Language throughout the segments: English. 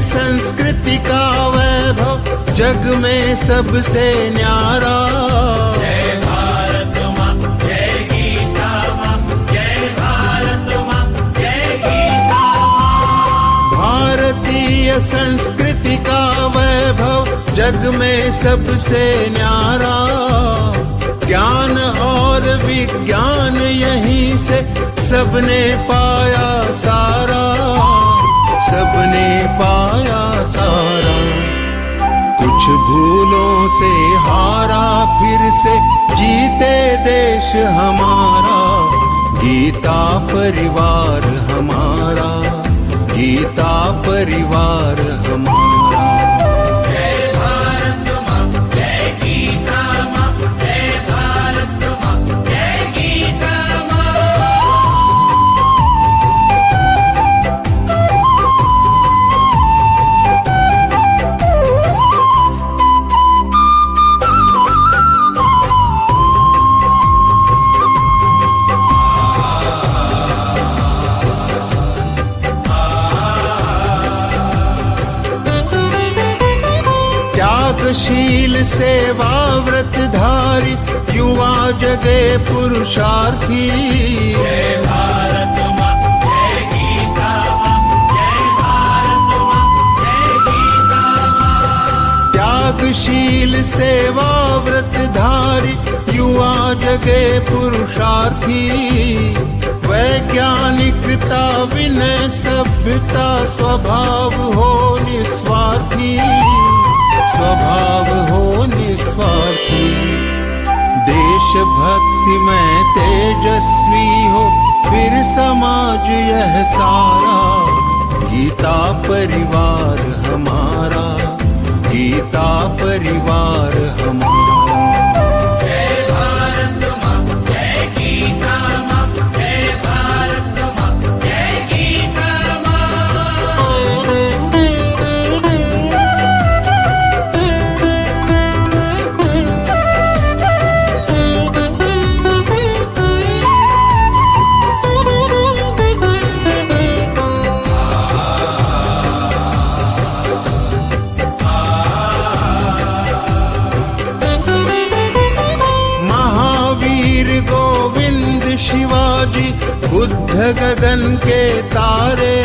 संस्कृति का वैभव जग में सबसे न्यारा। जय भारत माँ, जय गीता माँ, जय भारत माँ, जय गीता माँ। भारतीय संस्कृति का वैभव जग में सबसे न्यारा। ज्ञान और विज्ञान यहीं से सबने पाया सारा, सबने पाया सारा। कुछ भूलों से हारा फिर से जीते देश हमारा। गीता परिवार हमारा, गीता परिवार हमारा। जय भारत माँ, जय गीता माँ, जय भारत माँ, जय गीता माँ। त्यागशील सेवा व्रतधारी युवा जगे पुरुषार्थी। जय भारत माँ, जय गीता माँ, जय भारत माँ, जय गीता माँ। त्यागशील सेवा व्रतधारी युवा जगे पुरुषार्थी। वैज्ञानिकता विनय सभ्यता स्वभाव हो निस्वार्थी, स्वभाव हो निस्वार्थी। देशभक्ति में तेजस्वी हो फिर समाज यह सारा। गीता परिवार हमारा, गीता परिवार हमारा। जय भारत माँ, जय गीता माँ, जय भारत माँ, जय गीता माँ। शिवाजी बुद्ध गगन के तारे।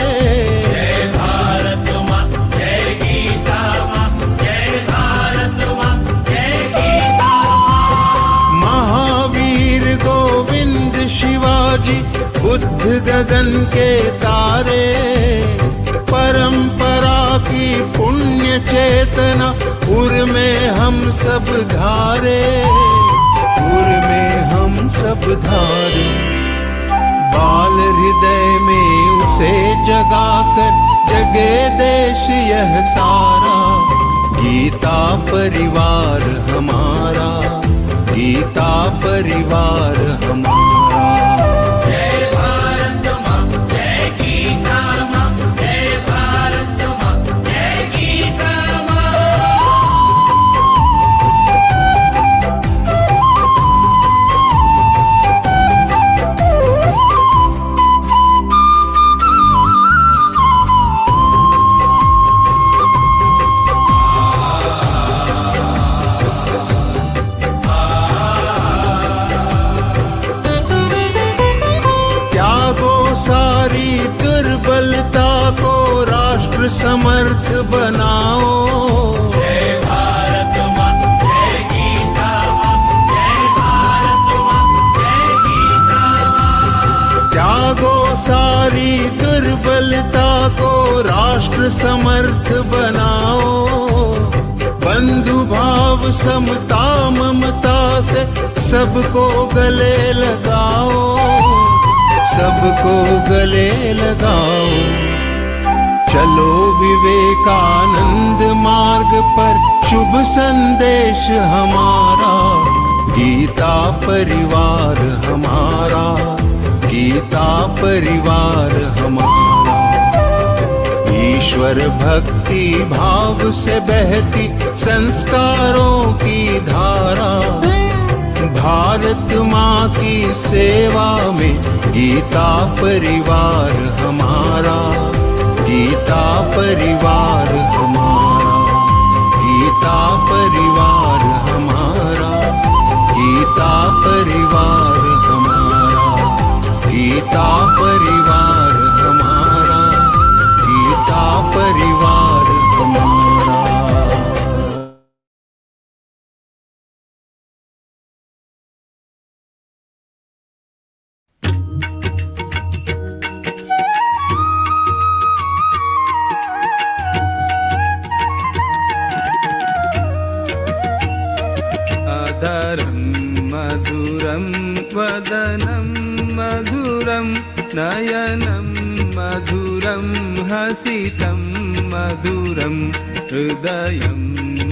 जय भारत माँ, जय गीता माँ, जय भारत माँ, जय गीता माँ। महावीर गोविंद शिवाजी बुद्ध गगन के तारे। परंपरा की पुण्य चेतना उर में हम सब धारे, उर में हम सब धारे। बाल हृदय में उसे जगाकर जगे देश यह सारा। गीता परिवार हमारा, गीता परिवार हमारा। जय भारत माँ, जय गीता माँ, जय भारत माँ, जय गीता माँ। समर्थ बनाओ। जय भारत माँ, जय गीता माँ, जय भारत माँ, जय गीता माँ। त्यागो सारी दुर्बलता को राष्ट्र समर्थ बनाओ। बंधु भाव समता ममता से सबको गले लगाओ, सबको गले लगाओ। चलो विवेकानंद मार्ग पर शुभ संदेश हमारा। गीता परिवार हमारा, गीता परिवार हमारा। ईश्वर भक्ति भाव से बहती संस्कारों की धारा। भारत माँ की सेवा में गीता परिवार हमारा, गीता गीता परिवार हमारा, गीता परिवार हमारा, गीता परिवार हमारा, गीता परिवार हमारा, गीता परिवार हमारा। अधरं मधुरं वदनं मधुरं नयनं मधुरं हसितं मधुरं हृदयं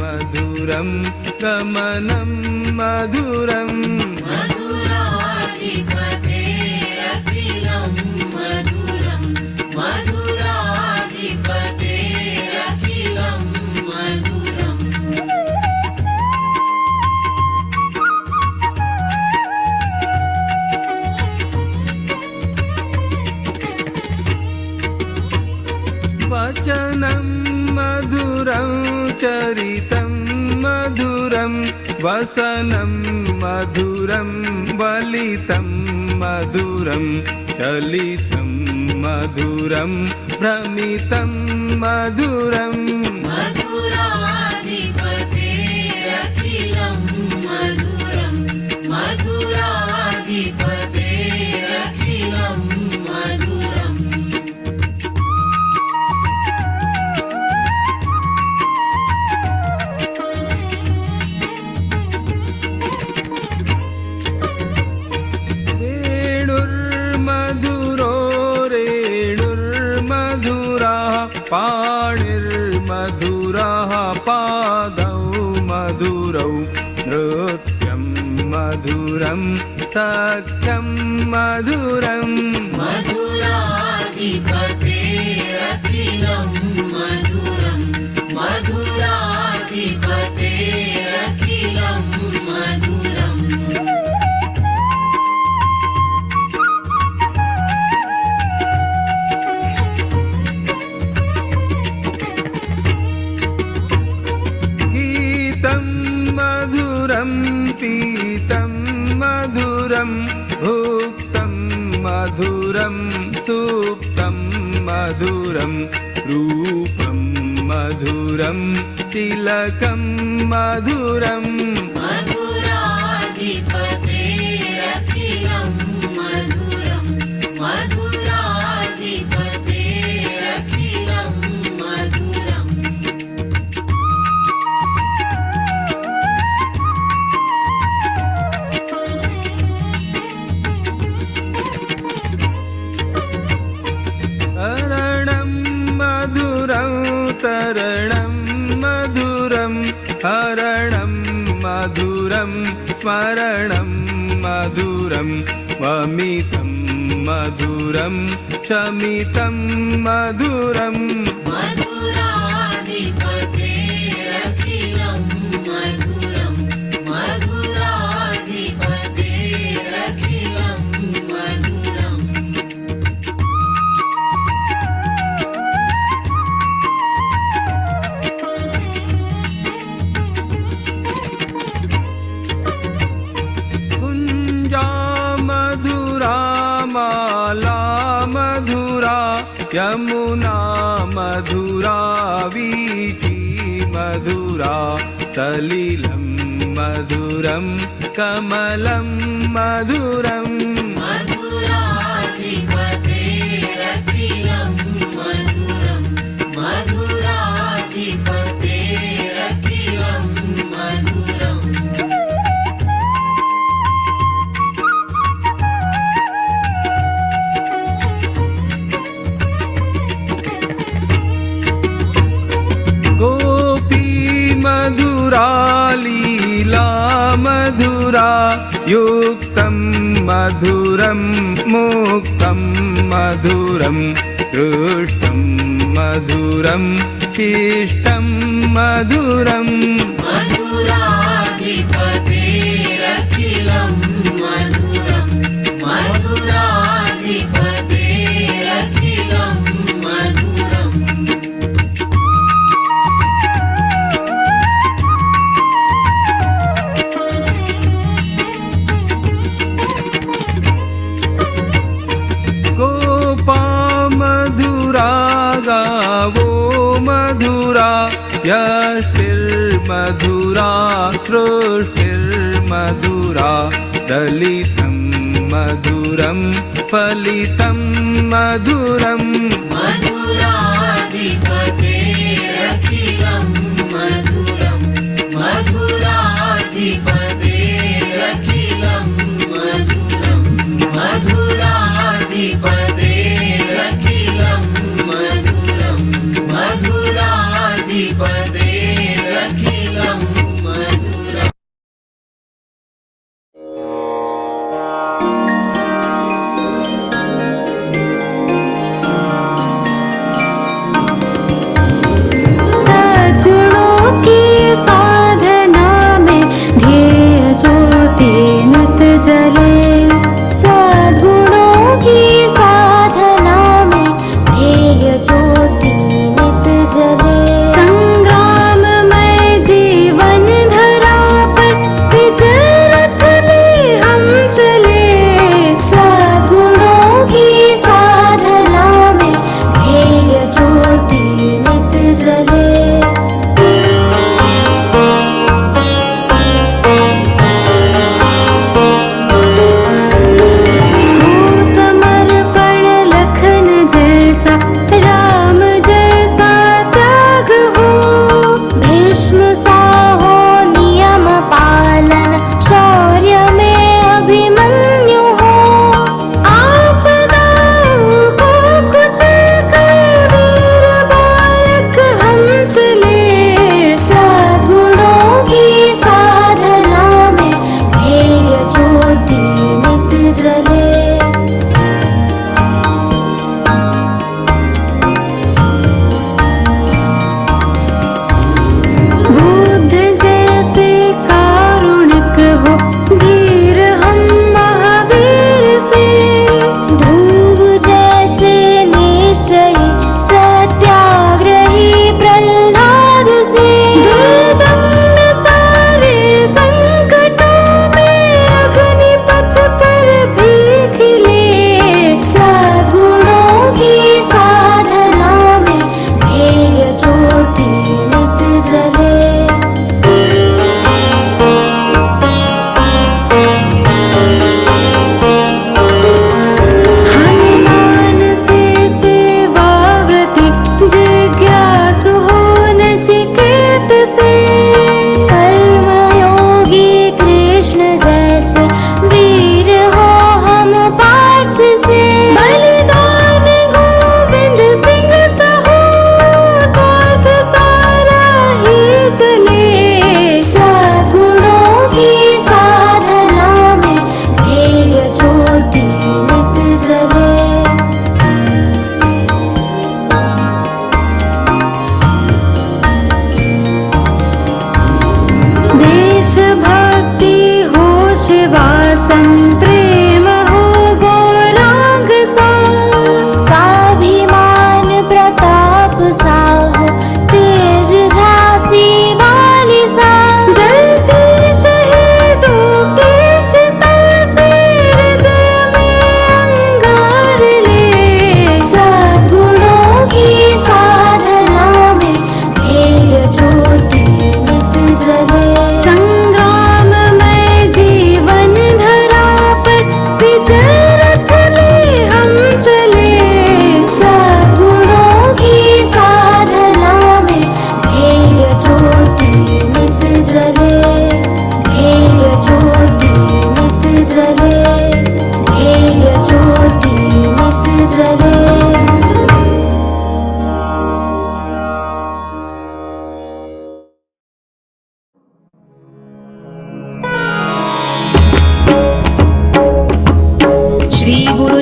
मधुरं गमनं मधुरम् मधुराधिपतेरखिलं मधुरं मधुराधिपतेरखिलं मधुरम् वचनं मधुरं चरितं मधुरं वसनं मधुरं वलितं मधुरं चलितं मधुरं भ्रमितं मधुरम् मधुराधिपतेरखिलं मधुरं मधुराधिपतेरखिलं मधुरम् वेणुर्मधुरो रेणुर्मधुरः पाणिर्मधुरः पादौ मधुरौ नृत्यं मधुरं सख्यं मधुरम् मधुराधिपतेरखिलं मधुरं मधुराधिपतेरखिलं मधुरम् गीतं मधुरं पीतं मधुरं भुक्तं मधुरं सुप्तं मधुरं रूपं मधुरं तिलकं मधुरम् मधुराधिपतेरखिलं मधुरं मधुराधिपतेरखिलं मधुरम् तरणं मधुरं तरणं मधुरं हरणं मधुरं स्मरणं मधुरं वमितं मधुरं शमितं मधुरम् मधुराधिपतेरखिलं मधुरं मधुराधिपतेरखिलं मधुरम् कुञ्जा मधुरा माला मधुरा यमुना मधुरा वीथी मधुरा सलिलं मधुरं कमलं मधुरम् मधुराधिपतेरखिलं मधुरं मधुराधिपतेरखिलं मधुरम् गोपी मधुरा लीला मधुरा युक्तं मधुरं मुक्तं मधुरं दृष्टं मधुरं शिष्टं मधुरम् मधुराधिपतेरखिलं मधुरं मधुराधिपतेरखिलं मधुरम् मधुरा गावो मधुरा यष्टिर्मधुरा सृष्टिर्मधुरा दलितं मधुरं फलितं मधुरम् मधुराधिपतेरखिलं मधुरं मधुराधिपतेरखिलं मधुरं मधुराधिपतेरखिलं मधुरं मधुराधिपतेरखिलं मधुरम्।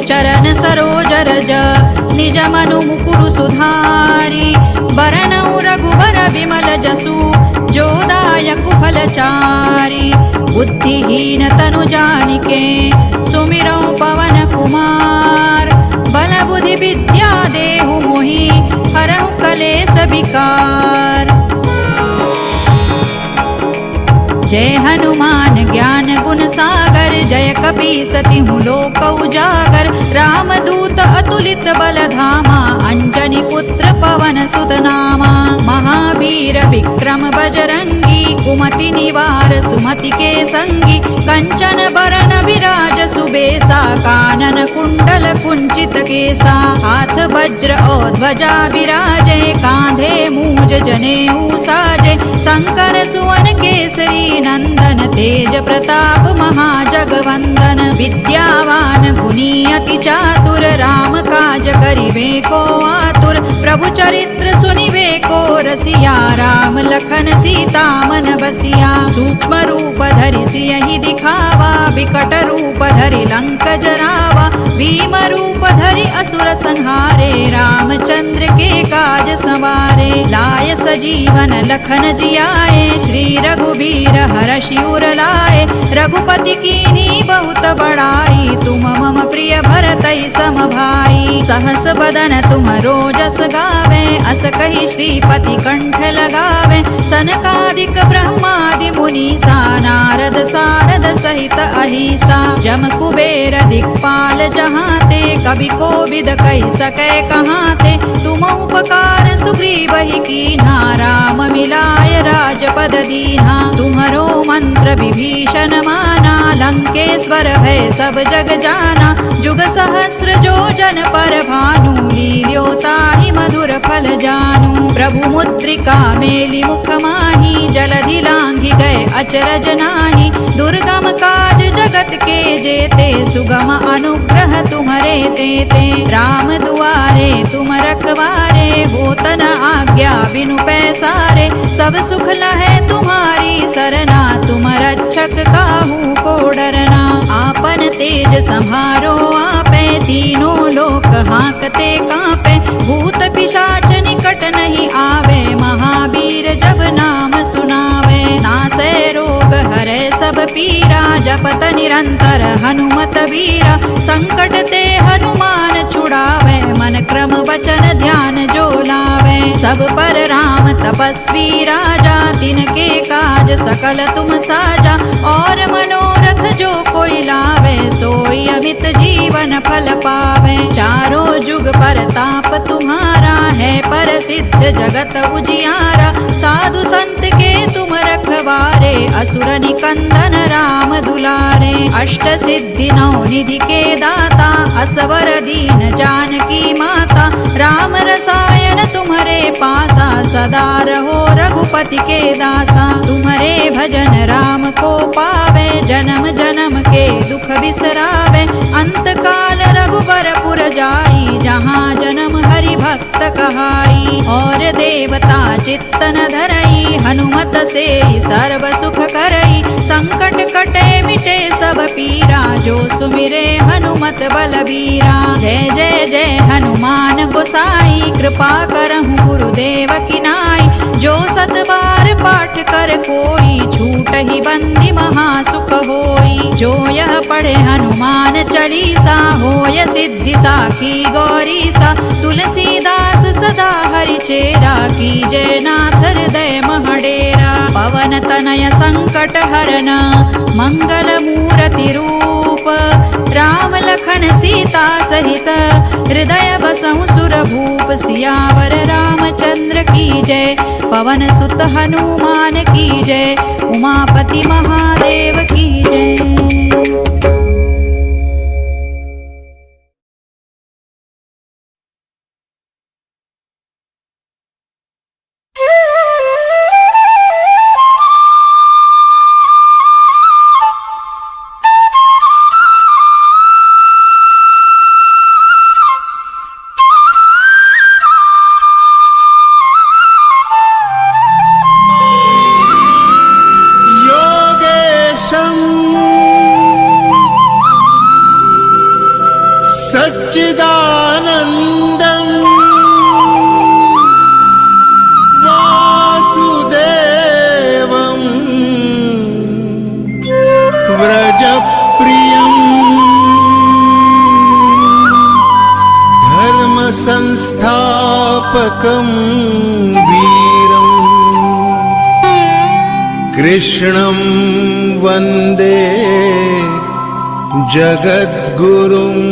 चरण सरोज रज निज मनु मुकुरु सुधारी बरनउ रघुबर विमल जसु जोदायकु फलचारी बुद्धिहीन तनु जानिके सुमिरौ पवन कुमार बल बुद्धि विद्या देहु मोहि हरहु कलेस विकार। जय हनुमान ज्ञान गुण सागर जय कपी सति लोक उजागर रामदूत अतुलित बल धामा अंजनी पुत्र पवन सुत नामा। महावीर विक्रम बजरंगी कुमति निवार सुमति के संगी। कंचन बरन विराज सुबेसा कानन कुंडल कुंचित केसा। हाथ वज्र और ध्वजा विराजे कांधे मूज जनेऊ साजे। शंकर सुवन केसरी नंदन तेज प्रताप महाजगवंदन। विद्यावान गुणी अति चातुर राम काज करिबे को आतुर। प्रभु चरित्र सुनिबे को रसिया राम लखन सीता मन बसिया। सूक्ष्म रूप धरि सियहि दिखावा विकट रूप धरि लंक जरावा। भीम रूप धरि असुर संहारे रामचंद्र के काज संवारे। लाय सजीवन लखन जियाए श्री रघुबीर हरषि उर लाए। रघुपति कीन्ही बहुत बड़ाई तुम मम प्रिय भरतहि सम भाई। सहस बदन तुम रोजस गावे अस कहि श्रीपति कंठ लगावे। सनकादिक ब्रह्मादि मुनीसा नारद सारद सहित अहिसा। जम कुबेर दिक्पाल जहाते कवि कोविद कहि सकै कहाते। तुम उपकार सुग्रीवहि कीन्हा राम मिलाय राजपद दीन्हा। तुम्हरो मंत्र विभीषण माना लंकेश्वर भय सब जग जाना। जुग सहस्र जो जन पर भानु लील्योताहि मधुर फल जानू। प्रभु मुद्रिका मेलि मुख माहि जलधि लांघि गए अचरज नाही। दुर्गम काज जगत के जेते सुगम अनुग्रह तुम्हरे तेते। राम दुआरे तुम रखवारे होत न आज्ञा बिनु पैसारे। सब सुख लहै तुम्हारी सरना तुम रक्षक काहू को डरना। आपन तेज संहारो आपे तीनों लोक हांकते कांपे। भूत पिशाच निकट नहीं आवे महावीर जब नाम सुनावे। नासै रोग हरै सब पीरा जपत निरंतर हनुमत वीरा। संकट ते हनुमान छुड़ावे मन क्रम वचन ध्यान जो लावे। सब पर राम तपस्वी राजा तिनके काज सकल तुम साजा। और मनोरथ जो कोई लावे सोई अमित जीवन फल पावे। चारों जुग पर ताप तुम्हारा है प्रसिद्ध जगत उजियारा। साधु संत के तुम रखवारे असुर निकंदन राम दुलारे। अष्ट सिद्धि नौ निधि के दाता असवर दीन जानकी माता। राम रसायन तुम्हारे पासा सदा रहो रघुपति के दासा। तुम्हारे भजन राम को पावे जन्म जन्म के दुख बिसरावे। अंत काल रघुबर पुर जाई जहाँ जन्म हरि भक्त कहाई। और देवता चित्तन धरई हनुमत से सर्व सुख करई। संकट कटे मिटे सब पीरा जो सुमिरे हनुमत बलबीरा। जय जय जय हनुमान गोसाई कृपा करहु गुरुदेव की नाई। जो सत बार पाठ कर कोई छूट ही बंदी महासुख होई। जो यह पढ़े हनुमान चालीसा होय सिद्धि साखी गौरीसा। तुलसीदास सदा हरि चेरा की जय नाथ हृदय महडेरा। पवन तनय संकट हरन मंगल मूर्ति रूप। राम लखन सीता सहित हृदय बसहु सुर भूप। सियावर रामचंद्र की जय पवन सुत हनुमान की जय। उमापति महादेव की जय। सच्चिदानन्दं वासुदेवं व्रजप्रियं धर्मसंस्थापकं वीरं कृष्णं वन्दे जगद्गुरुम्।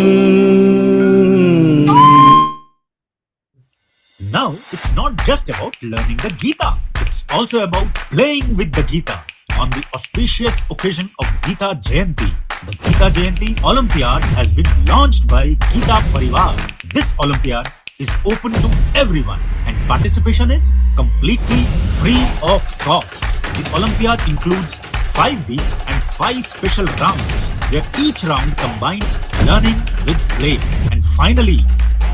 Now, it's not just about learning the Gita, it's also about playing with the Gita. On the auspicious occasion of Geeta Jayanti, the Geeta Jayanti Olympiad has been launched by Geeta Pariwar. This Olympiad is open to everyone and participation is completely free of cost. The Olympiad includes 5 weeks and 5 special rounds where each round combines learning with play. And finally,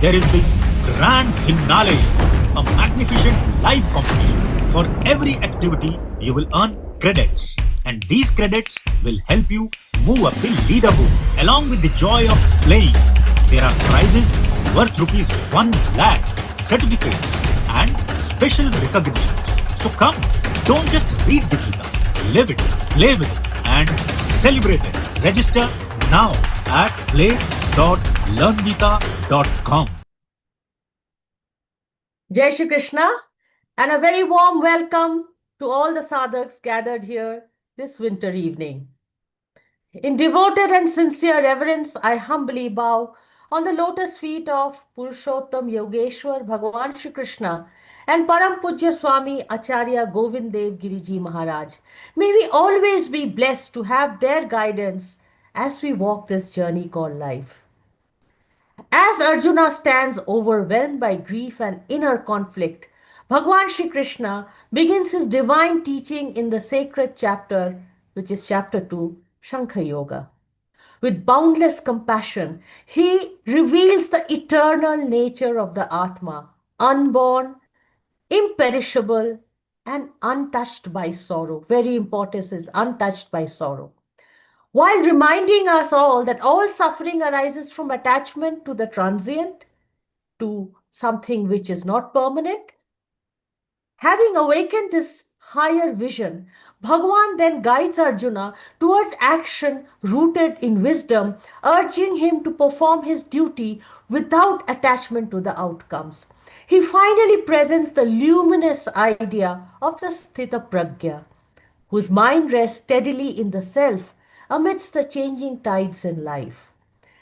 there is the grand finale, a magnificent live competition. For every activity, you will earn credits. And these credits will help you move up the leaderboard. Along with the joy of playing, there are prizes worth rupees 1 lakh, certificates and special recognitions. So come, don't just read the Gita, live it, play with it and celebrate it. Register now at play.learngeeta.com. Jai Shri Krishna and a very warm welcome to all the sadhaks gathered here this winter evening. In devoted and sincere reverence, I humbly bow on the lotus feet of Purushottam Yogeshwar Bhagavan Shri Krishna and Param Pujya Swami Acharya Govind Dev Giriji Maharaj. May we always be blessed to have their guidance as we walk this journey called life. As Arjuna stands overwhelmed by grief and inner conflict, Bhagwan Shri Krishna begins his divine teaching in the sacred chapter, which is chapter 2, Shankha Yoga. With boundless compassion, he reveals the eternal nature of the Atma, unborn, imperishable, and untouched by sorrow. Very important is untouched by sorrow, while reminding us all that all suffering arises from attachment to the transient, to something which is not permanent. Having awakened this higher vision, Bhagavan then guides Arjuna towards action rooted in wisdom, urging him to perform his duty without attachment to the outcomes. He finally presents the luminous idea of the Sthita Pragya, whose mind rests steadily in the self amidst the changing tides in life.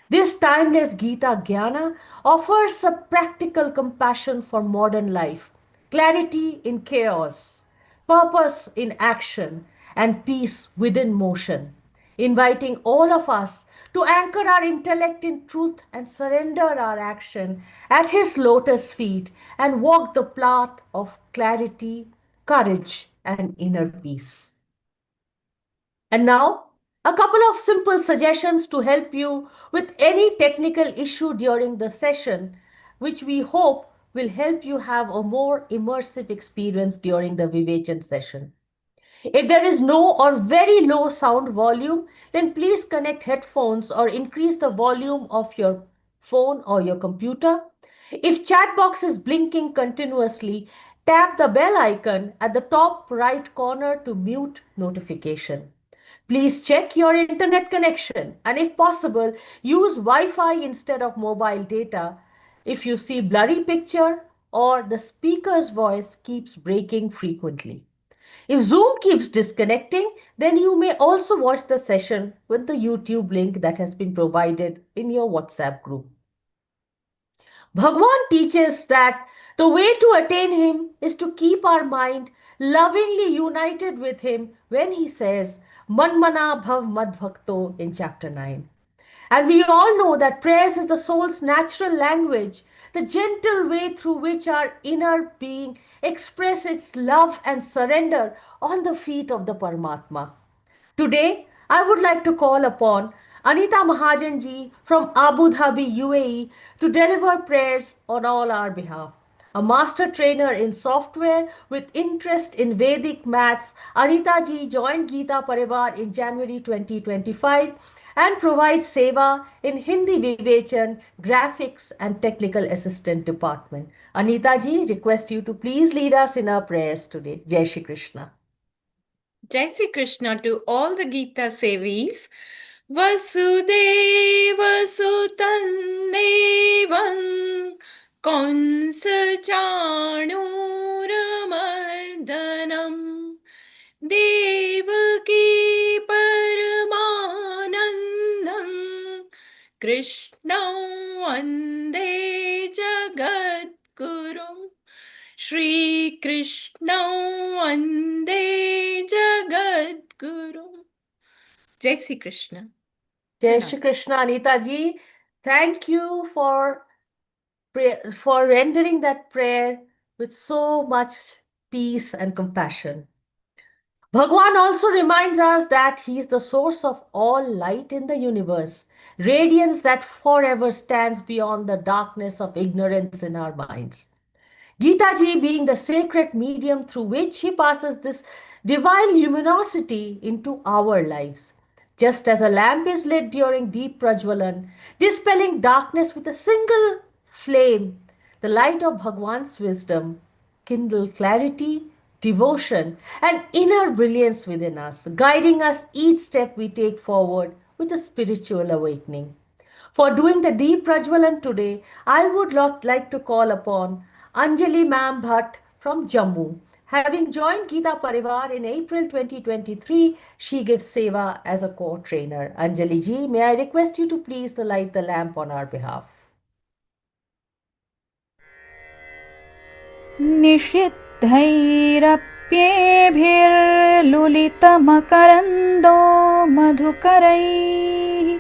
This timeless Gita Jnana offers a practical compassion for modern life, clarity in chaos, purpose in action, and peace within motion, inviting all of us to anchor our intellect in truth and surrender our action at His lotus feet and walk the path of clarity, courage, and inner peace. And now, a couple of simple suggestions to help you with any technical issue during the session, which we hope will help you have a more immersive experience during the Vivechan session. If there is no or very low sound volume, then please connect headphones or increase the volume of your phone or your computer. If chat box is blinking continuously, tap the bell icon at the top right corner to mute notification. Please check your internet connection and if possible, use Wi-Fi instead of mobile data if you see blurry picture or the speaker's voice keeps breaking frequently. If Zoom keeps disconnecting, then you may also watch the session with the YouTube link that has been provided in your WhatsApp group. Bhagwan teaches that the way to attain him is to keep our mind lovingly united with him when he says, Manmana Bhav Madbhakto in chapter 9. And we all know that prayers is the soul's natural language, the gentle way through which our inner being expresses its love and surrender on the feet of the Paramatma. Today, I would like to call upon Anita Mahajanji from Abu Dhabi, UAE, to deliver prayers on all our behalf. A master trainer in software with interest in Vedic maths, Anita ji joined Geeta Pariwar in January 2025 and provides seva in Hindi Vivechan, graphics and technical assistant department. Anita ji, request you to please lead us in our prayers today. Jai Shri Krishna. Jai Shri Krishna to all the Gita Sevis. Vasudeva Sutan Devam Kansa Chanuramardanam Devaki Paramanandam Krishna Vande Jagadgurum Shri Krishna Vande Jagadguru. Jai Shri Krishna. Jai Shri Krishna, Anita ji. Thank you for rendering that prayer with so much peace and compassion. Bhagwan also reminds us that he is the source of all light in the universe, radiance that forever stands beyond the darkness of ignorance in our minds. Geeta ji being the sacred medium through which he passes this divine luminosity into our lives. Just as a lamp is lit during deep prajwalan, dispelling darkness with a single flame, the light of Bhagwan's wisdom kindle clarity, devotion, and inner brilliance within us, guiding us each step we take forward with a spiritual awakening. For doing the deep Prajwalan today, I would like to call upon Anjali Ma'am Bhatt from Jammu. Having joined Geeta Pariwar in April 2023, she gives seva as a core trainer. Anjali ji, may I request you to please light the lamp on our behalf. निषिद्धैरप्येभिर्लुलितमकरन्दो मधुकरैः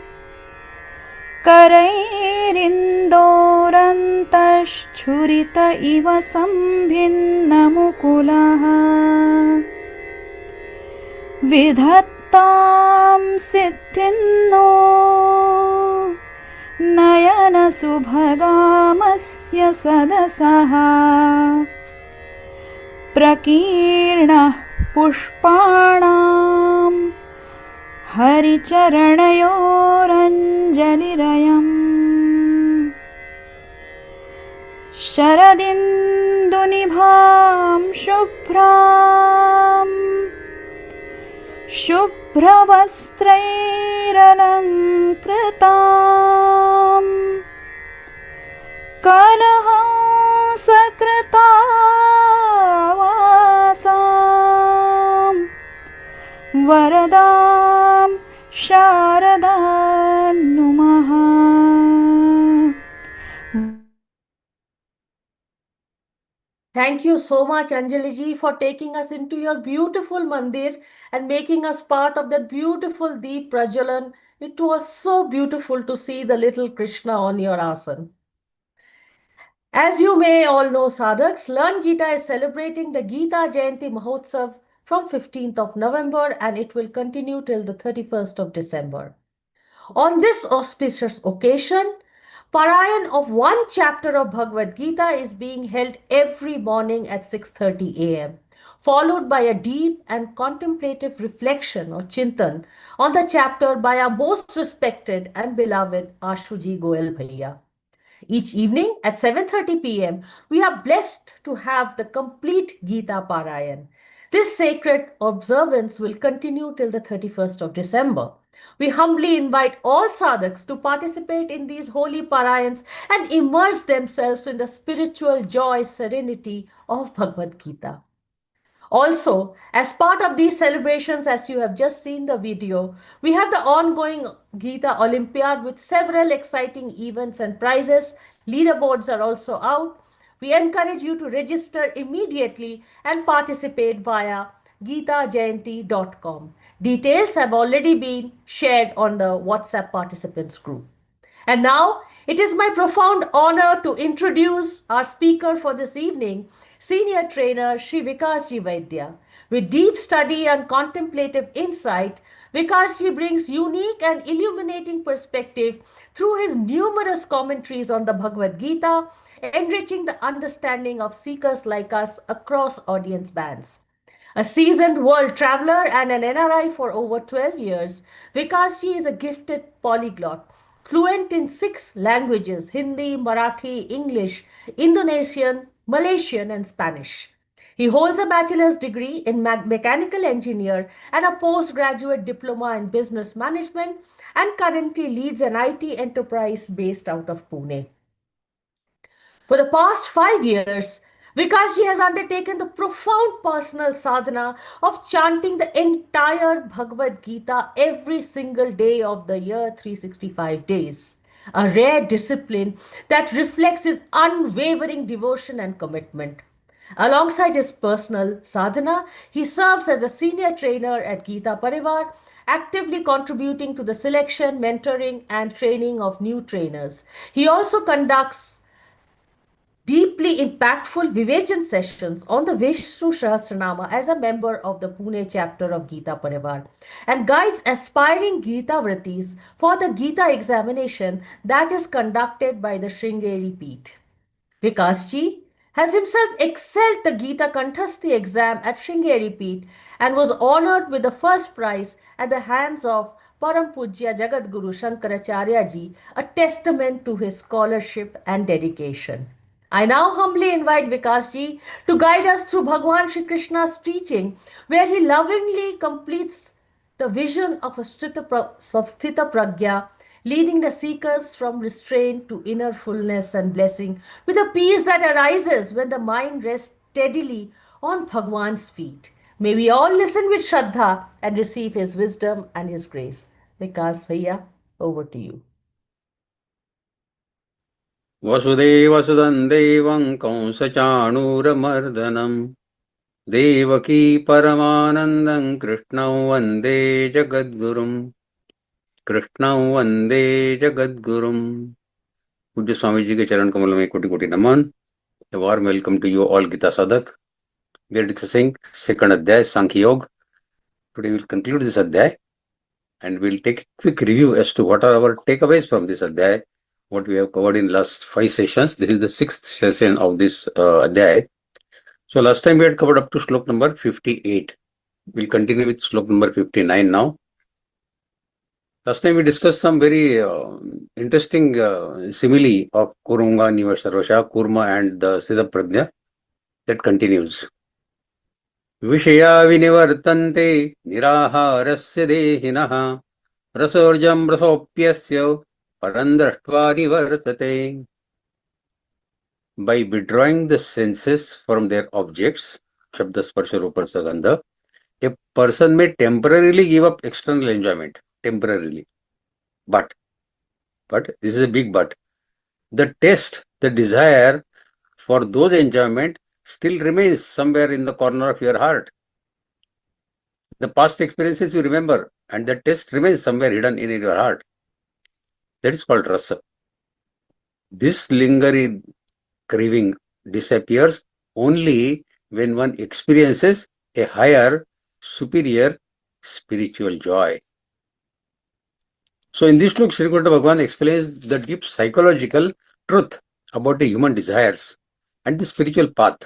करैरिन्दोरन्तश्छुरित इव सम्भिन्नमुकुलः विधत्तां सिद्धिन्नो नयनसुभगामस्य सदसः प्रकीर्णः पुष्पाणां हरिचरणयोरञ्जलिरयम् शरदिन्दुनिभां शुभ्रां शुभ्रवस्त्रैरलङ्कृतां कलहंसकृतावासां वरदां शारदां नुमः. Thank you so much, Anjali ji, for taking us into your beautiful mandir and making us part of that beautiful Deep Prajalan. It was so beautiful to see the little Krishna on your asan. As you may all know, sadhaks, Learngeeta is celebrating the Geeta Jayanti Mahotsav from 15th of November and it will continue till the 31st of December. On this auspicious occasion, Parayan of one chapter of Bhagavad Gita is being held every morning at 6:30 a.m., followed by a deep and contemplative reflection or chintan on the chapter by our most respected and beloved Ashuji Goel Bhaiya. Each evening at 7:30 p.m., we are blessed to have the complete Gita Parayan. This sacred observance will continue till the 31st of December. We humbly invite all sadhaks to participate in these holy parayans and immerse themselves in the spiritual joy, serenity of Bhagavad Gita. Also, as part of these celebrations, as you have just seen the video, we have the ongoing Gita Olympiad with several exciting events and prizes. Leaderboards are also out. We encourage you to register immediately and participate via geetajayanti.com. Details have already been shared on the WhatsApp participants group. And now, it is my profound honor to introduce our speaker for this evening, Senior Trainer Shri Vikas Vaidya. With deep study and contemplative insight, Vikas brings unique and illuminating perspective through his numerous commentaries on the Bhagavad Gita, enriching the understanding of seekers like us across audience bands. A seasoned world traveler and an NRI for over 12 years, Vikas is a gifted polyglot, fluent in 6 languages: Hindi, Marathi, English, Indonesian, Malaysian, and Spanish. He holds a bachelor's degree in mechanical engineer and a postgraduate diploma in business management and currently leads an IT enterprise based out of Pune. For the past 5 years, Vikas has undertaken the profound personal sadhana of chanting the entire Bhagavad Gita every single day of the year, 365 days. A rare discipline that reflects his unwavering devotion and commitment. Alongside his personal sadhana, he serves as a senior trainer at Geeta Pariwar, actively contributing to the selection, mentoring, and training of new trainers. He also conducts deeply impactful Vivechan sessions on the Vishnu Sahasranama as a member of the Pune chapter of Geeta Parivar and guides aspiring Geeta Vratis for the Geeta examination that is conducted by the Sringeri Peeth. Vikas ji has himself excelled the Geeta Kanthasthi exam at Sringeri Peeth and was honored with the first prize at the hands of Param Pujya Jagat Guru Shankaracharya ji, a testament to his scholarship and dedication. I now humbly invite Vikas ji to guide us through Bhagwan Shri Krishna's teaching, where he lovingly completes the vision of a Sthita Pragya, leading the seekers from restraint to inner fullness and blessing with a peace that arises when the mind rests steadily on Bhagwan's feet. May we all listen with Shraddha and receive his wisdom and his grace. Vikas Bhaiya, over to you. वसुदेवसुदं देवं कंसचाणूरमर्दनं देवकी परमानन्दं कृष्णं वन्दे जगद्गुरुं पूज्य स्वामी जी के चरण कमल में कोटि कोटि नमन. A warm welcome to you all Gita Sadhak. We are discussing second Adhyay, Sankhya Yoga. Today we will conclude this Adhyay and we will take a quick review as to what are our takeaways from this Adhyay, what we have covered in last 5 sessions. This is the 6th session of this Adhyay. So last time we had covered up to slok number 58. We will continue with slok number 59 now. Last time we discussed some very interesting simile of Kurunga Niva Sarvasha, Kurma and the Siddha Prajna. That continues. Vishaya vinivartante niraharasya dehinaha rasorjam rasopyasya parandraštva nivartate. By withdrawing the senses from their objects, Shabda Sparsha Rupa Sagandha, a person may temporarily give up external enjoyment. Temporarily. But, this is a big but, the taste, the desire for those enjoyment still remains somewhere in the corner of your heart. The past experiences you remember and the taste remains somewhere hidden in your heart. That is called rasa. This lingering craving disappears only when one experiences a higher, superior spiritual joy. So in this book, Shri Bhagavan explains the deep psychological truth about the human desires and the spiritual path.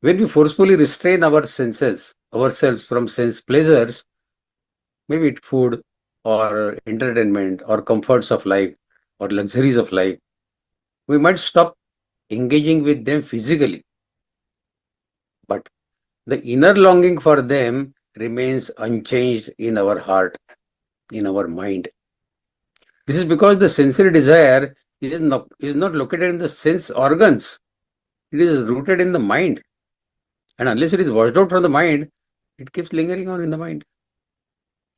When we forcefully restrain our senses, ourselves from sense pleasures, maybe it's food or entertainment or comforts of life or luxuries of life, we might stop engaging with them physically. But the inner longing for them remains unchanged in our heart, in our mind. This is because the sensory desire is not located in the sense organs. It is rooted in the mind. And unless it is washed out from the mind, it keeps lingering on in the mind.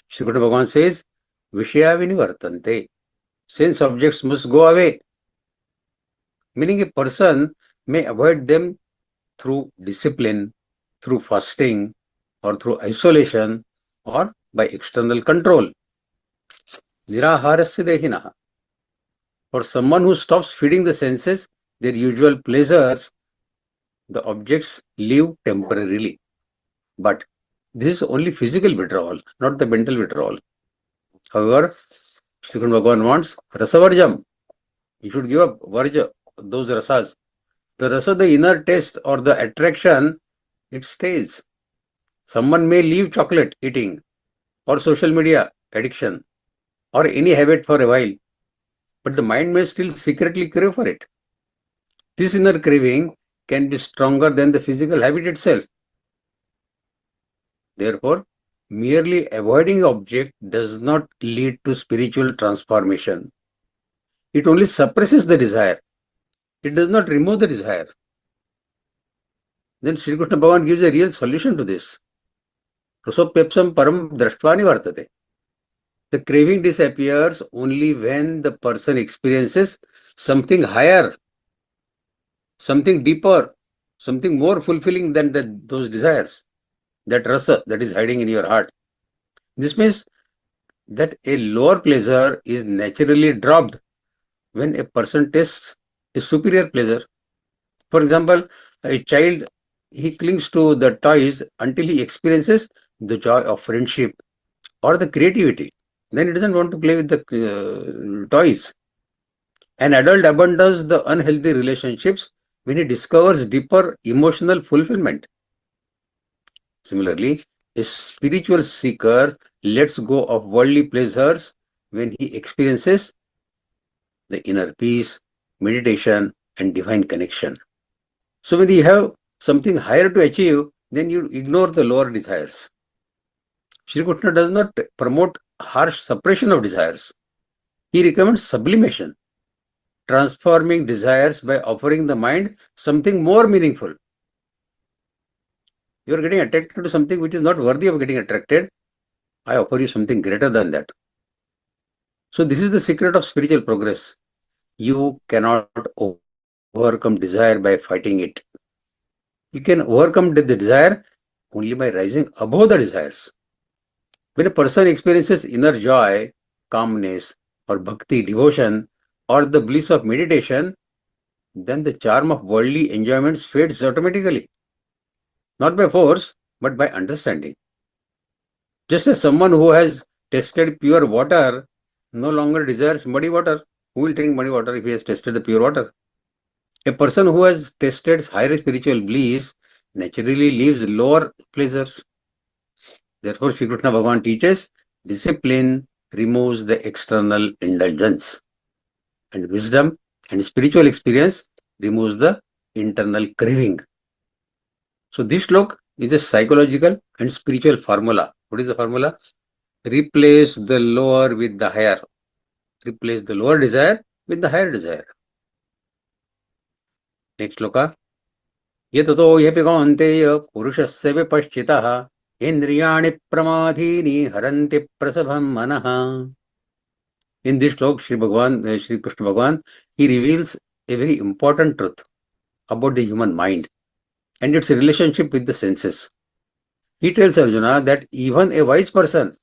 Shri Bhagavan says, Vishaya vinivartante. Sense objects must go away. Meaning a person may avoid them through discipline, through fasting, or through isolation, or by external control. Niraharasya dehinaha. For someone who stops feeding the senses their usual pleasures, the objects leave temporarily. But this is only physical withdrawal, not the mental withdrawal. However, Shri Bhagavan wants rasavarjam. You should give up varja, those rasas. The rasa, the inner taste or the attraction, it stays. Someone may leave chocolate eating or social media addiction or any habit for a while, but the mind may still secretly crave for it. This inner craving can be stronger than the physical habit itself. Therefore, merely avoiding object does not lead to spiritual transformation. It only suppresses the desire. It does not remove the desire. Then Sri Krishna Bhagavan gives a real solution to this. Rasopepsam param drashtvani vartate. The craving disappears only when the person experiences something higher, something deeper, something more fulfilling than those desires, that rasa that is hiding in your heart. This means that a lower pleasure is naturally dropped when a person tastes a superior pleasure. For example, a child, he clings to the toys until he experiences the joy of friendship or the creativity. Then he doesn't want to play with the toys. An adult abandons the unhealthy relationships when he discovers deeper emotional fulfillment. Similarly, a spiritual seeker lets go of worldly pleasures when he experiences the inner peace, meditation, and divine connection. So when you have something higher to achieve, then you ignore the lower desires. Shri Krishna does not promote harsh suppression of desires. He recommends sublimation, transforming desires by offering the mind something more meaningful. You are getting attracted to something which is not worthy of getting attracted. I offer you something greater than that. So this is the secret of spiritual progress. You cannot overcome desire by fighting it. You can overcome the desire only by rising above the desires. When a person experiences inner joy, calmness, or bhakti, devotion, or the bliss of meditation, then the charm of worldly enjoyments fades automatically. Not by force, but by understanding. Just as someone who has tasted pure water no longer desires muddy water. Who will drink muddy water if he has tasted the pure water? A person who has tasted higher spiritual bliss naturally leaves lower pleasures. Therefore, Shri Krishna Bhagavan teaches discipline removes the external indulgence, and wisdom and spiritual experience removes the internal craving. So this slok is a psychological and spiritual formula. What is the formula? Replace the lower with the higher. Replace the lower desire with the higher desire. Next sloka. यततो ह्यपि कौन्तेय पुरुषस्य विपश्चितः इंद्रियाणि प्रमादीनि हरन्ति प्रसभं मनः. In this slok, Shri Krishna Bhagavan, he reveals a very important truth about the human mind and its relationship with the senses. He tells Arjuna that even a wise person,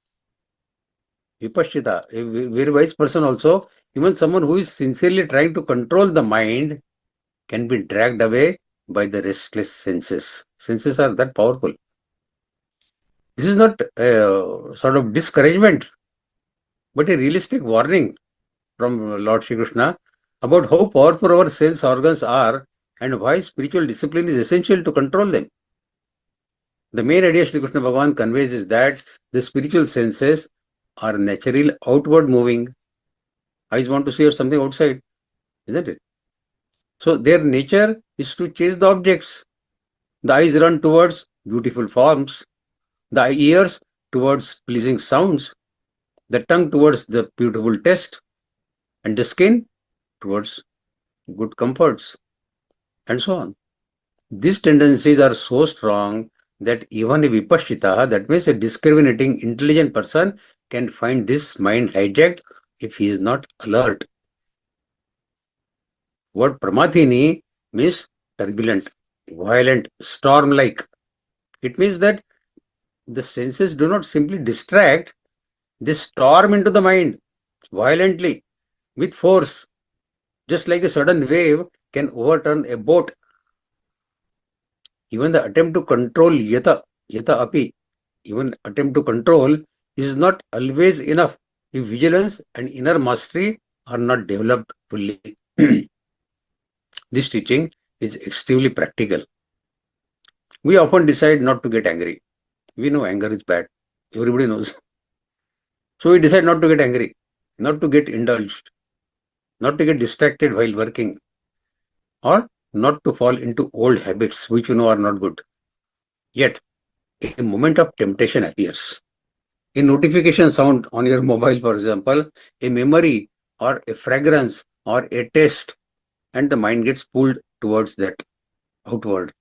Vipashchita, a very wise person also, even someone who is sincerely trying to control the mind, can be dragged away by the restless senses. Senses are that powerful. This is not a sort of discouragement, but a realistic warning from Lord Shri Krishna about how powerful our sense organs are and why spiritual discipline is essential to control them. The main idea Shri Krishna Bhagavan conveys is that the spiritual senses are naturally outward moving. Eyes want to see something outside, isn't it? So their nature is to chase the objects. The eyes run towards beautiful forms, the ears towards pleasing sounds, the tongue towards the beautiful taste, and the skin towards good comforts, and so on. These tendencies are so strong that even a vipashchita, that means a discriminating, intelligent person, can find this mind hijacked if he is not alert. Word pramatini means turbulent, violent, storm-like. It means that the senses do not simply distract, they storm into the mind violently, with force, just like a sudden wave can overturn a boat. Even the attempt to control yata api, even attempt to control is not always enough if vigilance and inner mastery are not developed fully. This teaching is extremely practical. We often decide not to get angry. We know anger is bad. Everybody knows. So we decide not to get angry, not to get indulged, not to get distracted while working, or not to fall into old habits which you know are not good. Yet, a moment of temptation appears. A notification sound on your mobile, for example, a memory or a fragrance or a taste, and the mind gets pulled towards that outward.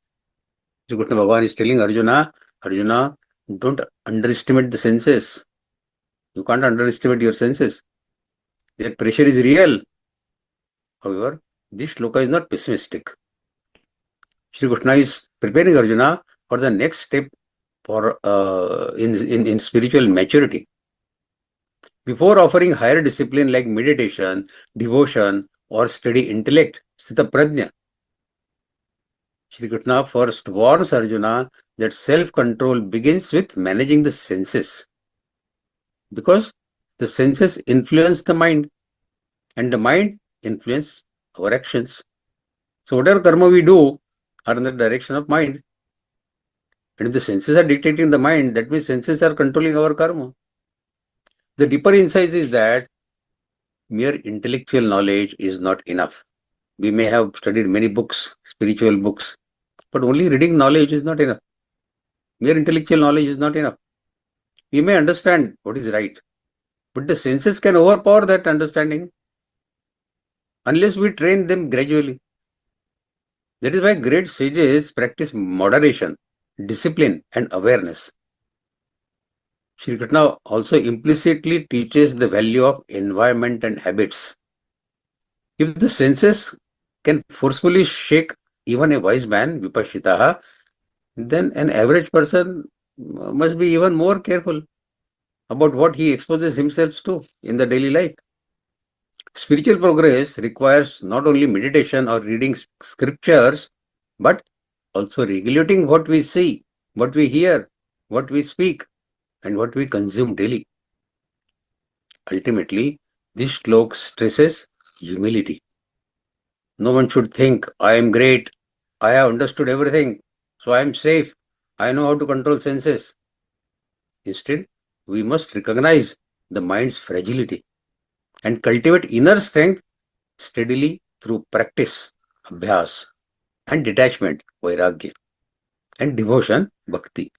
Shri Krishna Bhagavan is telling Arjuna, don't underestimate the senses. You can't underestimate your senses. Their pressure is real. However, this shloka is not pessimistic. Shri Krishna is preparing Arjuna for the next step for in spiritual maturity. Before offering higher discipline like meditation, devotion, or steady intellect, Sthita Prajna, Shri Krishna first warns Arjuna that self-control begins with managing the senses. Because the senses influence the mind and the mind influence our actions. So whatever karma we do are in the direction of mind. And if the senses are dictating the mind, that means senses are controlling our karma. The deeper insight is that mere intellectual knowledge is not enough. We may have studied many books, spiritual books, but only reading knowledge is not enough. Mere intellectual knowledge is not enough. We may understand what is right, but the senses can overpower that understanding unless we train them gradually. That is why great sages practice moderation, discipline, and awareness. Shri Krishna also implicitly teaches the value of environment and habits. If the senses can forcefully shake even a wise man, Vipashitaha, then an average person must be even more careful about what he exposes himself to in the daily life. Spiritual progress requires not only meditation or reading scriptures, but also regulating what we see, what we hear, what we speak, and what we consume daily. Ultimately, this shloka stresses humility. No one should think, I am great, I have understood everything, so I am safe, I know how to control senses. Instead, we must recognize the mind's fragility and cultivate inner strength steadily through practice, abhyas, and detachment, vairagya, and devotion, bhakti.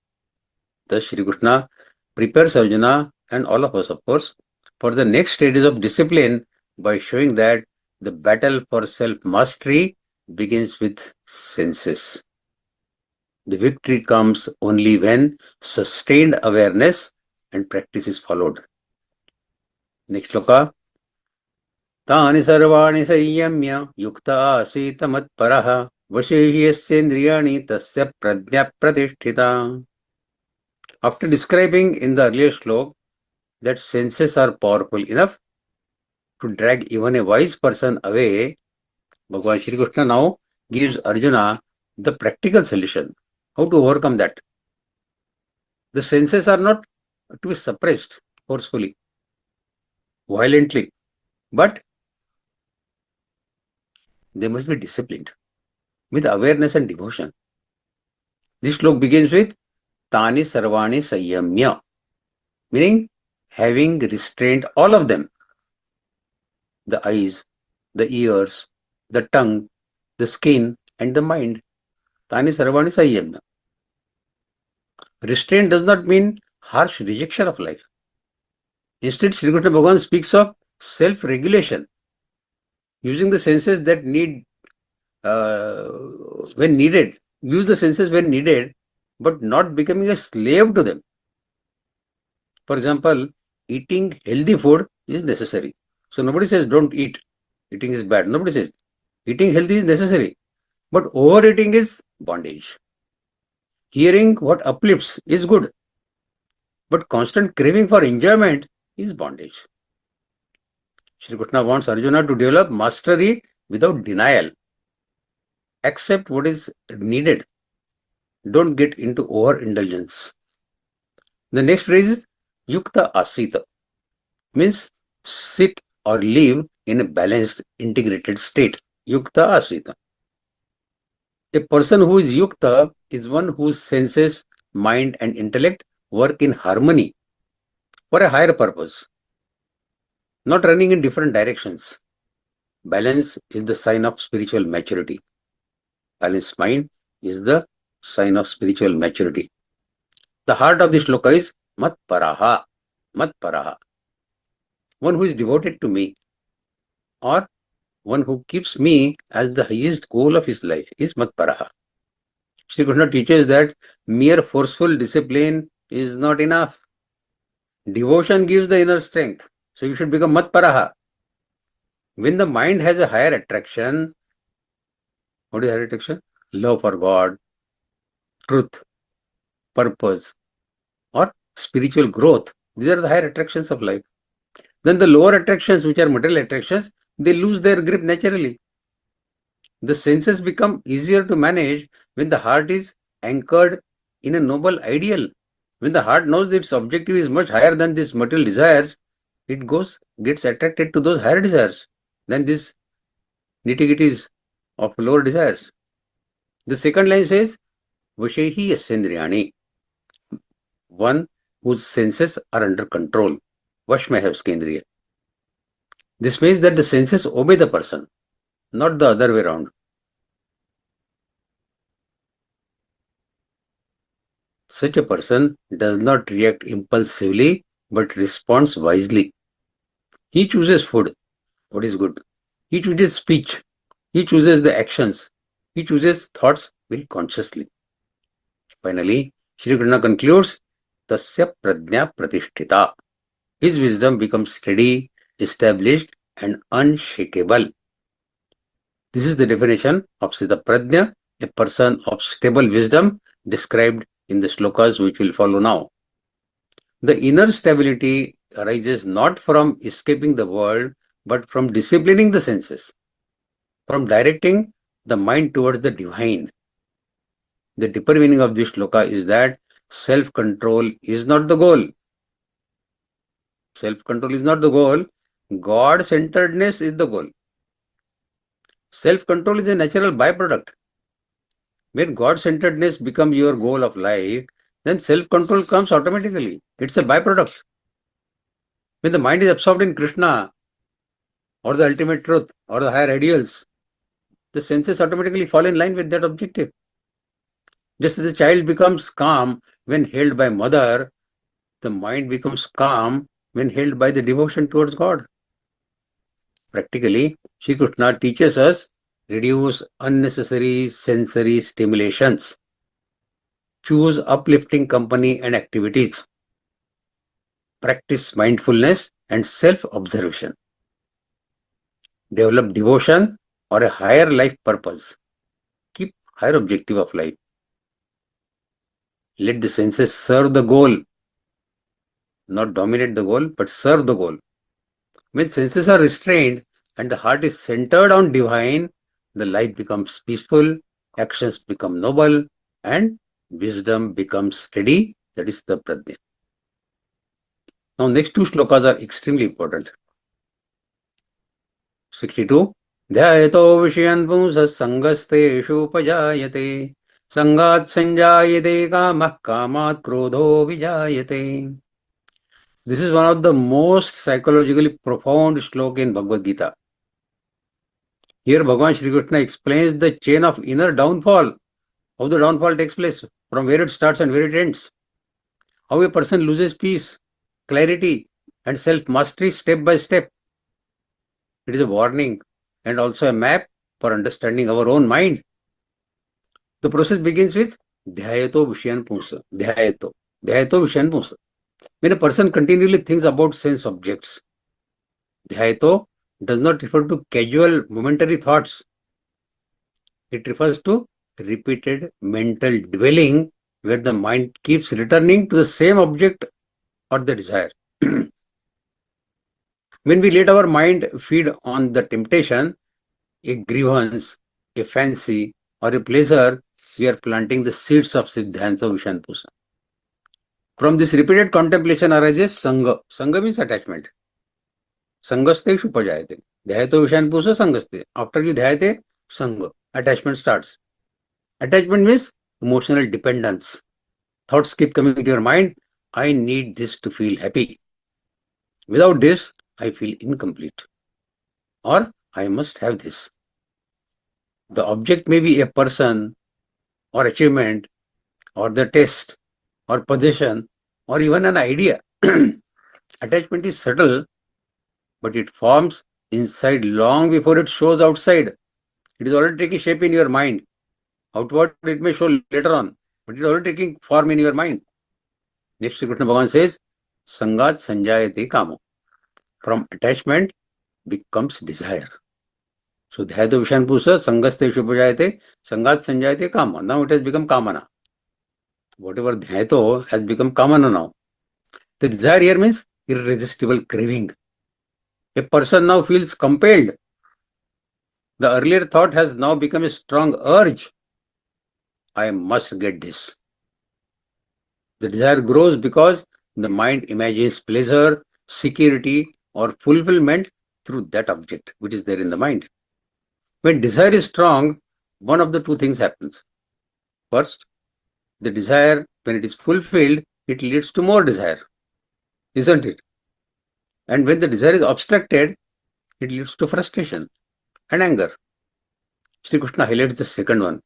Thus, Shri Krishna prepares Arjuna and all of us, of course, for the next stages of discipline by showing that the battle for self-mastery begins with senses. The victory comes only when sustained awareness and practice is followed. Next shloka. Tani sarvani sayyamya yukta asita matparaha vashehyasendriyani tasya pradnya pratisthita. After describing in the earlier shloka that senses are powerful enough to drag even a wise person away, Bhagavan Shri Krishna now gives Arjuna the practical solution. How to overcome that? The senses are not to be suppressed forcefully, violently, but they must be disciplined with awareness and devotion. This shloka begins with Tani Sarvani Sayyamya, meaning having restrained all of them, the eyes, the ears, the tongue, the skin, and the mind. Tani Sarvani Sayyamya. Restraint does not mean harsh rejection of life. Instead, Sri Krishna Bhagavan speaks of self-regulation, using the senses that need when needed, use the senses when needed, but not becoming a slave to them. For example, eating healthy food is necessary. So nobody says don't eat. Eating is bad. Nobody says. Eating healthy is necessary. But overeating is bondage. Hearing what uplifts is good. But constant craving for enjoyment is bondage. Shri Krishna wants Arjuna to develop mastery without denial. Accept what is needed. Don't get into overindulgence. The next phrase is Yukta Asita, means sit or live in a balanced, integrated state. Yukta Asita. A person who is Yukta is one whose senses, mind, and intellect work in harmony for a higher purpose, not running in different directions. Balance is the sign of spiritual maturity. Balanced mind is the sign of spiritual maturity. The heart of this shloka is Matparaha. Matparaha. One who is devoted to me, or one who keeps me as the highest goal of his life is Matparaha. Shri Krishna teaches that mere forceful discipline is not enough. Devotion gives the inner strength. So you should become Matparaha. When the mind has a higher attraction, what is higher attraction? love for God, truth, purpose, or spiritual growth. These are the higher attractions of life. Then the lower attractions, which are material attractions, they lose their grip naturally. The senses become easier to manage when the heart is anchored in a noble ideal. When the heart knows its objective is much higher than these material desires, it gets attracted to those higher desires than these nitty-gritties of lower desires. The second line says, Vashehi Yasendriyani, one whose senses are under control. Vash mein hai uske indriya. This means that the senses obey the person, not the other way around. Such a person does not react impulsively but responds wisely. He chooses food, what is good. He chooses speech. He chooses the actions. He chooses thoughts very consciously. Finally, Shri Krishna concludes, Tasya pradnya pratishtita. His wisdom becomes steady, established, and unshakable. This is the definition of Siddha Pradnya, a person of stable wisdom, described in the slokas which will follow now. The inner stability arises not from escaping the world, but from disciplining the senses, from directing the mind towards the divine. The deeper meaning of this shloka is that self-control is not the goal. Self-control is not the goal. God-centeredness is the goal. Self-control is a natural byproduct. When God-centeredness becomes your goal of life, then self-control comes automatically. It's a byproduct. When the mind is absorbed in Krishna, or the ultimate truth, or the higher ideals, the senses automatically fall in line with that objective. Just as the child becomes calm when held by mother, the mind becomes calm when held by the devotion towards God. Practically, Shri Krishna teaches us, reduce unnecessary sensory stimulations. Choose uplifting company and activities. Practice mindfulness and self-observation. Develop devotion or a higher life purpose. Keep higher objective of life. Let the senses serve the goal. Not dominate the goal, but serve the goal. When senses are restrained and the heart is centered on divine, the life becomes peaceful, actions become noble, and wisdom becomes steady. That is the pradnya. Now, next two shlokas are extremely important. 62. Dhyayato vishayan punsas sangasteshu upajayate sangat sanjayate kamah kamat krodho vijayate. This is one of the most psychologically profound shloka in Bhagavad-Gītā. Here Bhagavan Shri Krishna explains the chain of inner downfall, how the downfall takes place, from where it starts and where it ends. How a person loses peace, clarity, and self-mastery step by step. It is a warning and also a map for understanding our own mind. The process begins with Dhyayato Vishayan Punsa. Dhyayato Vishayan Punsa. When a person continually thinks about sense objects, Dhyayato does not refer to casual, momentary thoughts. It refers to repeated mental dwelling where the mind keeps returning to the same object or the desire. When we let our mind feed on the temptation, a grievance, a fancy, or a pleasure, we are planting the seeds of Siddhanta Vishanpusa. From this repeated contemplation arises Sangha. Sangha means attachment. Sangaste Shupajayate. Dhyayato Vishanpusa Sangaste. After you Dhyayate, Sangha. Attachment starts. Attachment means emotional dependence. Thoughts keep coming to your mind. I need this to feel happy. Without this, I feel incomplete. Or I must have this. The object may be a person or achievement or the test or possession or even an idea. Attachment is subtle, but it forms inside long before it shows outside. It is already taking shape in your mind. Outward it may show later on, but it is already taking form in your mind. Next, Shri Krishna Bhagavan says, Sangat Sanjayate Kamo. From attachment becomes desire. So Dhyato Vishan Pusa, Sangaste Shubhajayate, Sangat Sanjayate Kama. Now it has become Kamana. Whatever Dhyato has become Kamana now. The desire here means irresistible craving. A person now feels compelled. The earlier thought has now become a strong urge. I must get this. The desire grows because the mind imagines pleasure, security, or fulfillment through that object which is there in the mind. When desire is strong, one of the two things happens. First, the desire, when it is fulfilled, it leads to more desire, isn't it? And when the desire is obstructed, it leads to frustration and anger. Shri Krishna highlights the second one.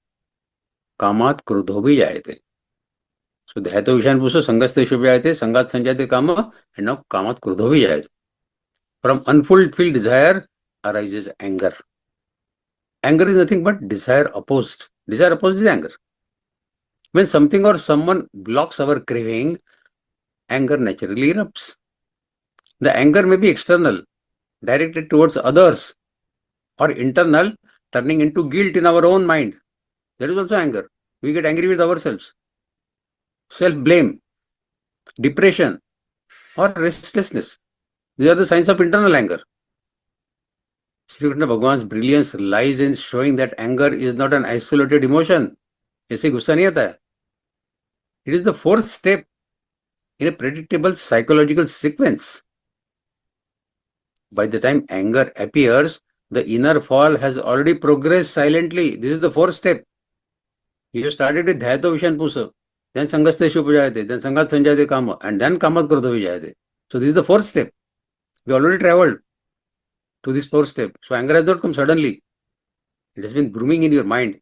Kamat krudho bhi jayate. So Dhyato Vishan Pusa Sangaste Shubhayate, Sangat Sanjayate Kama, and now Kamat krudho bhi jayate. From unfulfilled desire arises anger. Anger is nothing but desire opposed. Desire opposed is anger. When something or someone blocks our craving, anger naturally erupts. The anger may be external, directed towards others, or internal, turning into guilt in our own mind. That is also anger. We get angry with ourselves. Self-blame, depression, or restlessness. These are the signs of internal anger. Shri Krishna Bhagavan's brilliance lies in showing that anger is not an isolated emotion. ऐसे गुस्सा नहीं आता है. It is the fourth step in a predictable psychological sequence. By the time anger appears, the inner fall has already progressed silently. This is the fourth step. You started with Dhyato Vishan Pusa, then Sangaste Shubhajayate, then Sangat Sanjayate Kama, and then Kamat Krodho Vijayate. So this is the fourth step. We already traveled to this fourth step. So anger has not come suddenly. It has been brewing in your mind.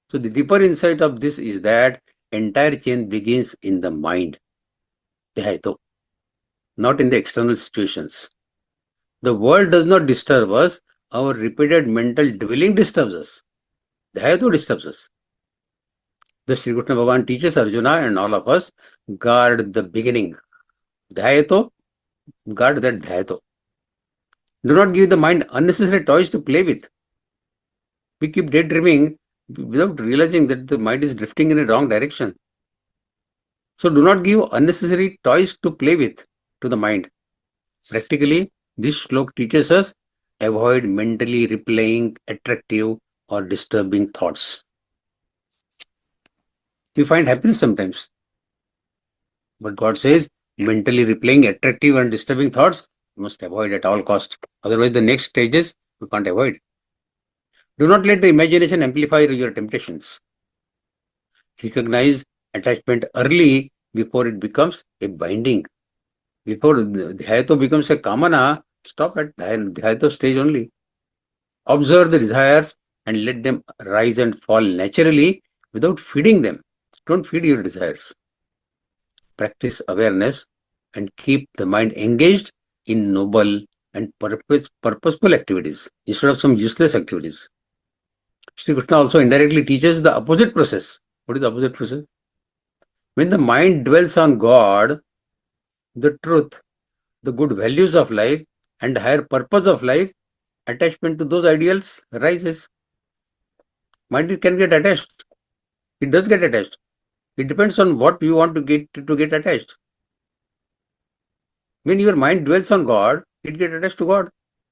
So the deeper insight of this is that entire chain begins in the mind, Dhyato, not in the external situations. The world does not disturb us. Our repeated mental dwelling disturbs us. Dhyato disturbs us. The Shri Krishna Bhagavan teaches Arjuna and all of us, guard the beginning. Dhyato, guard that Dhyato. Do not give the mind unnecessary toys to play with. We keep daydreaming without realizing that the mind is drifting in a wrong direction. So do not give unnecessary toys to play with to the mind. Practically, this slok teaches us, avoid mentally replaying attractive or disturbing thoughts. We find happiness sometimes. But God says, mentally replaying attractive and disturbing thoughts, you must avoid at all cost. Otherwise, the next stages you can't avoid. Do not let the imagination amplify your temptations. Recognize attachment early before it becomes a binding. Before Dhyato becomes a kamana, stop at Dhyato stage only. Observe the desires and let them rise and fall naturally without feeding them. Don't feed your desires. Practice awareness and keep the mind engaged in noble and purposeful activities instead of some useless activities. Shri Krishna also indirectly teaches the opposite process. What is the opposite process? When the mind dwells on God, the truth, the good values of life, and higher purpose of life, attachment to those ideals rises. Mind can get attached. It does get attached. It depends on what you want to get attached. When your mind dwells on God, it gets attached to God.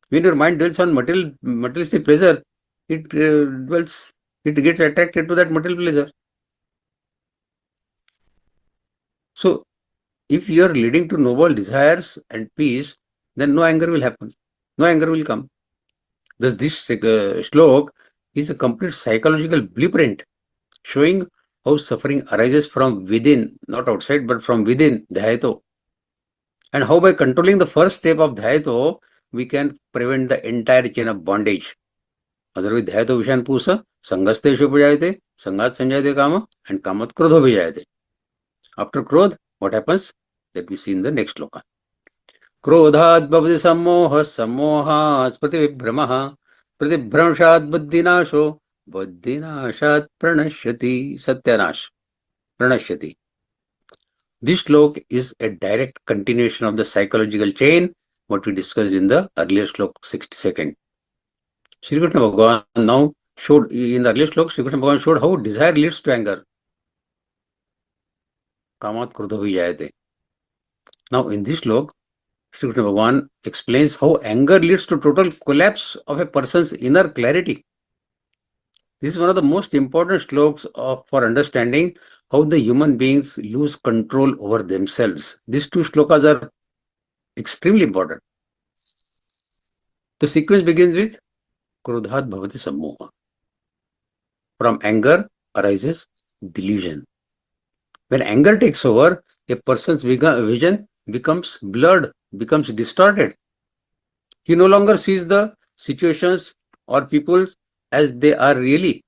When your mind dwells on materialistic pleasure, it gets attracted to that material pleasure. So, if you are leading to noble desires and peace, then no anger will happen. No anger will come. Thus, this slok is a complete psychological blueprint showing how suffering arises from within, not outside, but from within, Dhyato. And how by controlling the first step of Dhyato, we can prevent the entire chain of bondage. Otherwise, Dhyato Vishan Pusa, Sangaste Shubhajayate, Sangat Sanjayate Kama, and Kamat Krodho Vijayate. After Krodh, what happens? That we see in the next sloka. Krodhat bhavati sammoha, sammohat prativibhramaha, prativramshat buddhinasho, buddhinashat pranashyati, satyanash, pranashyati. This slok is a direct continuation of the psychological chain, what we discussed in the earlier slok 62nd. Shri Krishna Bhagavan now showed, in the earlier slok, Shri Krishna Bhagavan showed how desire leads to anger. Kamat krodha vijayate. Now in this slok, Shri Krishna Bhagavan explains how anger leads to total collapse of a person's inner clarity. This is one of the most important sloks for understanding how the human beings lose control over themselves. These two slokas are extremely important. The sequence begins with Krodhat Bhavati Sammoha. From anger arises delusion. When anger takes over, a person's vision becomes blurred, becomes distorted. He no longer sees the situations or people as they are really.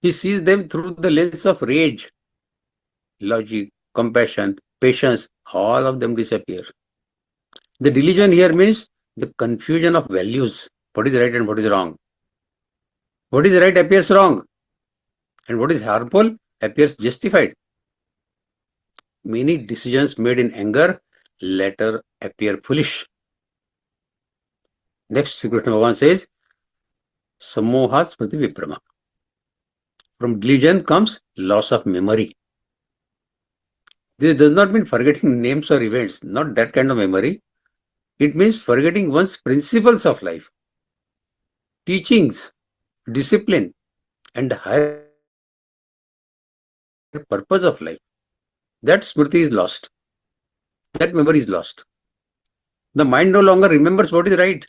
He sees them through the lens of rage, logic, compassion, patience, all of them disappear. The delusion here means the confusion of values. What is right and what is wrong? What is right appears wrong, and what is harmful appears justified. Many decisions made in anger later appear foolish. Next, Sri Krishna Bhagavan says, Sammoha Smriti Viprama. From delusion comes loss of memory. This does not mean forgetting names or events, not that kind of memory. It means forgetting one's principles of life, teachings, discipline, and the higher purpose of life. That smriti is lost. That memory is lost. The mind no longer remembers what is right,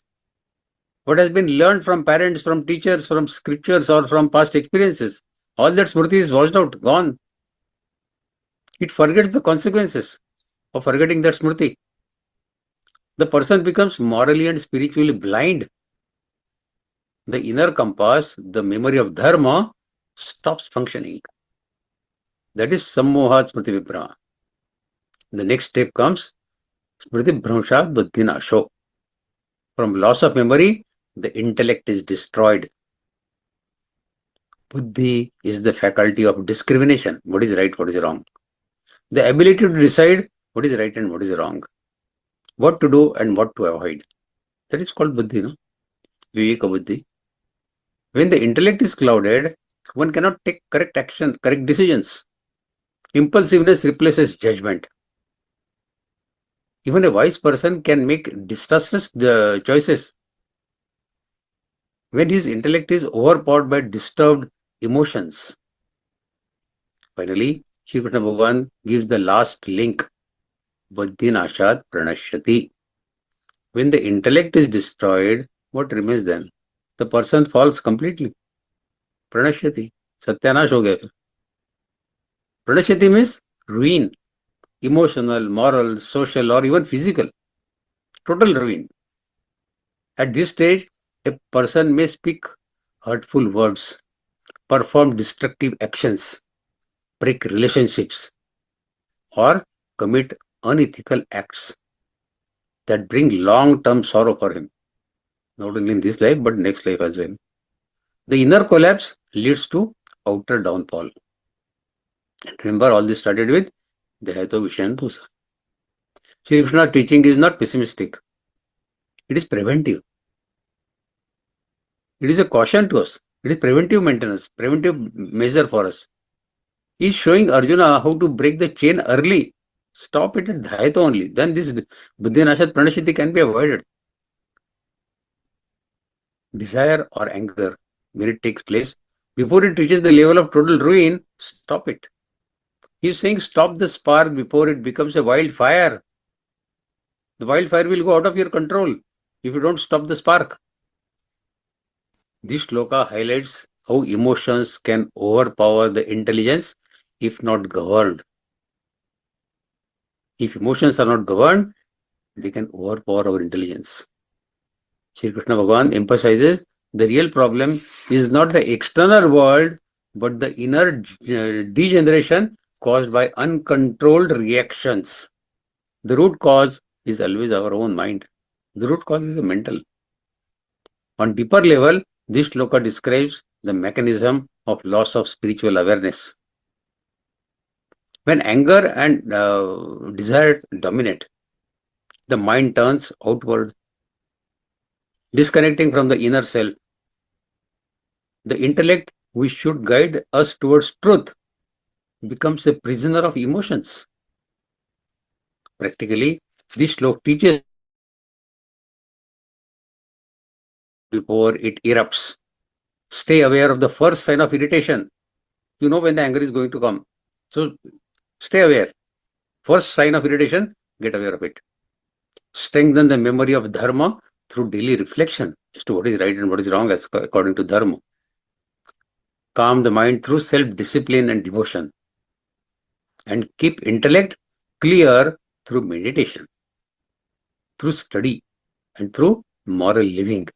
what has been learned from parents, from teachers, from scriptures, or from past experiences. All that smriti is washed out, gone. It forgets the consequences of forgetting that smriti. The person becomes morally and spiritually blind. The inner compass, the memory of dharma, stops functioning. That is sammoha smriti viprama. The next step comes smriti bhramsha buddhinasho. From loss of memory, the intellect is destroyed. Buddhi is the faculty of discrimination. What is right, what is wrong. The ability to decide what is right and what is wrong. What to do and what to avoid. That is called buddhi, no? Viveka buddhi. When the intellect is clouded, one cannot take correct action, correct decisions. Impulsiveness replaces judgment. Even a wise person can make disastrous choices when his intellect is overpowered by disturbed emotions. Finally, Shri Krishna Bhagavan gives the last link, Buddhinashat Pranashyati. When the intellect is destroyed, what remains then? The person falls completely. Pranashyati. Satyanash ho gaya. Pranashyati means ruin. Emotional, moral, social, or even physical. Total ruin. At this stage, a person may speak hurtful words, perform destructive actions, break relationships, or commit unethical acts that bring long-term sorrow for him. Not only in this life, but next life as well. The inner collapse leads to outer downfall. And remember, all this started with Dehato Vishayan Pusa. Shri Krishna's teaching is not pessimistic. It is preventive. It is a caution to us. It is preventive maintenance, preventive measure for us. He is showing Arjuna how to break the chain early. Stop it at Dhayata only. Then this Buddhinashat Pranashyati can be avoided. Desire or anger, when it takes place, before it reaches the level of total ruin, stop it. He is saying stop the spark before it becomes a wildfire. The wildfire will go out of your control if you don't stop the spark. This shloka highlights how emotions can overpower the intelligence if not governed. If emotions are not governed, they can overpower our intelligence. Shri Krishna Bhagavan emphasizes the real problem is not the external world, but the inner degeneration caused by uncontrolled reactions. The root cause is always our own mind. The root cause is the mental. On deeper level, this shloka describes the mechanism of loss of spiritual awareness. When anger and desire dominate, the mind turns outward, disconnecting from the inner self. the intellect which should guide us towards truth becomes a prisoner of emotions. Practically, this slok teaches before it erupts. Stay aware of the first sign of irritation. You know when the anger is going to come. So stay aware. First sign of irritation, get aware of it. Strengthen the memory of dharma through daily reflection as to what is right and what is wrong as according to dharma. Calm the mind through self-discipline and devotion. And keep intellect clear through meditation, through study, and through moral living.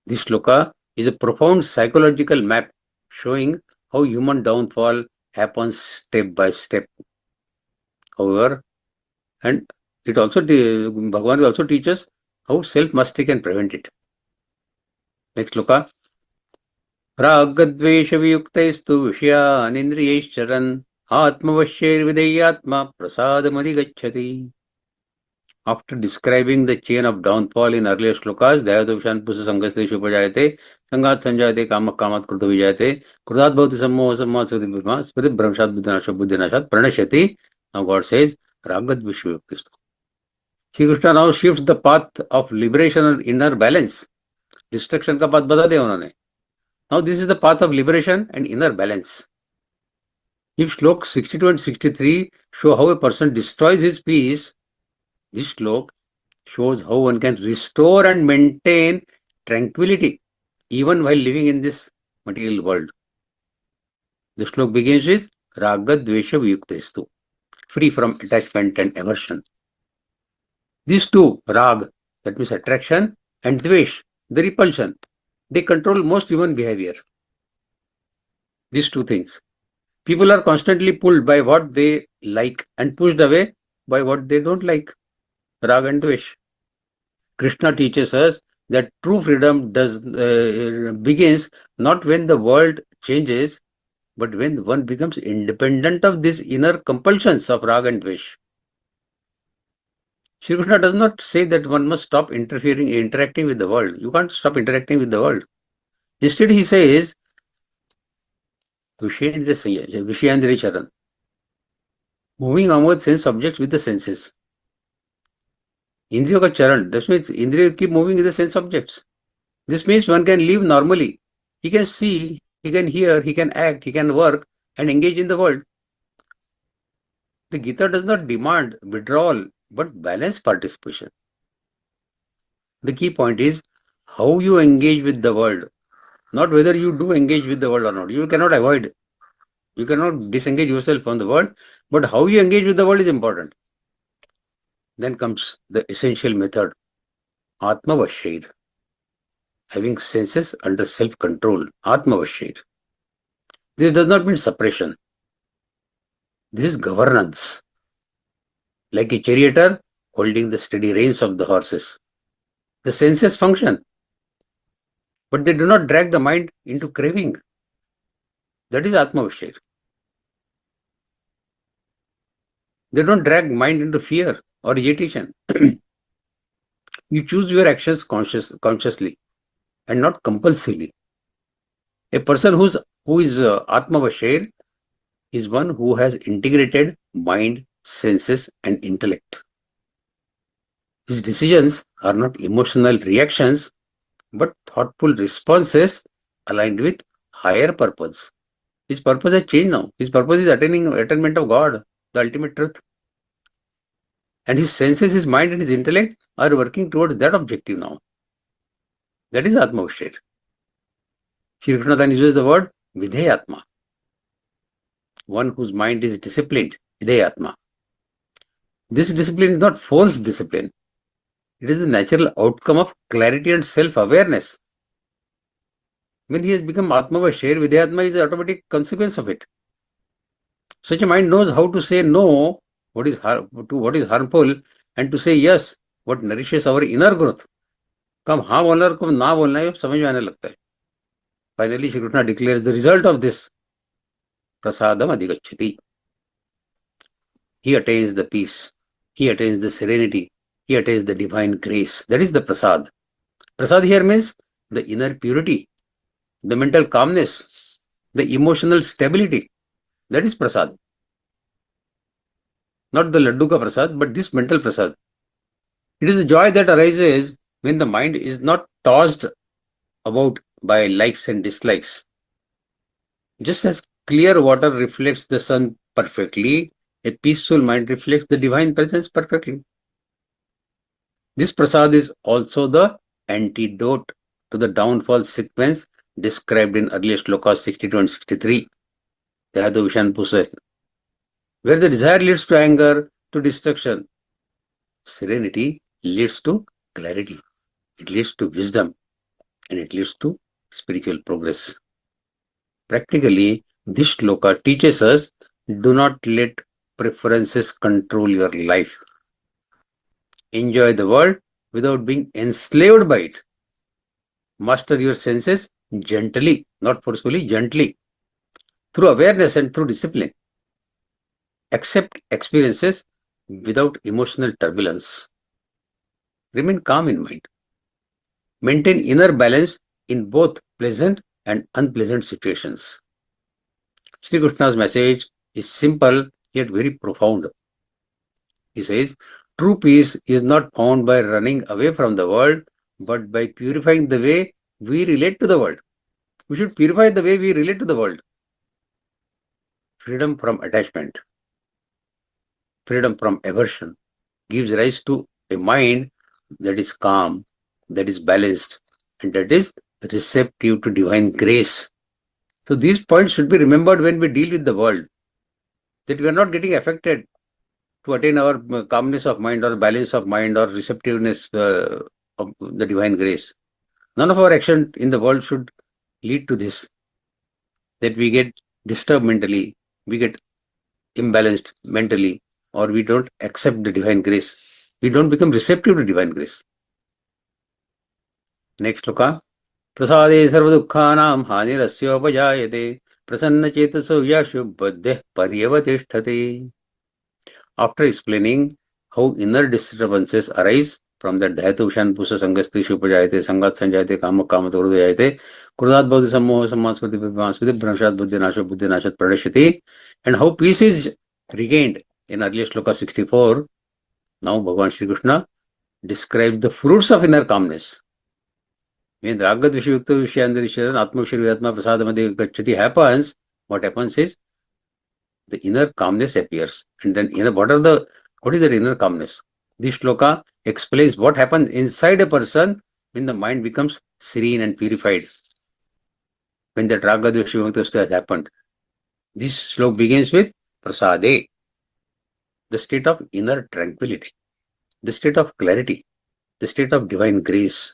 This shloka is a profound psychological map showing how human downfall happens step by step. However, and it also, Bhagavan also teaches how self-mastery can prevent it. Next shloka. Ragadvesha viyuktaistu vishyan indriyaicharan atmavashyir videyatma prasadamadi. After describing the chain of downfall in earlier shlokas, Dayadavishan Pusa Sangasdeshu Pajayate, Sangat Sanjayate, Kamak Kamat Kurta Vijayate, Kurdat Bhavati Sammoha Samma Svati Brahmshat Buddhanashat Buddhanashat Pranashyati. Now God says, Ragad Vishwayuktistu. Shri Krishna now shifts the path of liberation and inner balance. Destruction ka path bata diya unhone. Now this is the path of liberation and inner balance. If Shlok 62 and 63 show how a person destroys his peace, this Shlok shows how one can restore and maintain tranquility even while living in this material world. The Shlok begins with Raga Dvesha Viyuktestu, free from attachment and aversion. These two, Rag, that means attraction, and Dvesh, the repulsion, they control most human behavior. These two things. People are constantly pulled by what they like and pushed away by what they don't like. Rag and Dvesh. Krishna teaches us that true freedom begins not when the world changes, but when one becomes independent of these inner compulsions of Rag and Dvesh. Shri Krishna does not say that one must stop interacting with the world. You can't stop interacting with the world. Instead, he says, Vishyendriya Charan, moving onward sense objects with the senses. Indriya ka charan, that means Indriya keep moving with the sense objects. This means one can live normally. He can see, he can hear, he can act, he can work and engage in the world. The Gita does not demand withdrawal, but balanced participation. The key point is how you engage with the world, not whether you do engage with the world or not. You cannot avoid, you cannot disengage yourself from the world, but how you engage with the world is important. Then comes the essential method, Atmavashyir, having senses under self-control, Atmavashyir. This does not mean suppression. This is governance. Like a charioteer holding the steady reins of the horses. The senses function, but they do not drag the mind into craving. That is Atmavashyir. They don't drag mind into fear or agitation. You choose your actions consciously and not compulsively. A person who is Atmavashyir is one who has integrated mind, senses and intellect. His decisions are not emotional reactions, but thoughtful responses aligned with higher purpose. His purpose has changed now. His purpose is attainment of God, the ultimate truth. And his senses, his mind and his intellect are working towards that objective now. That is Atmavashyir. Shri Krishna then uses the word Videyatma. One whose mind is disciplined, Videyatma. This discipline is not forced discipline. It is the natural outcome of clarity and self-awareness. When he has become Atmavashyir, Videyatma is the automatic consequence of it. Such a mind knows how to say no to what is harmful and to say yes what nourishes our inner growth. कब हाँ बोलना और कब ना बोलना है समझ में आने लगता है. Finally, Shri Krishna declares the result of this. Prasadam adhigacchati. He attains the peace. He attains the serenity. He attains the divine grace. That is the prasad. Prasad here means the inner purity, the mental calmness, the emotional stability. That is prasad. Not the laddu ka prasad, but this mental prasad. It is the joy that arises when the mind is not tossed about by likes and dislikes. Just as clear water reflects the sun perfectly, a peaceful mind reflects the divine presence perfectly. This prasad is also the antidote to the downfall sequence described in earlier shlokas 62 and 63. Dhayatu Vishan Pusas, where the desire leads to anger, to destruction. Serenity leads to clarity. It leads to wisdom, and it leads to spiritual progress. Practically, this shloka teaches us, do not let preferences control your life. Enjoy the world without being enslaved by it. Master your senses gently, not forcefully, gently, through awareness and through discipline. Accept experiences without emotional turbulence. Remain calm in mind. Maintain inner balance in both pleasant and unpleasant situations. Sri Krishna's message is simple yet very profound. He says, true peace is not found by running away from the world, but by purifying the way we relate to the world. We should purify the way we relate to the world. Freedom from attachment, freedom from aversion gives rise to a mind that is calm, that is balanced, and that is receptive to divine grace. So these points should be remembered when we deal with the world, that we are not getting affected to attain our calmness of mind or balance of mind or receptiveness of the divine grace. None of our action in the world should lead to this, that we get disturbed mentally, we get imbalanced mentally, or we don't accept the divine grace. We don't become receptive to divine grace. Next shloka. Prasade sarva dukkhanam hanirasya prasanna chetaso yashu baddeh paryavatishthate. After explaining how inner disturbances arise from that dhayatu vishan pusa sangasti shupajayate sangat sanjayate kama kamat urdayate krudat bodhi sammoha sammasmriti vipamansmriti bhramshat buddhi nashat pradashyati, and how peace is regained in earlier shloka 64. Now Bhagavan Shri Krishna describes the fruits of inner calmness. When the Ragad Vishayukta Vishyandarisharan Atma Vishayatma Prasadamadi Gachati happens, what happens is the inner calmness appears. And then what is that inner calmness? This shloka explains what happens inside a person when the mind becomes serene and purified. When that Ragad Vishayukta has happened. This shloka begins with Prasade, the state of inner tranquility, the state of clarity, the state of divine grace.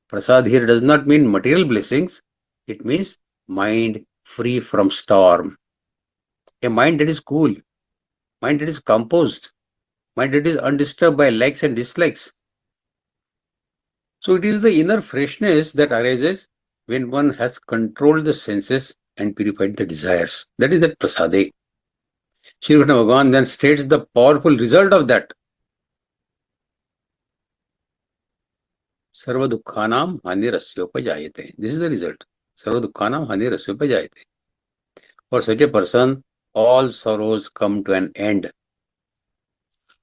Prasad here does not mean material blessings, it means mind free from storm. A mind that is cool, mind that is composed, mind that is undisturbed by likes and dislikes. So it is the inner freshness that arises when one has controlled the senses and purified the desires. That is that prasade. Shri Krishna Bhagavan then states the powerful result of that. Sarva dukkhanam hanirasyopajayate. This is the result. Sarva dukkhanam hanirasyopajayate. For such a person, all sorrows come to an end.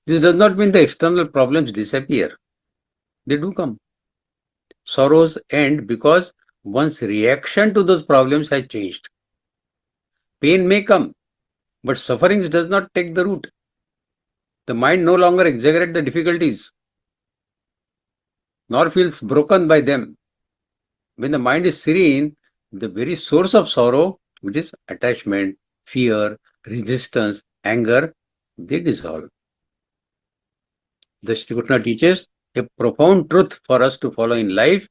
This does not mean the external problems disappear. They do come. Sorrows end because one's reaction to those problems has changed. Pain may come, but sufferings does not take the root. The mind no longer exaggerates the difficulties, nor feels broken by them. When the mind is serene, the very source of sorrow, which is attachment, fear, resistance, anger, they dissolve. The Shri Krishna teaches a profound truth for us to follow in life.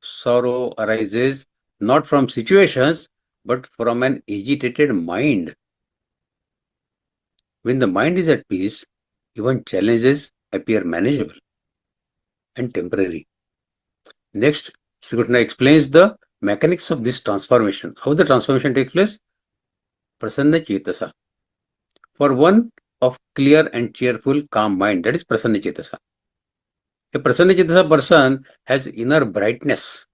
Sorrow arises not from situations, but from an agitated mind. When the mind is at peace, even challenges appear manageable and temporary. Next, Shri Krishna explains the mechanics of this transformation. How the transformation takes place? Prasanna Chetasa. For one of clear and cheerful, calm mind, that is Prasanna Chetasa. A Prasanna Chetasa person has inner brightness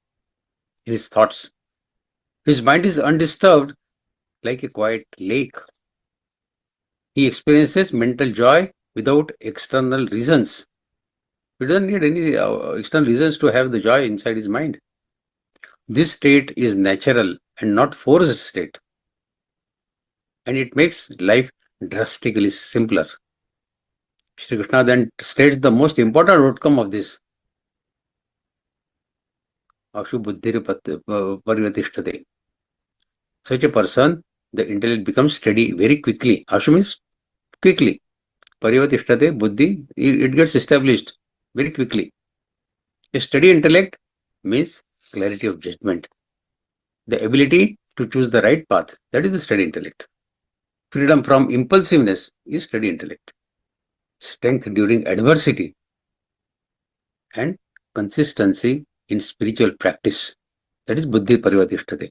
in his thoughts, His mind is undisturbed like a quiet lake. He experiences mental joy without external reasons. He doesn't need any external reasons to have the joy inside his mind. This state is natural and not forced state. And it makes life drastically simpler. Shri Krishna then states the most important outcome of this. Ashu buddhir parivatishtade. Such a person, the intellect becomes steady very quickly. Ashu means quickly. Parivatishtade, buddhi, it gets established very quickly. A steady intellect means clarity of judgment. The ability to choose the right path, that is the steady intellect. Freedom from impulsiveness is steady intellect. Strength during adversity and consistency in spiritual practice, that is buddhi parivatishtade.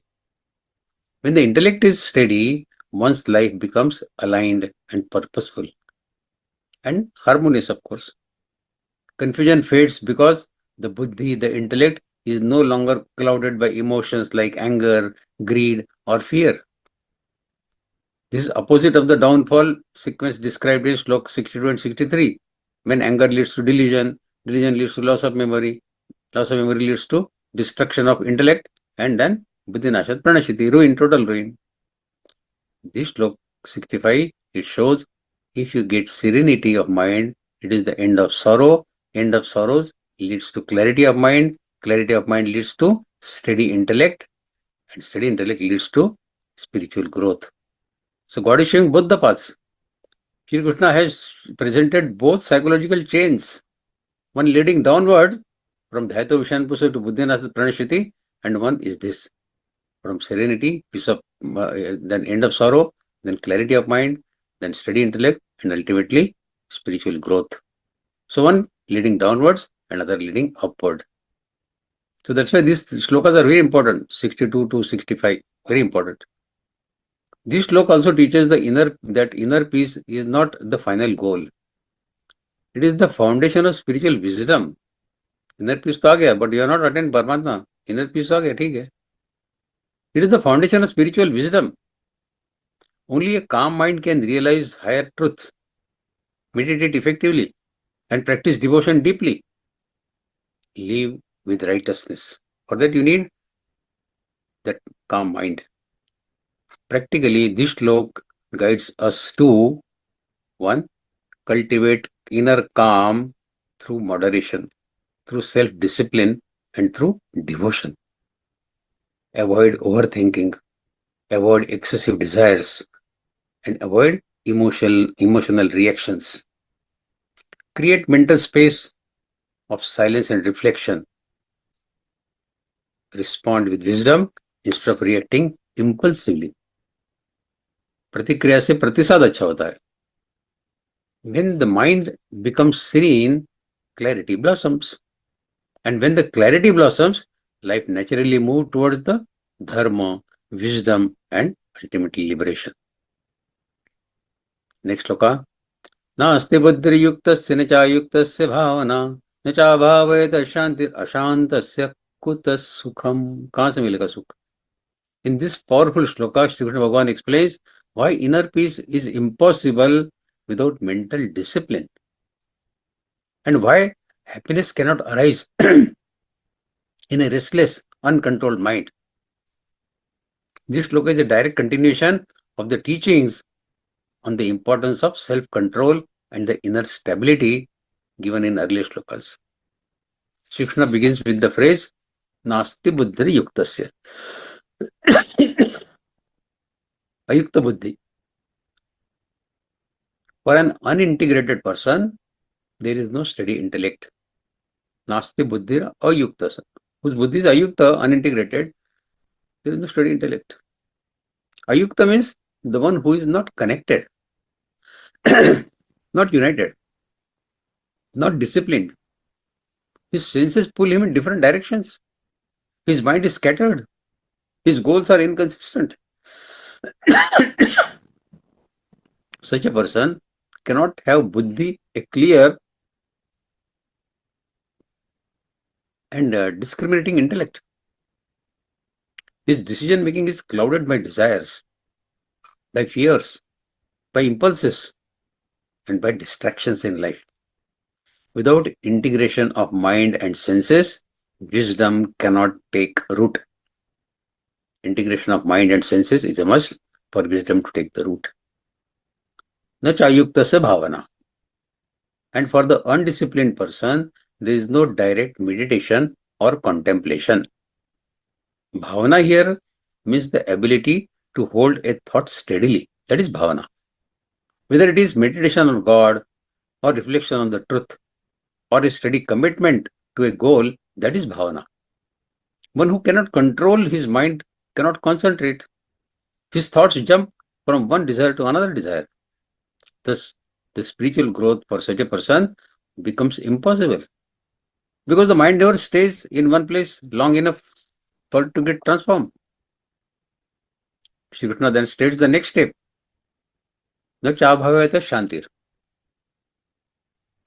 When the intellect is steady, one's life becomes aligned and purposeful and harmonious, of course. Confusion fades because the buddhi, the intellect, is no longer clouded by emotions like anger, greed, or fear. This is opposite of the downfall sequence described in Slok 62 and 63. When anger leads to delusion, delusion leads to loss of memory leads to destruction of intellect, and then buddhinashat pranashiti, ruin, total ruin. This Slok 65, it shows if you get serenity of mind, it is the end of sorrow. End of sorrows leads to clarity of mind leads to steady intellect, and steady intellect leads to spiritual growth. So God is showing both the paths. Shri Krishna has presented both psychological chains, one leading downward from Dhaito Vishanpusa to Buddhinasat Pranashiti, and one is this, from serenity, peace of, then end of sorrow, then clarity of mind, then steady intellect, and ultimately spiritual growth. So one leading downwards, another leading upward. So that's why these shlokas are very important, 62 to 65, very important. This slok also teaches that inner peace is not the final goal. It is the foundation of spiritual wisdom. Inner peace तो आ गया, but you are not attained Paramatma. Inner peace आ गया, ठीक है. It is the foundation of spiritual wisdom. Only a calm mind can realize higher truth, meditate effectively, and practice devotion deeply. Live with righteousness. For that you need that calm mind. Practically, this slok guides us to 1. Cultivate inner calm through moderation, through self-discipline, and through devotion. Avoid overthinking, avoid excessive desires, and avoid emotional reactions. Create mental space of silence and reflection. Respond with wisdom instead of reacting impulsively. प्रतिक्रिया से प्रतिसाद अच्छा होता है. When the mind becomes serene, clarity blossoms. And when the clarity blossoms, life naturally moves towards the dharma, wisdom, and ultimately liberation. Next shloka. नास्ति बुद्धिर्युक्तस्य न चायुक्तस्य भावना न चाभावेत शांति अशांतस्य कुतः सुखम. कहां से मिलेगा सुख? In this powerful shloka, Shri Krishna Bhagavan explains why inner peace is impossible without mental discipline, and why happiness cannot arise in a restless, uncontrolled mind. This shloka is a direct continuation of the teachings on the importance of self-control and the inner stability given in earlier shlokas. Shri Krishna begins with the phrase, Nasti buddhir yuktasya. Ayukta buddhi. For an unintegrated person, there is no steady intellect. Nasti buddhir ayuktasya. Whose buddhi is ayukta, unintegrated, there is no steady intellect. Ayukta means the one who is not connected, not united, not disciplined. His senses pull him in different directions. His mind is scattered. His goals are inconsistent. Such a person cannot have buddhi, a clear and discriminating intellect. His decision making is clouded by desires, by fears, by impulses, and by distractions in life. Without integration of mind and senses, wisdom cannot take root. Integration of mind and senses is a must for wisdom to take the root. Na chayuktasya bhavana. And for the undisciplined person, there is no direct meditation or contemplation. Bhavana here means the ability to hold a thought steadily. That is bhavana. Whether it is meditation on God or reflection on the truth or a steady commitment to a goal, that is bhavana. One who cannot control his mind cannot concentrate. His thoughts jump from one desire to another desire. Thus, the spiritual growth for such a person becomes impossible because the mind never stays in one place long enough for it to get transformed. Shri Krishna then states the next step. Na chabhavayata shantir.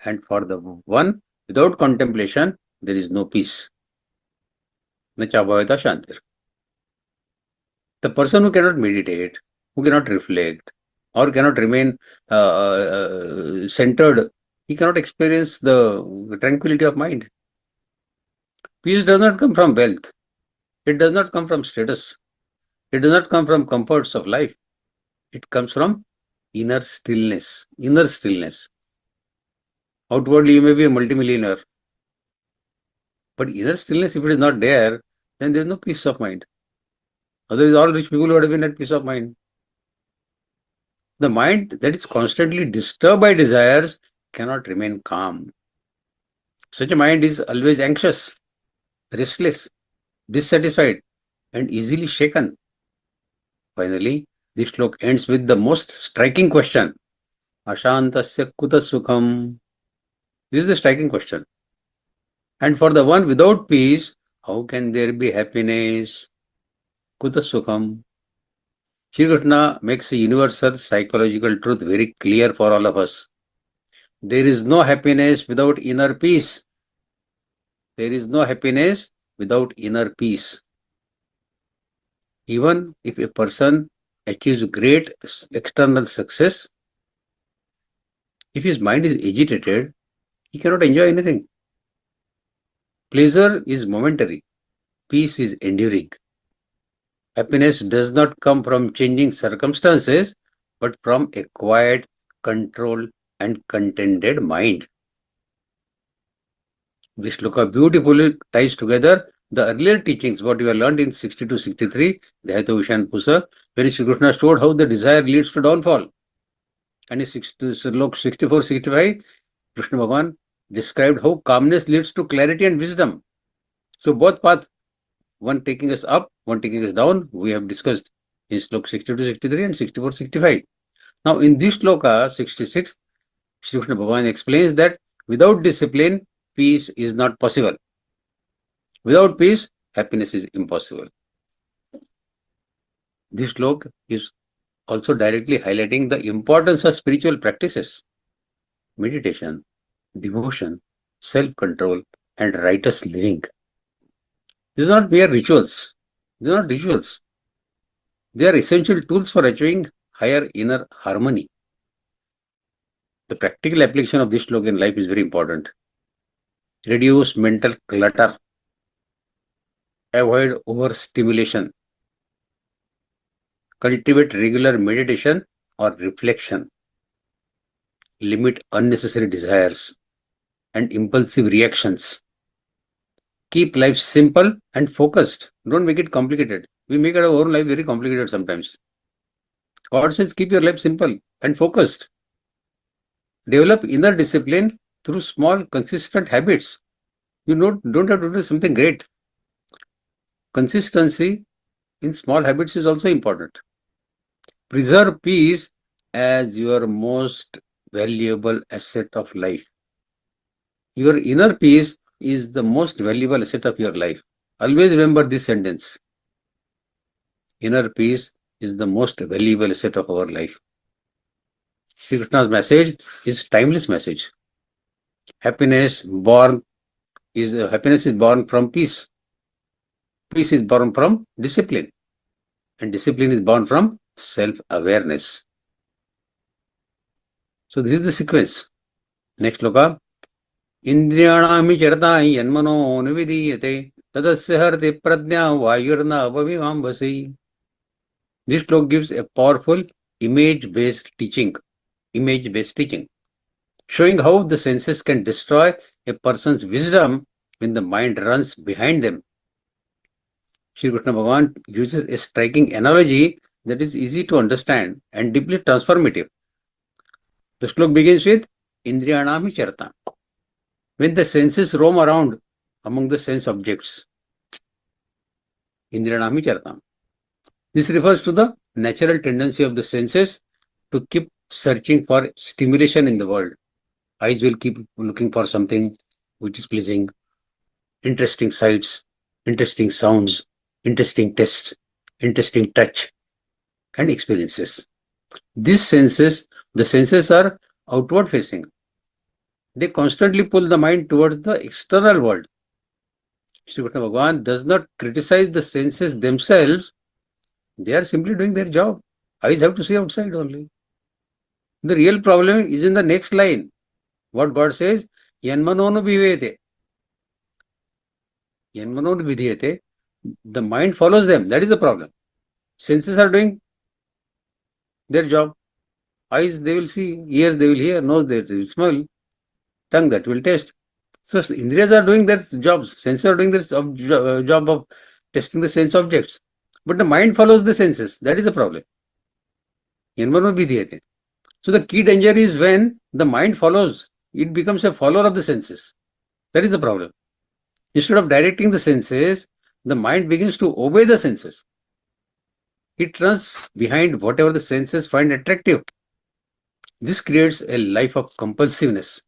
And for the one without contemplation, there is no peace. Na chabhavayata shantir. The person who cannot meditate, who cannot reflect, or cannot remain centered, he cannot experience the tranquility of mind. Peace does not come from wealth. It does not come from status. It does not come from comforts of life. It comes from inner stillness. Inner stillness. Outwardly, you may be a multimillionaire. But inner stillness, if it is not there, then there is no peace of mind. Otherwise, all rich people would have been at peace of mind. The mind that is constantly disturbed by desires cannot remain calm. Such a mind is always anxious, restless, dissatisfied, and easily shaken. Finally, this slok ends with the most striking question. Ashantasya kuta sukham. This is the striking question. And for the one without peace, how can there be happiness? Kuta sukham. Shri Krishna makes a universal psychological truth very clear for all of us. There is no happiness without inner peace. There is no happiness without inner peace. Even if a person achieves great external success, if his mind is agitated, he cannot enjoy anything. Pleasure is momentary. Peace is enduring. Happiness does not come from changing circumstances, but from a quiet, controlled, and contented mind. This shloka beautifully ties together the earlier teachings, what we have learned in 62-63, Dhyata Vishan Pusa, where Shri Krishna showed how the desire leads to downfall. And in 64-65, Krishna Bhagavan described how calmness leads to clarity and wisdom. So both paths, one taking us up, one taking us down, we have discussed in slok 62-63 and 64-65. Now in this shloka 66, Shri Krishna Bhagavan explains that without discipline, peace is not possible. Without peace, happiness is impossible. This slok is also directly highlighting the importance of spiritual practices, meditation, devotion, self-control, and righteous living. These are not mere rituals. They are not rituals. They are essential tools for achieving higher inner harmony. The practical application of this slok in life is very important. Reduce mental clutter. Avoid overstimulation. Cultivate regular meditation or reflection. Limit unnecessary desires and impulsive reactions. Keep life simple and focused. Don't make it complicated. We make our own life very complicated sometimes. God says keep your life simple and focused. Develop inner discipline through small, consistent habits. You don't have to do something great. Consistency in small habits is also important. Preserve peace as your most valuable asset of life. Your inner peace is the most valuable asset of your life. Always remember this sentence. Inner peace is the most valuable asset of our life. Shri Krishna's message is timeless message. Happiness is born from peace. Peace is born from discipline. And discipline is born from self-awareness. So this is the sequence. Next loka. Indriyanami charata yanmano nividiyate tadasya harti pradnya vayurna avavimambasi. This slok gives a powerful image-based teaching, showing how the senses can destroy a person's wisdom when the mind runs behind them. Shri Krishna Bhagavan uses a striking analogy that is easy to understand and deeply transformative. The slok begins with Indriyanami charata. When the senses roam around among the sense objects. Indriyanami charata. This refers to the natural tendency of the senses to keep searching for stimulation in the world. Eyes will keep looking for something which is pleasing, interesting sights, interesting sounds, interesting taste, interesting touch, and experiences. The senses are outward facing. They constantly pull the mind towards the external world. Shri Krishna Bhagavan does not criticize the senses themselves. They are simply doing their job. Eyes have to see outside only. The real problem is in the next line. What God says, Yanmanonu bhivete. Yanmanonu bhidhyate. The mind follows them. That is the problem. Senses are doing their job. Eyes, they will see. Ears, they will hear. Nose, they will smell. Tongue, that will taste. So, Indriyas are doing their jobs. Senses are doing their job of testing the sense objects. But the mind follows the senses. That is the problem. Yanmano bhidhyate. So, the key danger is when the mind follows. It becomes a follower of the senses. That is the problem. Instead of directing the senses, the mind begins to obey the senses. It runs behind whatever the senses find attractive. This creates a life of compulsiveness,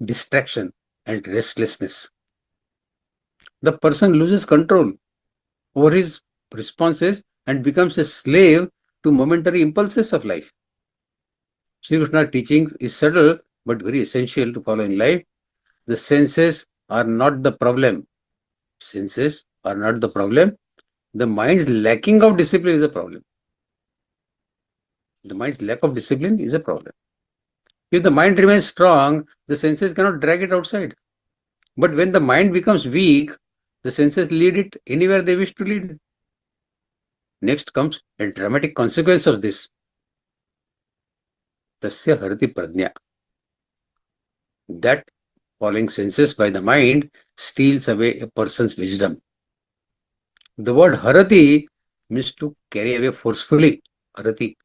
distraction, and restlessness. The person loses control over his responses and becomes a slave to momentary impulses of life. Shri Krishna's teachings is subtle but very essential to follow in life. The senses are not the problem. Senses are not the problem. The mind's lacking of discipline is a problem. The mind's lack of discipline is a problem. If the mind remains strong, the senses cannot drag it outside. But when the mind becomes weak, the senses lead it anywhere they wish to lead. Next comes a dramatic consequence of this. Tasya harati pradnya. That following senses by the mind steals away a person's wisdom. The word harati means to carry away forcefully. Harati.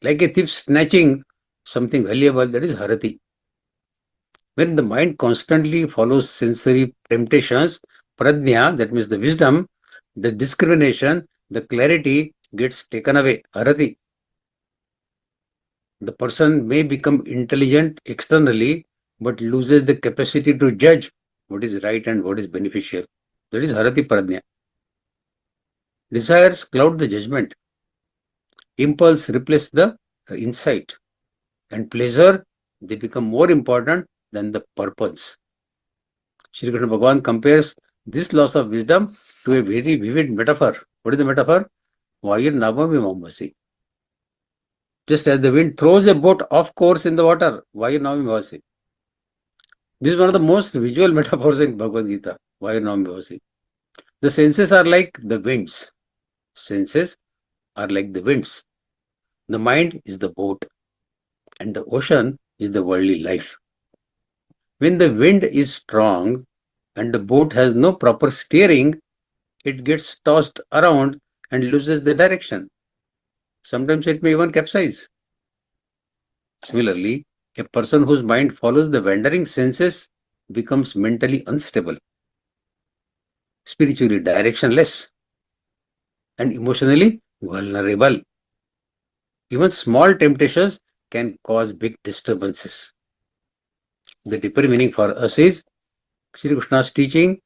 Like a thief snatching something valuable, that is harati. When the mind constantly follows sensory temptations, pradnya, that means the wisdom, the discrimination, the clarity gets taken away. Harati. The person may become intelligent externally, but loses the capacity to judge what is right and what is beneficial. That is harati pradnya. Desires cloud the judgment. Impulse replace the insight. And pleasure, they become more important than the purpose. Shri Krishna Bhagavan compares this loss of wisdom to a very vivid metaphor. What is the metaphor? Vayir navami mamvasi. Just as the wind throws a boat off course in the water, vayir navami mamvasi. This is one of the most visual metaphors in Bhagavad Gita. Vayir navami mamvasi. The senses are like the winds. Senses are like the winds. The mind is the boat. And the ocean is the worldly life. When the wind is strong and the boat has no proper steering, it gets tossed around and loses the direction. Sometimes it may even capsize. Similarly, a person whose mind follows the wandering senses becomes mentally unstable, spiritually directionless, and emotionally vulnerable. Even small temptations can cause big disturbances. The deeper meaning for us is Shri Krishna's teaching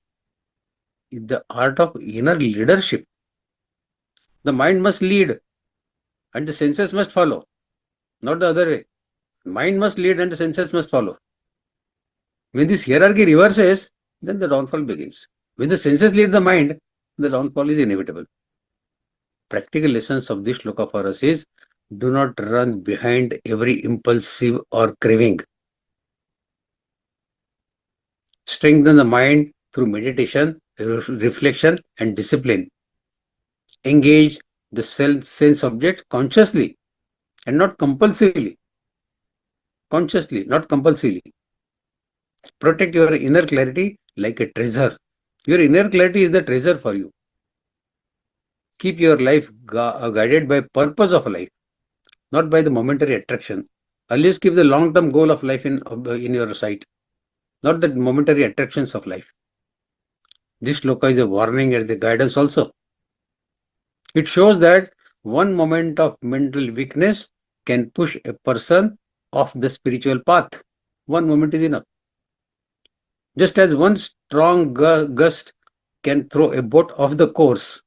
is the art of inner leadership. The mind must lead and the senses must follow, not the other way. Mind must lead and the senses must follow. When this hierarchy reverses, then the downfall begins. When the senses lead the mind, the downfall is inevitable. Practical lessons of this shloka for us is, do not run behind every impulsive or craving. Strengthen the mind through meditation, reflection, and discipline. Engage the sense object consciously and not compulsively. Consciously, not compulsively. Protect your inner clarity like a treasure. Your inner clarity is the treasure for you. Keep your life guided by purpose of life, not by the momentary attraction. Always keep the long-term goal of life in your sight, not the momentary attractions of life. This shloka is a warning and the guidance also. It shows that one moment of mental weakness can push a person off the spiritual path. One moment is enough. Just as one strong gust can throw a boat off the course.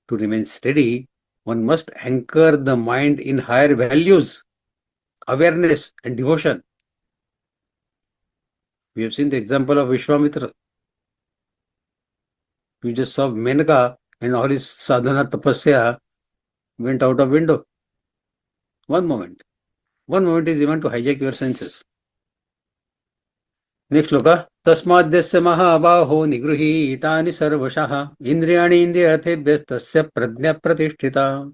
To remain steady, one must anchor the mind in higher values, awareness, and devotion. We have seen the example of Vishwamitra. We just saw Menaka and all his sadhana tapasya went out of window. One moment. One moment is even to hijack your senses. Next shloka. Tasmadhyasya mahabaho nigruhitani sarvashah indriyani indriyarthebhyastasya pradnya pratishtita.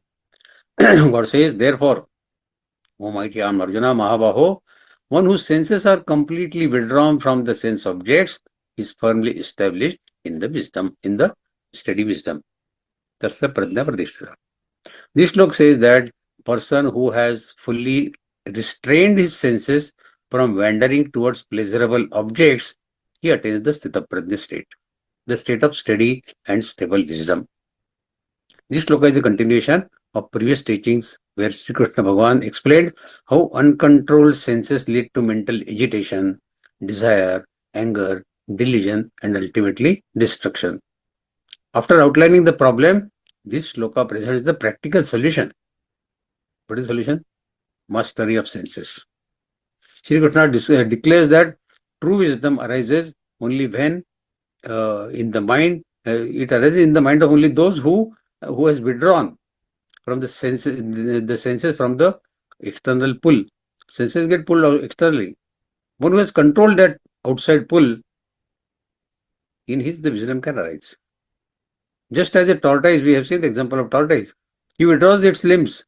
God says, therefore, O mighty armed Arjuna, Mahabaho, one whose senses are completely withdrawn from the sense objects is firmly established in the wisdom, in the steady wisdom. Tasya pradnya pratishtita. This shloka says that person who has fully restrained his senses from wandering towards pleasurable objects, he attains the sthita prajna state, the state of steady and stable wisdom. This shloka is a continuation of previous teachings where Sri Krishna Bhagavan explained how uncontrolled senses lead to mental agitation, desire, anger, delusion, and ultimately destruction. After outlining the problem, this shloka presents the practical solution. What is the solution? Mastery of senses. Shri Krishna declares that true wisdom arises only when in the mind, it arises in the mind of only those who has withdrawn from the senses from the external pull. Senses get pulled out externally. One who has controlled that outside pull, in his the wisdom can arise. Just as a tortoise, we have seen the example of tortoise. He withdraws its limbs.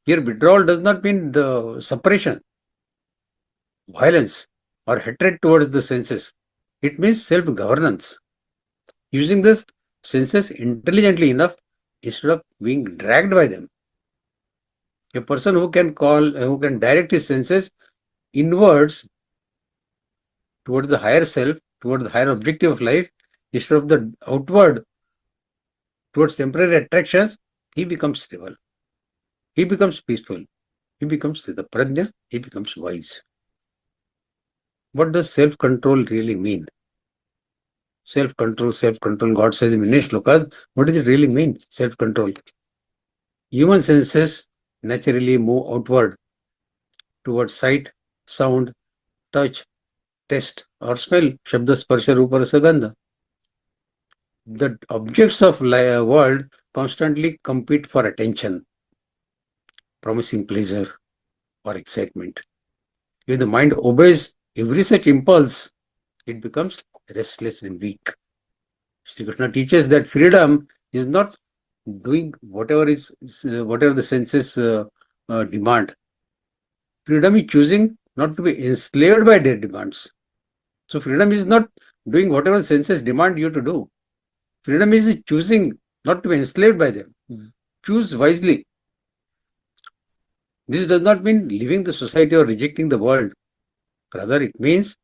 Here withdrawal does not mean the suppression, violence, or hatred towards the senses. It means self-governance. Using the senses intelligently enough instead of being dragged by them. A person who can direct his senses inwards towards the higher self, towards the higher objective of life, instead of the outward towards temporary attractions, he becomes stable. He becomes peaceful. He becomes the prajna. He becomes wise. What does self-control really mean? Self-control, God says in many shlokas, what does it really mean? Self-control. Human senses naturally move outward towards sight, sound, touch, taste, or smell. Shabda, sparsha, rupa, rasa, gandha. The objects of world constantly compete for attention, promising pleasure or excitement. If the mind obeys every such impulse, it becomes restless and weak. Shri Krishna teaches that freedom is not doing whatever the senses demand. Freedom is choosing not to be enslaved by their demands. So freedom is not doing whatever the senses demand you to do. Freedom is choosing not to be enslaved by them. Choose wisely. This does not mean leaving the society or rejecting the world. Rather, it means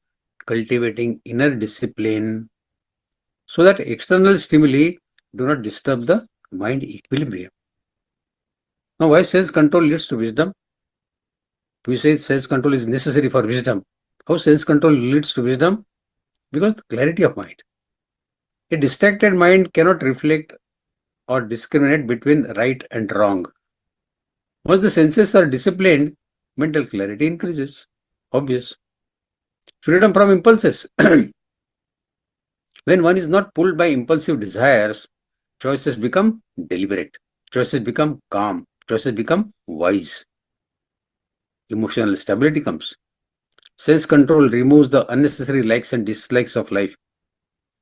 cultivating inner discipline so that external stimuli do not disturb the mind equilibrium. Now, why sense control leads to wisdom? We say sense control is necessary for wisdom. How sense control leads to wisdom? Because the clarity of mind. A distracted mind cannot reflect or discriminate between right and wrong. Once the senses are disciplined, mental clarity increases. Obvious. Freedom from impulses. When one is not pulled by impulsive desires, choices become deliberate, choices become calm, choices become wise. Emotional stability comes. Sense control removes the unnecessary likes and dislikes of life,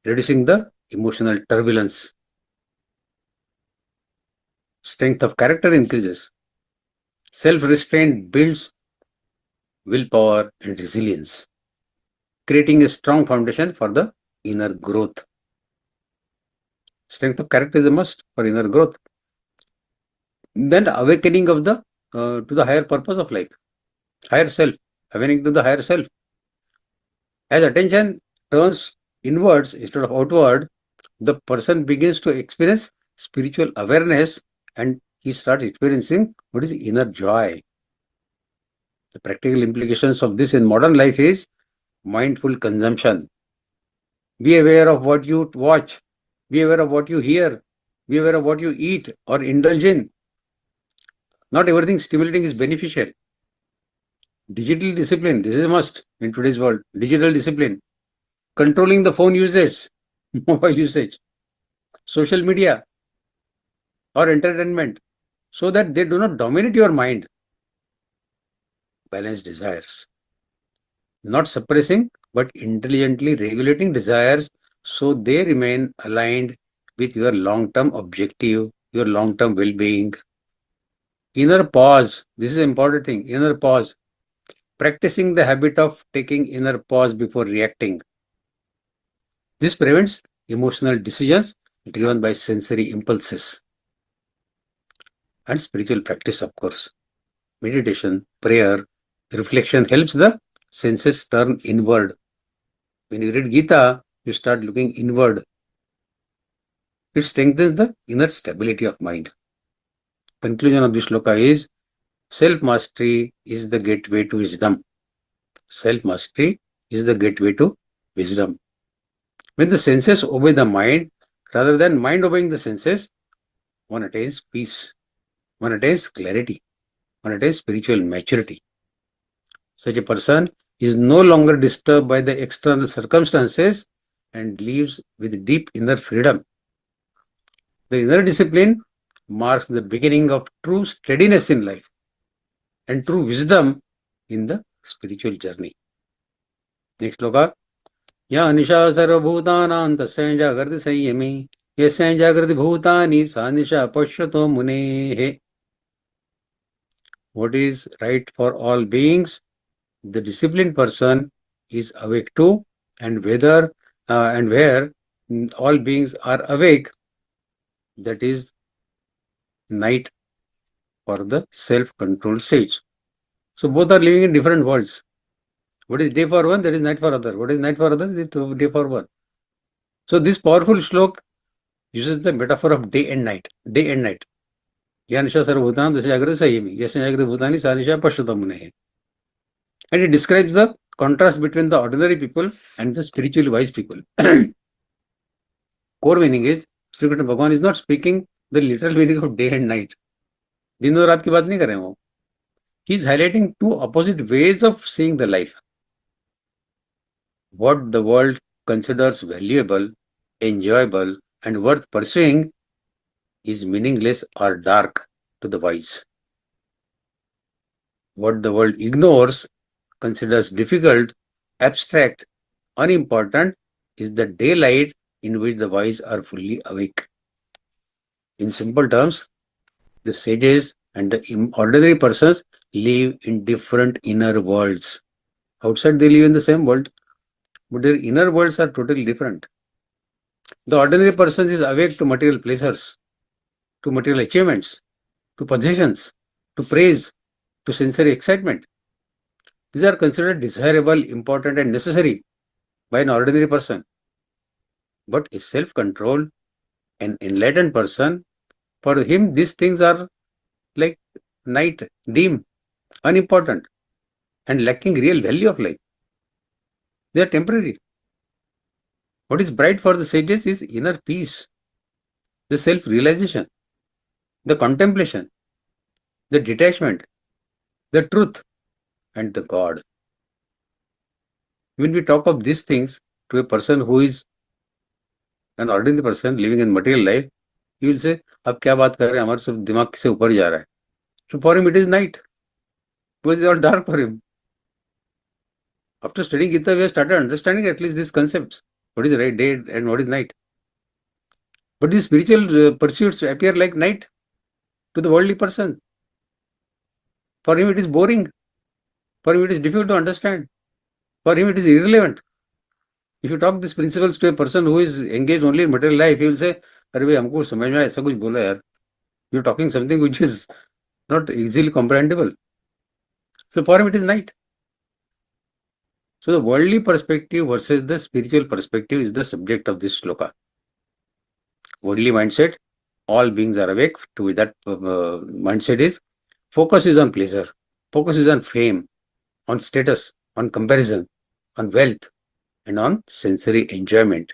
reducing the emotional turbulence. Strength of character increases. Self-restraint builds willpower and resilience, creating a strong foundation for the inner growth. Strength of character is a must for inner growth. Then awakening of the to the higher purpose of life, higher self, awakening to the higher self. As attention turns inwards instead of outward, the person begins to experience spiritual awareness and he starts experiencing what is inner joy. The practical implications of this in modern life is mindful consumption. Be aware of what you watch, be aware of what you hear, be aware of what you eat or indulge in. Not everything stimulating is beneficial. Digital discipline, this is a must in today's world. Digital discipline. Controlling the phone usage, mobile usage, social media or entertainment so that they do not dominate your mind. Balance desires. Not suppressing but intelligently regulating desires so they remain aligned with your long-term objective, your long-term well-being. Inner pause. This is an important thing. Inner pause. Practicing the habit of taking inner pause before reacting. This prevents emotional decisions driven by sensory impulses. And spiritual practice, of course. Meditation, prayer, reflection helps the senses turn inward. When you read Gita, you start looking inward. It strengthens the inner stability of mind. Conclusion of this shloka is, self-mastery is the gateway to wisdom. Self-mastery is the gateway to wisdom. When the senses obey the mind, rather than mind obeying the senses, one attains peace, one attains clarity, one attains spiritual maturity. Such a person is no longer disturbed by the external circumstances and lives with deep inner freedom. The inner discipline marks the beginning of true steadiness in life and true wisdom in the spiritual journey. Next shloka. Ya nisha sarvabhutanam tasya jagrati sanyami yasya jagrati bhutani sa nisha pashyato munehe. What is right for all beings? The disciplined person is awake to, and whether and where all beings are awake, that is night for the self-controlled sage. So both are living in different worlds. What is day for one, that is night for other. What is night for other, is day for one. So this powerful shlok uses the metaphor of day and night. Day and night. Yanisha sarvabhutanam tasya jagrati sanyami yasya jagrati bhutani sa nisha pashyato munehe. And it describes the contrast between the ordinary people and the spiritually wise people. Core meaning is, Sri Krishna Bhagavan is not speaking the literal meaning of day and night. दिन और रात की बात नहीं कर रहे हैं वो. He is highlighting two opposite ways of seeing the life. What the world considers valuable, enjoyable, and worth pursuing is meaningless or dark to the wise. What the world ignores, considers difficult, abstract, unimportant, is the daylight in which the wise are fully awake. In simple terms, the sages and the ordinary persons live in different inner worlds. Outside they live in the same world, but their inner worlds are totally different. The ordinary person is awake to material pleasures, to material achievements, to possessions, to praise, to sensory excitement. These are considered desirable, important, and necessary by an ordinary person. But a self-controlled and enlightened person, for him these things are like night, dim, unimportant, and lacking real value of life. They are temporary. What is bright for the sages is inner peace, the self-realization, the contemplation, the detachment, the truth, and the God. When we talk of these things to a person who is An ordinary person living in material life, he will say, "अब क्या बात कर रहे हैं, हमारे सब दिमाग से ऊपर जा रहा है." So for him it is night, because it is all dark for him. After studying Gita, we have started understanding at least these concepts. What is right day and what is night? But these spiritual pursuits appear like night to the worldly person. For him it is boring. For him it is difficult to understand. For him it is irrelevant. If you talk these principles to a person who is engaged only in material life, he will say, "अरे भाई हमको समझ में ऐसा कुछ बोला यार." You are talking something which is not easily comprehensible. So for him it is night. So the worldly perspective versus the spiritual perspective is the subject of this shloka. Worldly mindset, all beings are awake. To that mindset is, focus is on pleasure, focus is on fame, on status, on comparison, on wealth, and on sensory enjoyment.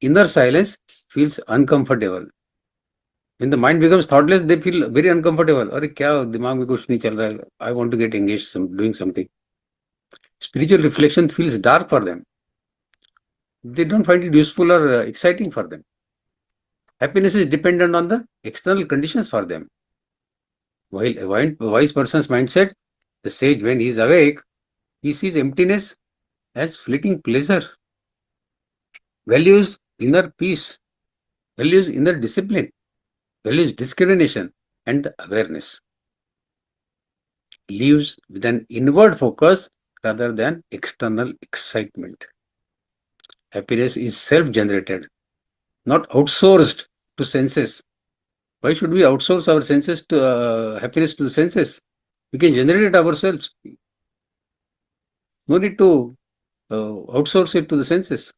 Inner silence feels uncomfortable. When the mind becomes thoughtless, they feel very uncomfortable. अरे क्या दिमाग में कुछ नहीं चल रहा है. I want to get engaged doing something. Spiritual reflection feels dark for them. They don't find it useful or exciting for them. Happiness is dependent on the external conditions for them. While a wise person's mindset, the sage, when he is awake, he sees emptiness as fleeting pleasure, values inner peace, values inner discipline, values discrimination and awareness. Lives with an inward focus rather than external excitement. Happiness is self-generated, not outsourced to senses. Why should we outsource our senses to happiness to the senses? We can generate it ourselves. No need to outsource it to the senses.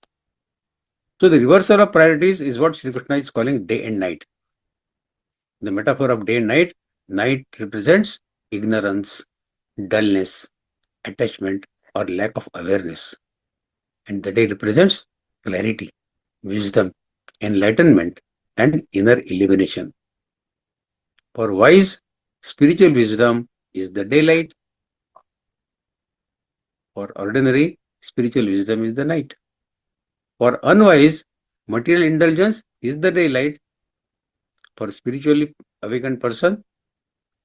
So the reversal of priorities is what Shri Krishna is calling day and night. The metaphor of day and night represents ignorance, dullness, attachment or lack of awareness. And the day represents clarity, wisdom, enlightenment and inner illumination. For wise, spiritual wisdom is the daylight. For ordinary, spiritual wisdom is the night. For unwise, material indulgence is the daylight. For spiritually awakened person,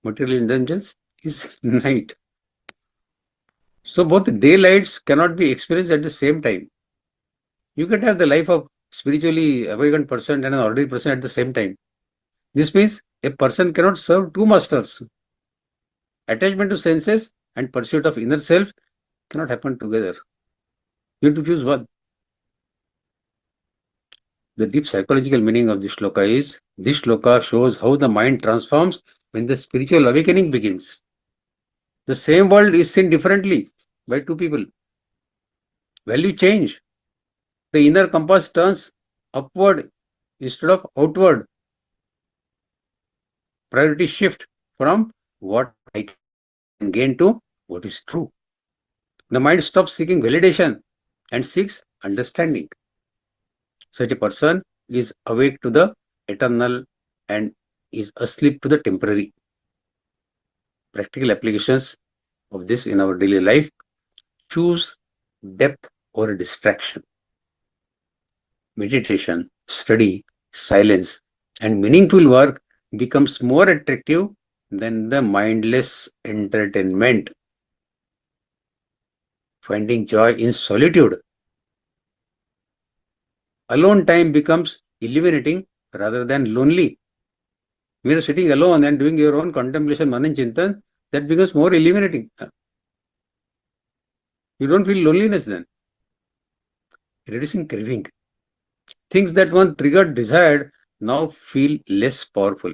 material indulgence is night. So both daylights cannot be experienced at the same time. You can have the life of spiritually awakened person and an ordinary person at the same time. This means a person cannot serve two masters. Attachment to senses and pursuit of inner self cannot happen together. You have to choose one. The deep psychological meaning of this shloka is, this shloka shows how the mind transforms when the spiritual awakening begins. The same world is seen differently by two people. Value change. The inner compass turns upward instead of outward. Priority shift from what I can gain to what is true. The mind stops seeking validation and seeks understanding. Such a person is awake to the eternal and is asleep to the temporary. Practical applications of this in our daily life: choose depth over distraction. Meditation, study, silence, and meaningful work becomes more attractive than the mindless entertainment. Finding joy in solitude. Alone time becomes illuminating rather than lonely. When you are sitting alone and doing your own contemplation, manan chintan, that becomes more illuminating. You don't feel loneliness then. Reducing craving. Things that one triggered desired now feel less powerful.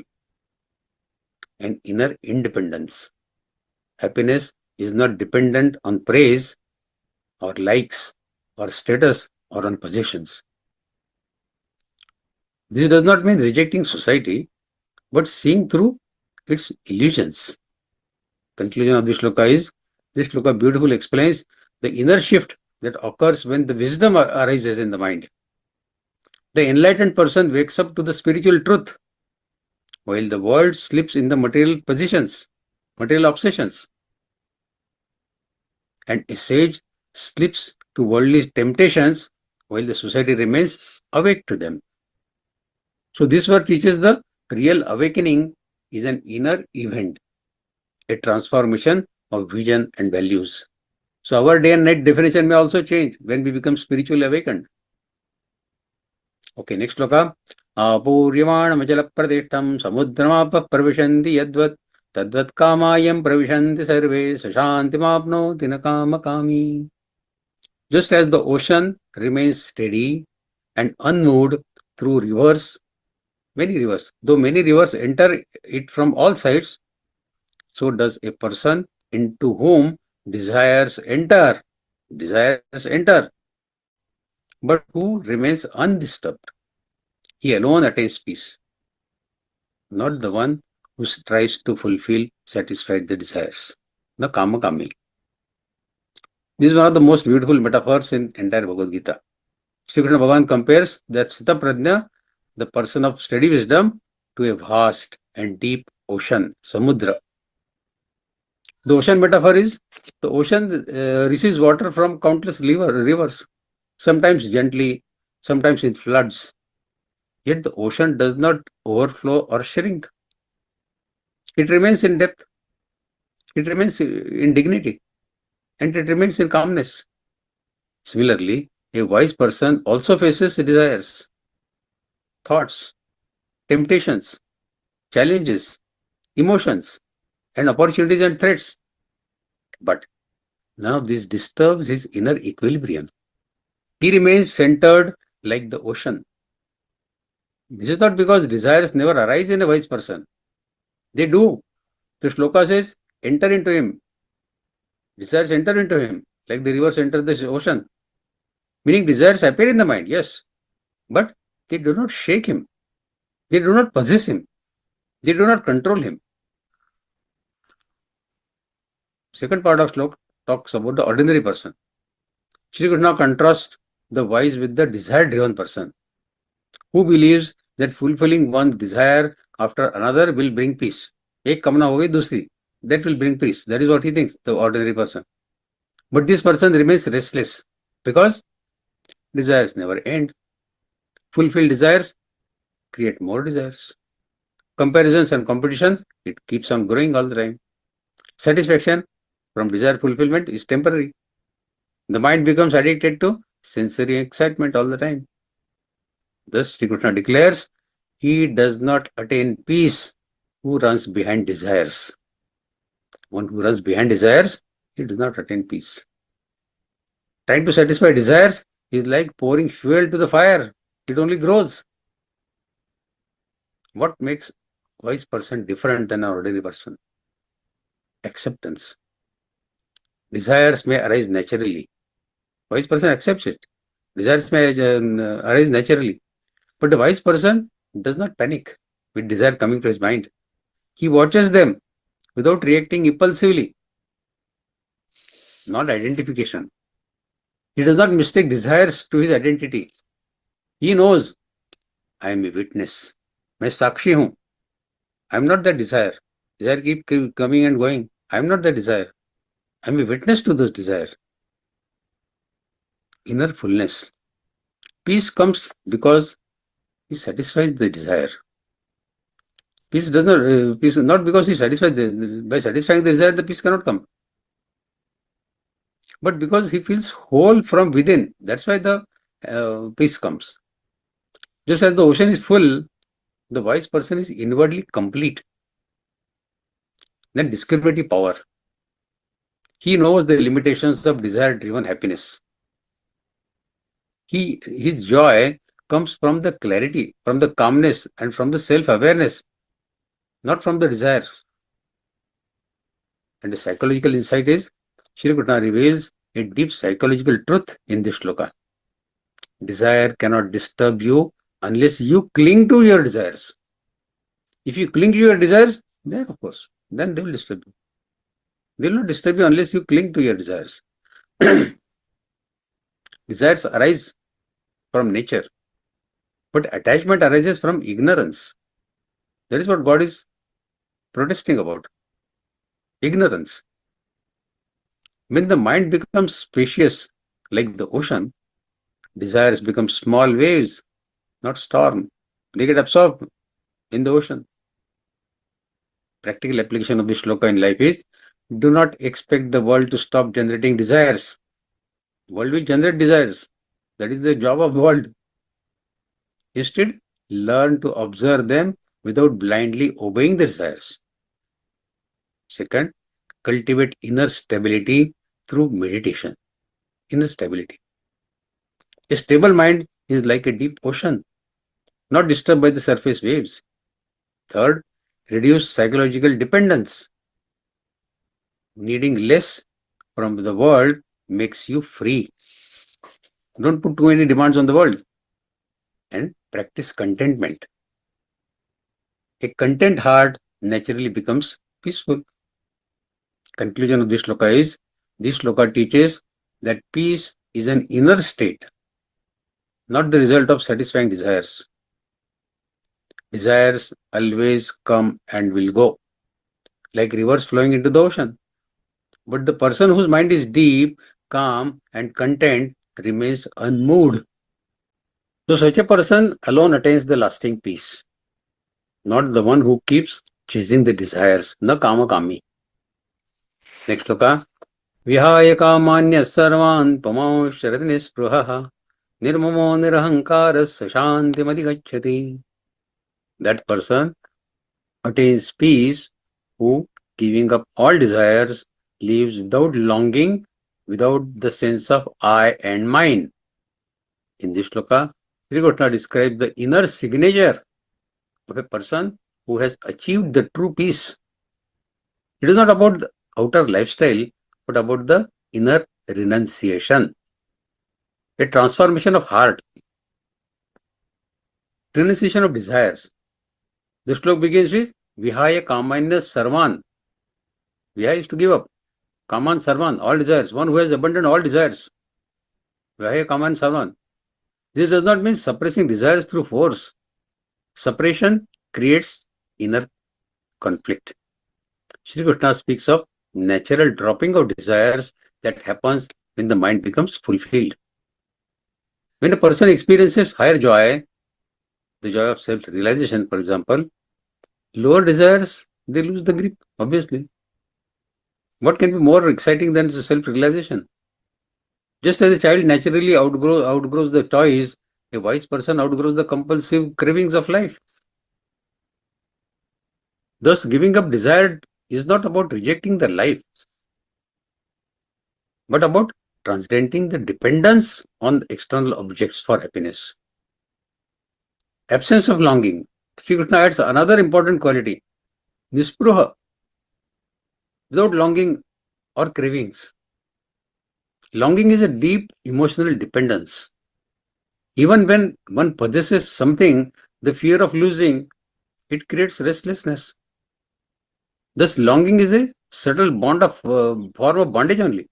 And inner independence. Happiness is not dependent on praise or likes or status or on possessions. This does not mean rejecting society, but seeing through its illusions. Conclusion of this shloka is, this shloka beautifully explains the inner shift that occurs when the wisdom arises in the mind. The enlightened person wakes up to the spiritual truth, while the world slips in the material positions, material obsessions. And a sage slips to worldly temptations while the society remains awake to them. So this verse teaches the real awakening is an inner event, a transformation of vision and values. So our day and night definition may also change when we become spiritually awakened. Okay, next shloka. Apuryamanamachalapradishtam samudramapa pravishanti yadvat tadvat kamayam pravishanti sarve sashantimapnoti na kama kami. Just as the ocean remains steady and unmoved through rivers, many rivers, though many rivers enter it from all sides, so does a person into whom desires enter, but who remains undisturbed. He alone attains peace, not the one who tries to fulfill, satisfy the desires, the kama kami. This is one of the most beautiful metaphors in entire Bhagavad Gita. Shri Krishna Bhagavan compares that Sita Prajna, the person of steady wisdom, to a vast and deep ocean, samudra. The ocean metaphor is the ocean receives water from countless rivers, sometimes gently, sometimes in floods. Yet the ocean does not overflow or shrink. It remains in depth, it remains in dignity, and it remains in calmness. Similarly, a wise person also faces desires, thoughts, temptations, challenges, emotions, and opportunities and threats. But none of this disturbs his inner equilibrium. He remains centered like the ocean. This is not because desires never arise in a wise person. They do. The shloka says, enter into him. Desires enter into him, like the rivers enter the ocean. Meaning desires appear in the mind, yes, but they do not shake him. They do not possess him. They do not control him. Second part of shloka talks about the ordinary person. Shri Krishna contrasts the wise with the desire-driven person, who believes that fulfilling one desire after another will bring peace. Ek kamna ho gayi dusri. That will bring peace. That is what he thinks, the ordinary person. But this person remains restless because desires never end. Fulfilled desires create more desires. Comparisons and competition, it keeps on growing all the time. Satisfaction from desire fulfillment is temporary. The mind becomes addicted to sensory excitement all the time. Thus, Shri Krishna declares, he does not attain peace who runs behind desires. One who runs behind desires, he does not attain peace. Trying to satisfy desires is like pouring fuel to the fire. It only grows. What makes a wise person different than an ordinary person? Acceptance. Desires may arise naturally. Wise person accepts it. Desires may arise naturally. But the wise person does not panic with desire coming to his mind. He watches them without reacting impulsively. Not identification. He does not mistake desires to his identity. He knows, I am a witness. मैं साक्षी हूं. I am not that desire. Desire keep coming and going. I am not that desire. I am a witness to those desires. Inner fullness. Peace comes because he satisfies the desire. Peace does not. Peace not because he satisfies by satisfying the desire, the peace cannot come. But because he feels whole from within, that's why the peace comes. Just as the ocean is full, the wise person is inwardly complete. Then discriminative power. He knows the limitations of desire-driven happiness. His joy comes from the clarity, from the calmness, and from the self-awareness, not from the desire. And the psychological insight is, Shri Krishna reveals a deep psychological truth in this shloka. Desire cannot disturb you unless you cling to your desires. If you cling to your desires, then of course, then they will disturb you. They will not disturb you unless you cling to your desires. Desires arise from nature, but attachment arises from ignorance. That is what God is protesting about. Ignorance. When the mind becomes spacious like the ocean, desires become small waves, not storm. They get absorbed in the ocean. Practical application of this shloka in life is, do not expect the world to stop generating desires. The world will generate desires. That is the job of the world. Instead, learn to observe them without blindly obeying the desires. Second, cultivate inner stability through meditation. Inner stability. A stable mind is like a deep ocean, not disturbed by the surface waves. Third, reduce psychological dependence. Needing less from the world makes you free. Don't put too many demands on the world. And practice contentment. A content heart naturally becomes peaceful. Conclusion of this shloka is, this shloka teaches that peace is an inner state, not the result of satisfying desires. Desires always come and will go, like rivers flowing into the ocean. But the person whose mind is deep, calm, and content remains unmoved. So such a person alone attains the lasting peace, not the one who keeps chasing the desires, na kama kami. Next shloka. Vihaya kamanya sarvan pamao sharad nispruhaha nirmamo nirahankaras shanti madhigacchati. That person attains peace who, giving up all desires, lives without longing, without the sense of I and mine. In this shloka, Sri Krishna describes the inner signature of a person who has achieved the true peace. It is not about the outer lifestyle, but about the inner renunciation, a transformation of heart, renunciation of desires. The shloka begins with Vihaya kamanya sarvan. Vihaya is to give up. Kaman sarvan, all desires. One who has abandoned all desires. Vihaya kaman sarvan. This does not mean suppressing desires through force. Suppression creates inner conflict. Shri Krishna speaks of natural dropping of desires that happens when the mind becomes fulfilled. When a person experiences higher joy, the joy of self-realization, for example, lower desires, they lose the grip, obviously. What can be more exciting than self-realization? Just as a child naturally outgrows the toys, a wise person outgrows the compulsive cravings of life. Thus, giving up desire is not about rejecting the life, but about transcending the dependence on external objects for happiness. Absence of longing. Shri Krishna adds another important quality, nispruha, without longing or cravings. Longing is a deep emotional dependence. Even when one possesses something, the fear of losing, it creates restlessness. Thus, longing is a subtle bond of form of bondage only.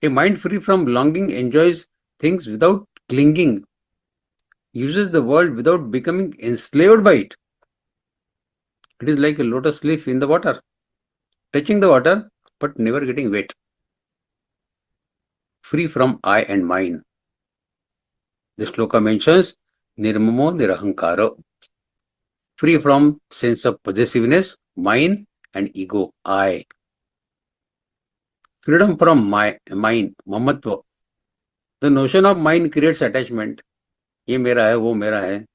A mind free from longing enjoys things without clinging, uses the world without becoming enslaved by it. It is like a lotus leaf in the water, touching the water but never getting wet. Free from I and mine. The shloka mentions nirmamo nirahankaro, free from sense of possessiveness, mine and ego, I. Freedom from mine, mamatva. The notion of mine creates attachment. ये मेरा है, वो मेरा है.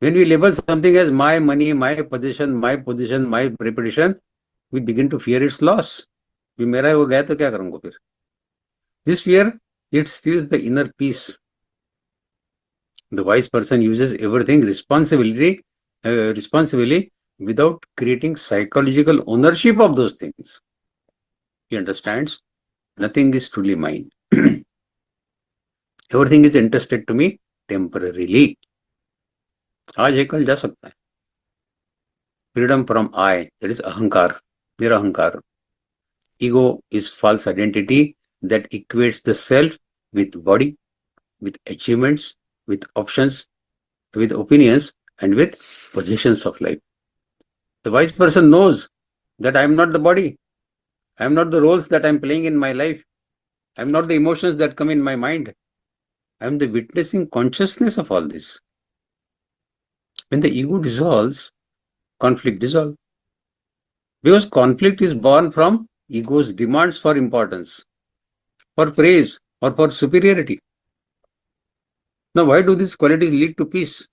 When we label something as my money, my possession, my position, my reputation, we begin to fear its loss. ये मेरा है, वो गया तो क्या करूँगा फिर? This fear, it steals the inner peace. The wise person uses everything responsibly without creating psychological ownership of those things. He understands nothing is truly mine. Everything is entrusted to me temporarily. आज है कल जा सकता है. Freedom from I, that is ahankar, nirahankar. Ego is false identity that equates the self with body, with achievements, with options, with opinions, and with possessions of life. The wise person knows that I am not the body. I am not the roles that I am playing in my life. I am not the emotions that come in my mind. I am the witnessing consciousness of all this. When the ego dissolves, conflict dissolves. Because conflict is born from ego's demands for importance, for praise, or for superiority. Now, why do these qualities lead to peace?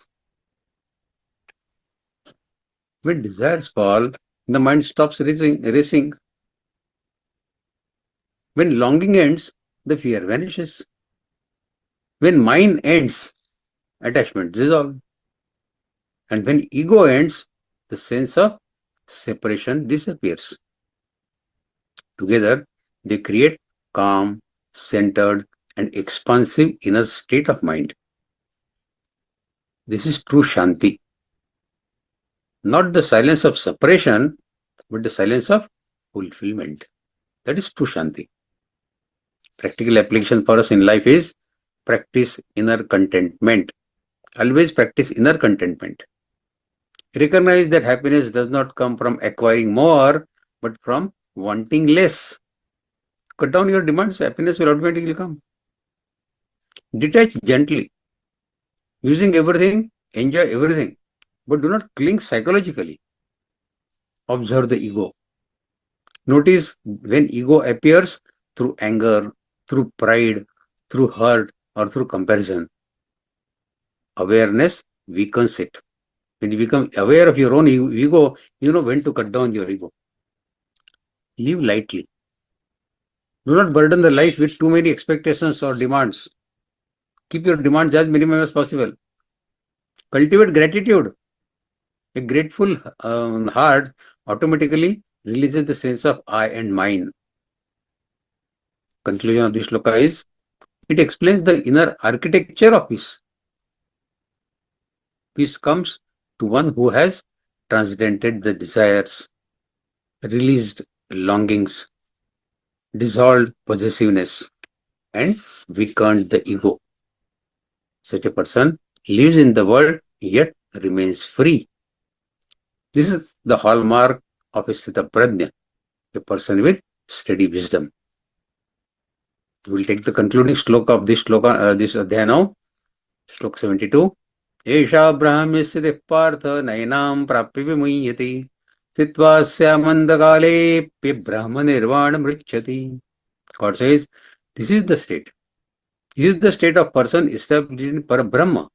When desires fall, the mind stops racing. When longing ends, the fear vanishes. When mind ends, attachment dissolves. And when ego ends, the sense of separation disappears. Together, they create calm, centered, and expansive inner state of mind. This is true Shanti. Not the silence of separation, but the silence of fulfillment. That is true Shanti. Practical application for us in life is practice inner contentment. Always practice inner contentment. Recognize that happiness does not come from acquiring more, but from wanting less. Cut down your demands, happiness will automatically come. Detach gently. Using everything, enjoy everything, but do not cling psychologically. Observe the ego. Notice when ego appears through anger, through pride, through hurt, or through comparison. Awareness weakens it. When you become aware of your own ego, you know when to cut down your ego. Live lightly. Do not burden the life with too many expectations or demands. Keep your demands as minimum as possible. Cultivate gratitude. A grateful heart automatically releases the sense of I and mine. Conclusion of this shloka is, it explains the inner architecture of peace. Peace comes to one who has transcended the desires, released longings, dissolved possessiveness, and weakened the ego. Such a person lives in the world yet remains free. This is the hallmark of a Sthita Prajna, a person with steady wisdom. We will take the concluding shloka of this shloka, this adhyaya now. Shloka 72. Esha brahmisya partha nainam prapya vimuhyati titva syamandakale pe brahma nirvana mrichati. God says, this is the state. This is the state of person established in Parabrahma.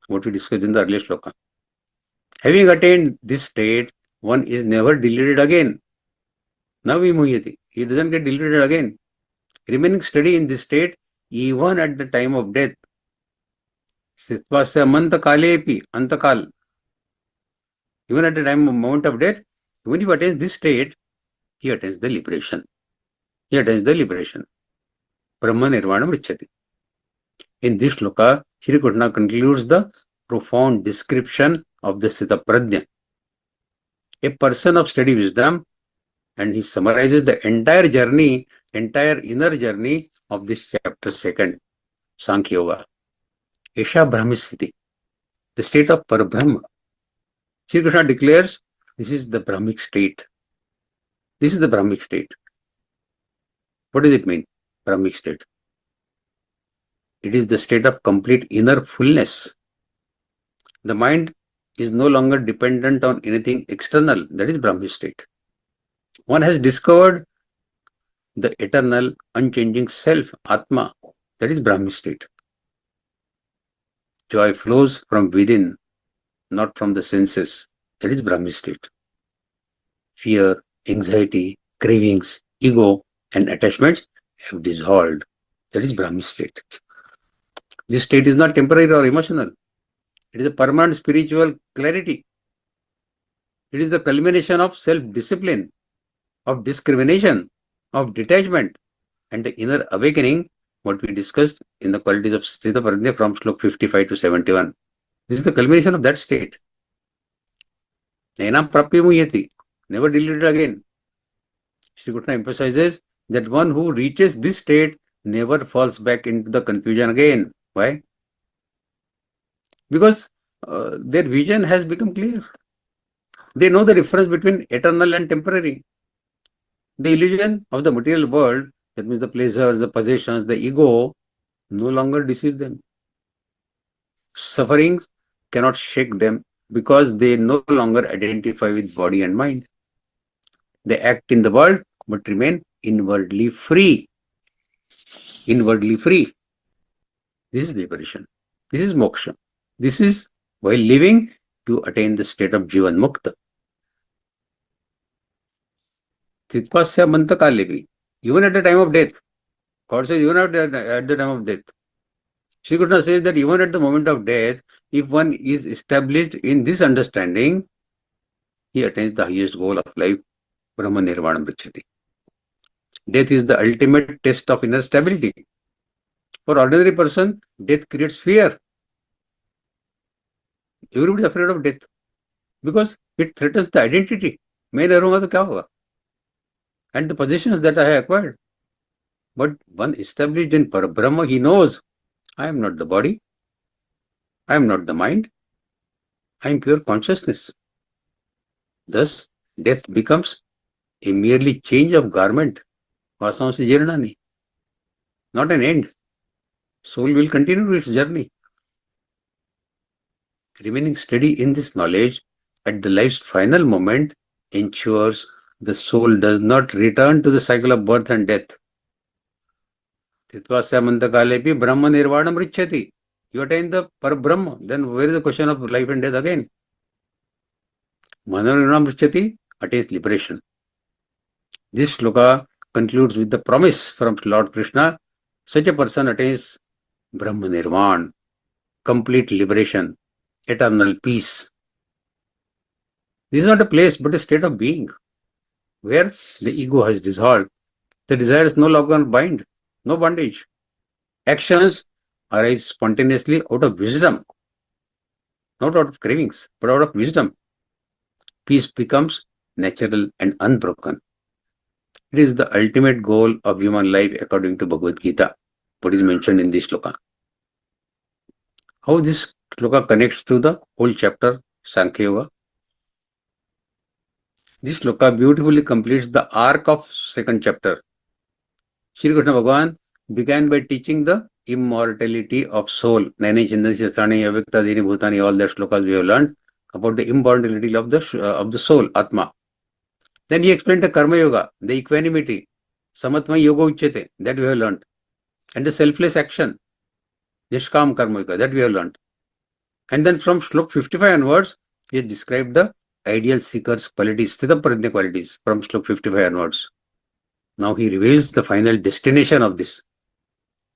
What we discussed in the earlier shloka. Having attained this state, one is never deluded again. Na vimuhyati. He doesn't get deluded again. Remaining steady in this state, even at the time of death. Sitvasya mantakalepi, antakal. Even at the moment of death, when he attains this state, he attains the liberation. Brahma nirvana mrichati. In this shloka, Shri Krishna concludes the profound description of the Sthita Prajna, a person of steady wisdom, and he summarizes the entire inner journey of this chapter 2, Sankhya Yoga. Esha Brahmisthiti, the state of Parabrahma. Shri Krishna declares, this is the Brahmic state. This is the Brahmic state. What does it mean, Brahmic state? It is the state of complete inner fullness. The mind is no longer dependent on anything external. That is Brahmic state. One has discovered the eternal, unchanging self, Atma. That is Brahmic state. Joy flows from within, not from the senses. That is Brahmic state. Fear, anxiety, cravings, ego, and attachments have dissolved. That is Brahmic state. This state is not temporary or emotional. It is a permanent spiritual clarity. It is the culmination of self-discipline, of discrimination, of detachment, and the inner awakening, what we discussed in the qualities of Sthita Prajna from Slok 55 to 71. This is the culmination of that state. Nainam prapya vimuhyati, never deluded again. Shri Krishna emphasizes that one who reaches this state never falls back into the confusion again. Why? Because their vision has become clear. They know the difference between eternal and temporary. The illusion of the material world, that means the pleasures, the possessions, the ego, no longer deceive them. Suffering cannot shake them because they no longer identify with body and mind. They act in the world but remain inwardly free. Inwardly free. This is liberation. This is moksha. This is while living to attain the state of Jivan Mukta. Titpasya mantakalevi. Even at the time of death. God says even at the time of death. Shri Krishna says that even at the moment of death, if one is established in this understanding, he attains the highest goal of life, Brahma Nirvanam Prichyati. Death is the ultimate test of inner stability. For ordinary person, death creates fear. Everybody is afraid of death because it threatens the identity. मैं नहीं रहूंगा तो क्या होगा? And the possessions that I have acquired. But one established in Parabrahma, he knows, I am not the body, I am not the mind, I am pure consciousness. Thus, death becomes a merely change of garment, vasaon se jirna nahi, not an end. Soul will continue its journey. Remaining steady in this knowledge at the life's final moment ensures the soul does not return to the cycle of birth and death. Titvasya mantakalepi Brahma Nirvanam Richyati. You attain the Parabrahma, then where is the question of life and death again? Mananirvanam Richyati attains liberation. This shloka concludes with the promise from Lord Krishna. Such a person attains Brahma Nirvan, complete liberation, eternal peace. This is not a place but a state of being where the ego has dissolved. The desires no longer bind, no bondage. Actions arise spontaneously out of wisdom, not out of cravings, but out of wisdom. Peace becomes natural and unbroken. It is the ultimate goal of human life according to Bhagavad-Gītā, what is mentioned in this shloka. How this shloka connects to the whole chapter, Sankhya Yoga. This shloka beautifully completes the arc of second chapter. Shri Krishna Bhagavan began by teaching the immortality of soul. Naini Chindan Shastrani Avyakta Dini Bhutani, all that shlokas we have learned about the immortality of the soul, Atma. Then he explained the Karma Yoga, the equanimity, Samatma Yoga Uchyate, that we have learned. And the selfless action, Nishkam Karma Yoga, that we have learned. And then from Shlok 55 onwards, he described the ideal seeker's qualities, Sthitaprajna qualities, from Shlok 55 onwards. Now he reveals the final destination of this.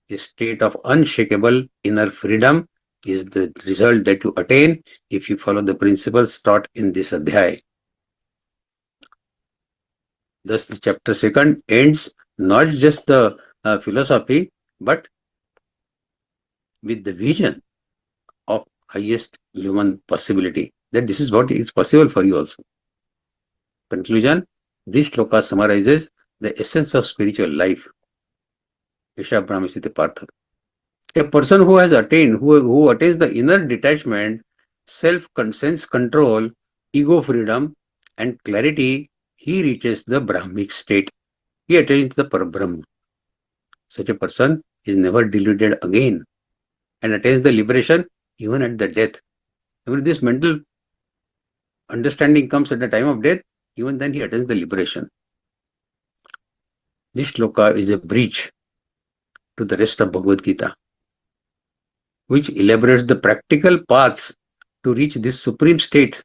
A state of unshakable inner freedom is the result that you attain if you follow the principles taught in this adhyaya. Thus the chapter 2 ends not just the philosophy, but with the vision of highest human possibility, that this is what is possible for you also. Conclusion, this shloka summarizes the essence of spiritual life. Yasha Brahmasiti Partha. A person who has attained, who attains the inner detachment, self-sense control, ego freedom and clarity, he reaches the Brahmic state. He attains the Parabrahma. Such a person is never deluded again and attains the liberation even at the death. When this mental understanding comes at the time of death, even then he attains the liberation. This shloka is a bridge to the rest of Bhagavad-Gītā, which elaborates the practical paths to reach this supreme state.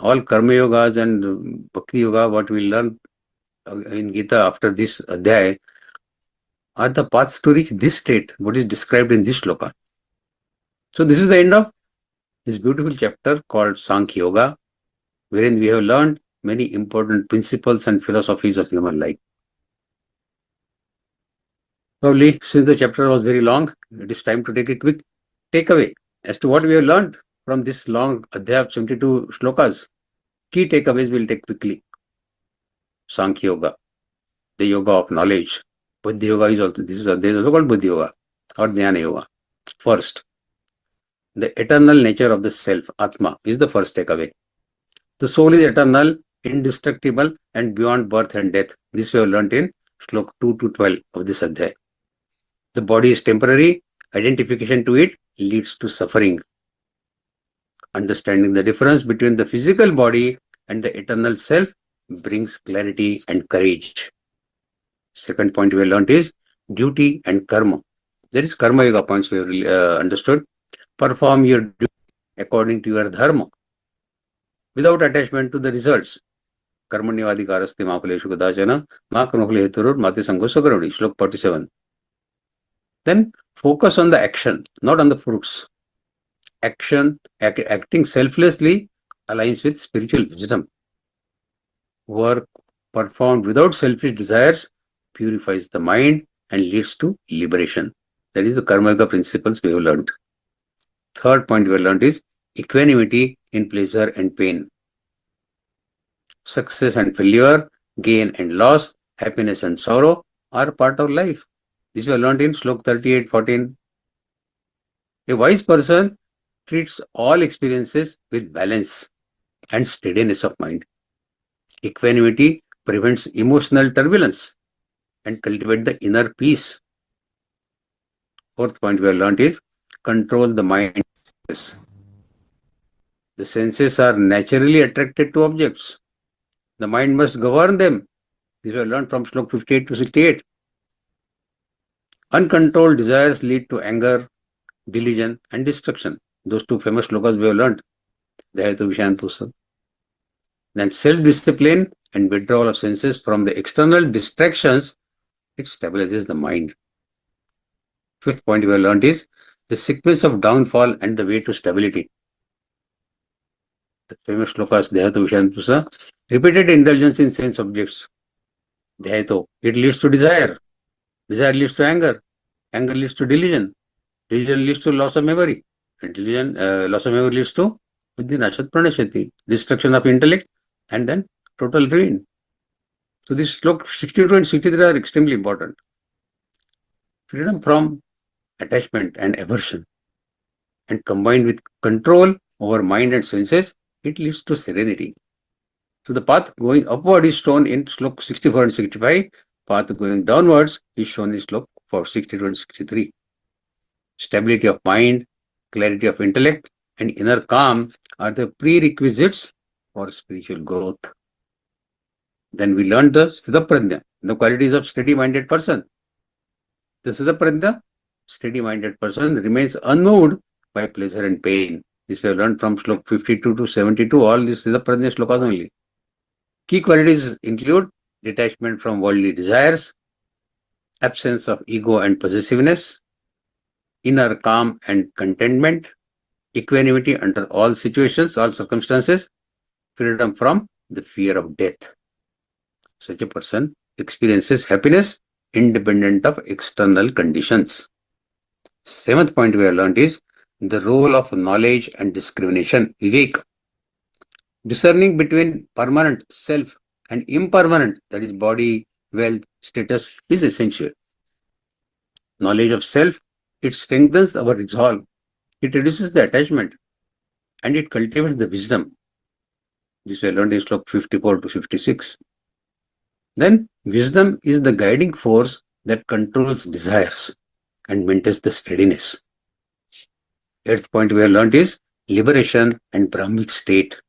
All Karma Yogas and Bhakti Yoga, what we learn in Gita after this adhyaya, are the paths to reach this state, what is described in this shloka. So this is the end of this beautiful chapter called Sankhya Yoga, wherein we have learned many important principles and philosophies of human life. Probably, since the chapter was very long, it is time to take a quick takeaway as to what we have learned from this long adhyaya of 72 shlokas. Key takeaways we'll take quickly. Sankhya Yoga, the yoga of knowledge. Buddhi Yoga is also, this is also called Buddhi Yoga or Jnana Yoga. First, the eternal nature of the self, Atma, is the first takeaway. The soul is eternal, indestructible and beyond birth and death. This we have learnt in Shlok 2 to 12 of this adhyaya. The body is temporary. Identification to it leads to suffering. Understanding the difference between the physical body and the eternal self brings clarity and courage. Second point we have learned is duty and karma. There is karma yoga points we have understood. Perform your duty according to your dharma without attachment to the results. Karmanyavadikaraste ma phaleshu kadachana ma karmaphale heturur mate sango sakarani. Shlok 47. Then focus on the action, not on the fruits. Acting selflessly aligns with spiritual wisdom. Work performed without selfish desires purifies the mind and leads to liberation. That is the karma yoga principles we have learned. Third point we have learned is equanimity in pleasure and pain. Success and failure, gain and loss, happiness and sorrow are part of life. This we have learned in Shlok 38:14. A wise person treats all experiences with balance and steadiness of mind. Equanimity prevents emotional turbulence and cultivate the inner peace. Fourth point we have learned is control the mind. The senses are naturally attracted to objects. The mind must govern them. This we have learned from Shlok 58 to 68. Uncontrolled desires lead to anger, delusion, and destruction. Those two famous shlokas we have learned. Dhyayatu Vishayan Pusam. Then self-discipline and withdrawal of senses from the external distractions, it stabilizes the mind. Fifth point we have learned is the sequence of downfall and the way to stability. The famous shlokas Dhyayatu Vishayan Pusam. Repeated indulgence in sense objects. Dhyayato, it leads to desire. Desire leads to anger. Anger leads to delusion. Delusion leads to loss of memory. And delusion, loss of memory leads to Viddhinashat Pranashati, destruction of intellect, and then total ruin. So these Shlok 62 and 63 are extremely important. Freedom from attachment and aversion, and combined with control over mind and senses, it leads to serenity. So the path going upward is shown in Shlok 64 and 65. Path going downwards is shown in Shlok 62 and 63. Stability of mind, clarity of intellect, and inner calm are the prerequisites for spiritual growth. Then we learned the Siddhaprajna, the qualities of steady-minded person. The Siddhaprajna, steady-minded person, remains unmoved by pleasure and pain. This we have learned from Shlok 52 to 72, all these Siddhaprajna shlokas only. Key qualities include detachment from worldly desires, absence of ego and possessiveness, inner calm and contentment, equanimity under all situations, all circumstances, freedom from the fear of death. Such a person experiences happiness independent of external conditions. Seventh point we have learned is the role of knowledge and discrimination, vivek. Discerning between permanent self and impermanent, that is body, wealth, status, is essential. Knowledge of self, it strengthens our resolve, it reduces the attachment, and it cultivates the wisdom. This we learned in Shlok 54 to 56. Then wisdom is the guiding force that controls desires and maintains the steadiness. Eighth point we have learned is liberation and Brahmic state.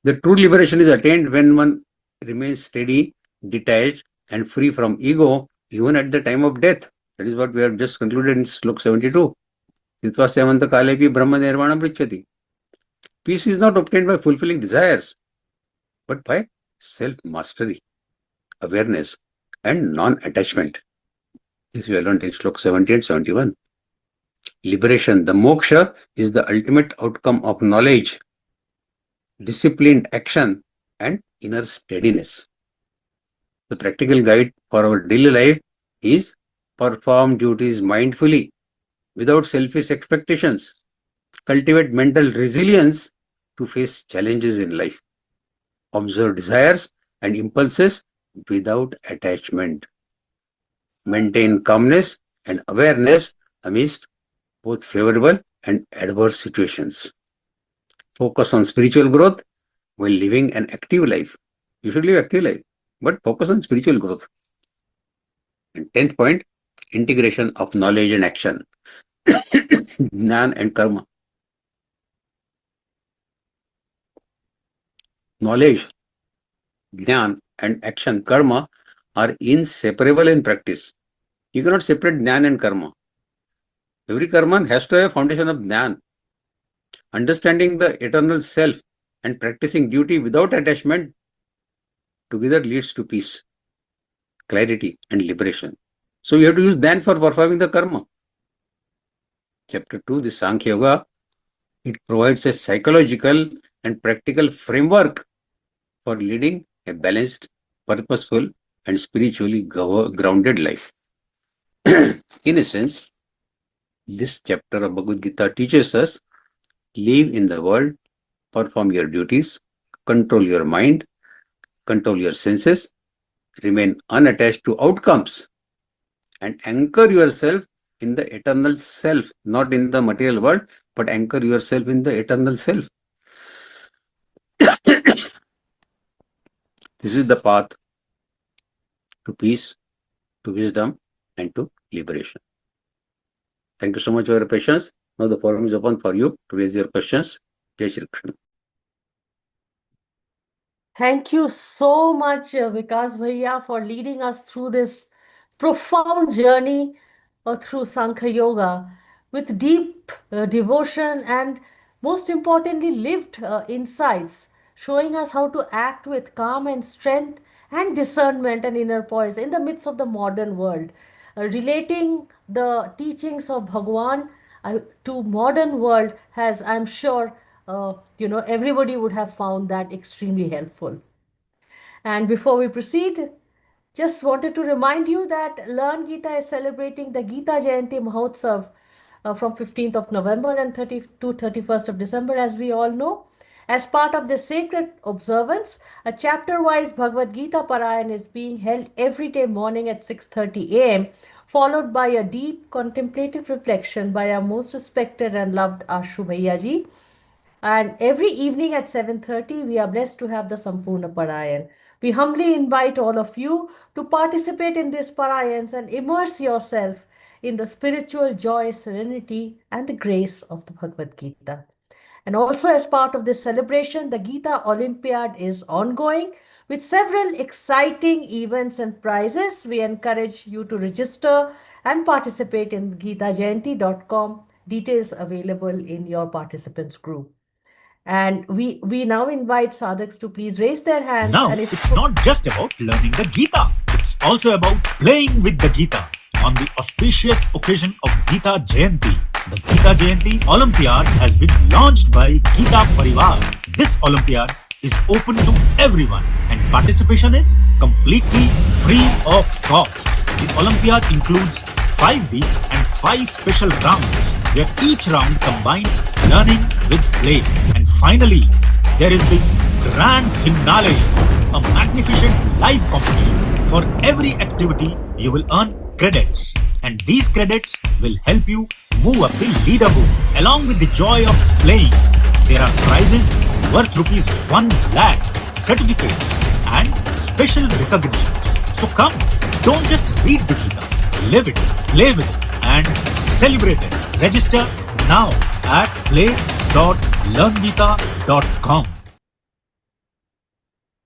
The true liberation is attained when one remains steady, detached, and free from ego, even at the time of death. That is what we have just concluded in Slok 72. Yitvasyamanta kalepi brahma nirvana prichyati. Peace is not obtained by fulfilling desires, but by self-mastery, awareness, and non-attachment. This we have learned in Slok 70 and 71. Liberation, the moksha, is the ultimate outcome of knowledge, disciplined action, and inner steadiness. The practical guide for our daily life is perform duties mindfully, without selfish expectations. Cultivate mental resilience to face challenges in life. Observe desires and impulses without attachment. Maintain calmness and awareness amidst both favorable and adverse situations. Focus on spiritual growth while living an active life. You should live active life, but focus on spiritual growth. And 10th point, integration of knowledge and action. Jnana and karma. Knowledge, jnana and action, karma, are inseparable in practice. You cannot separate jnana and karma. Every karma has to have a foundation of jnana. Understanding the eternal self and practicing duty without attachment together leads to peace, clarity, and liberation. So you have to use jnana for performing the karma. Chapter 2, the Sankhya Yoga, it provides a psychological and practical framework for leading a balanced, purposeful, and spiritually grounded life. In a sense, this chapter of Bhagavad Gita teaches us live in the world, perform your duties, control your mind, control your senses, remain unattached to outcomes, and anchor yourself in the eternal self, not in the material world, but anchor yourself in the eternal self. This is the path to peace, to wisdom, and to liberation. Thank you so much for your patience. Now the forum is open for you to raise your questions. Jai Shri Krishna. Thank you so much, Vikas Bhaiya, for leading us through this profound journey through Sankhya Yoga with deep devotion and, most importantly, lived insights, showing us how to act with calm and strength and discernment and inner poise in the midst of the modern world, relating the teachings of Bhagwan to modern world has, I'm sure, everybody would have found that extremely helpful. And before we proceed, just wanted to remind you that Learngeeta is celebrating the Geeta Jayanti Mahotsav from 15th of November and 31st of December, as we all know. As part of this sacred observance, a chapter-wise Bhagavad Gita Parayan is being held every day morning at 6:30 a.m., followed by a deep contemplative reflection by our most respected and loved Ashu Bhaiya ji. And every evening at 7:30, we are blessed to have the Sampurna Parayan. We humbly invite all of you to participate in these Parayans and immerse yourself in the spiritual joy, serenity, and the grace of the Bhagavad Gita. And also, as part of this celebration, the Gita Olympiad is ongoing with several exciting events and prizes. We encourage you to register and participate in geetajayanti.com. Details available in your participants group. And we now invite sadhaks to please raise their hands. Now, And if it's not just about learning the Gita, it's also about playing with the Gita. On the auspicious occasion of Gita Jayanti, the Gita Jayanti Olympiad has been launched by Geeta Pariwar. This Olympiad is open to everyone and participation is completely free of cost. The Olympiad includes 5 weeks and 5 special rounds, where each round combines learning with play. And finally, there is the grand finale, a magnificent live competition. For every activity, you will earn credits, and these credits will help you move up the leaderboard. Along with the joy of playing, there are prizes worth rupees 1 lakh, certificates, and special recognitions. So come, don't just read the Gita, live it, play with it, and celebrate it. Register now at play.learngeeta.com.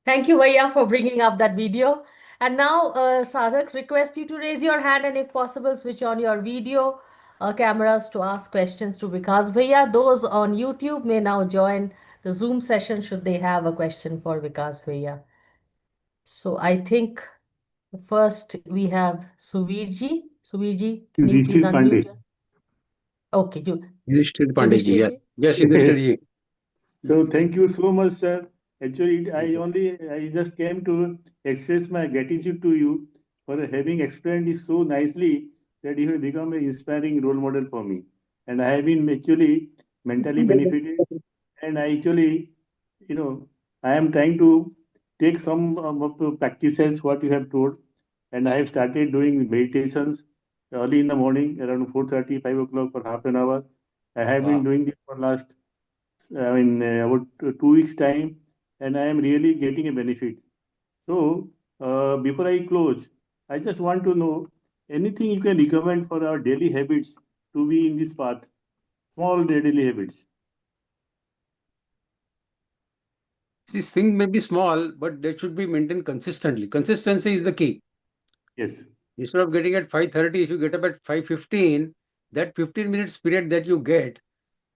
Thank you, Vaya, for bringing up that video. And now, sadhaks, request you to raise your hand and, if possible, switch on your video cameras to ask questions to Vikas Bhaiya. Those on YouTube may now join the Zoom session should they have a question for Vikas Bhaiya. So I think first we have Suvirji. Suvirji, can you please unmute? Okay, you. Yudhishthir Pandey ji, yes. Yes, Yudhishthir ji. So thank you so much, sir. Actually, I just came to express my gratitude to you for having explained it so nicely that you have become an inspiring role model for me. And I have been actually mentally benefited. And I actually, I am trying to take some of the practices what you have told. And I have started doing meditations early in the morning, around 4:30, 5 o'clock for half an hour. I have been doing this for last about 2 weeks time, and I am really getting a benefit. So before I close, I just want to know anything you can recommend for our daily habits to be in this path? Small daily habits. These things may be small, but they should be maintained consistently. Consistency is the key. Yes. Instead of getting at 5:30, if you get up at 5:15, that 15 minutes period that you get,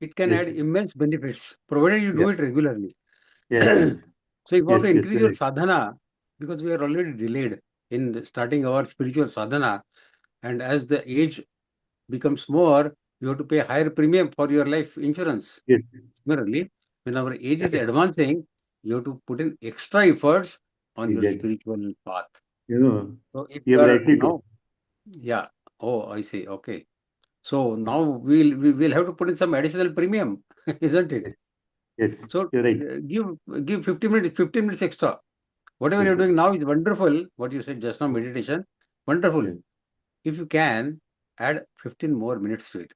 it can Yes. add immense benefits, provided you do Yeah. it regularly. Yes. So if you want to Yes. increase your Correct. sadhana, because we are already delayed in starting our spiritual sadhana, and as the age becomes more, you have to pay higher premium for your life insurance. Yes. Similarly, when our age is Correct. advancing, you have to put in extra efforts on your Exactly. spiritual path. You know, So if you you have are rightly told. now, yeah, oh, I see, okay. So now we will have to put in some additional premium, isn't it? Yes. So You're right. give 15 minutes extra. Whatever Yes. you're doing now is wonderful. What you said just now, meditation, wonderful. Yes. If you can, add 15 more minutes to it,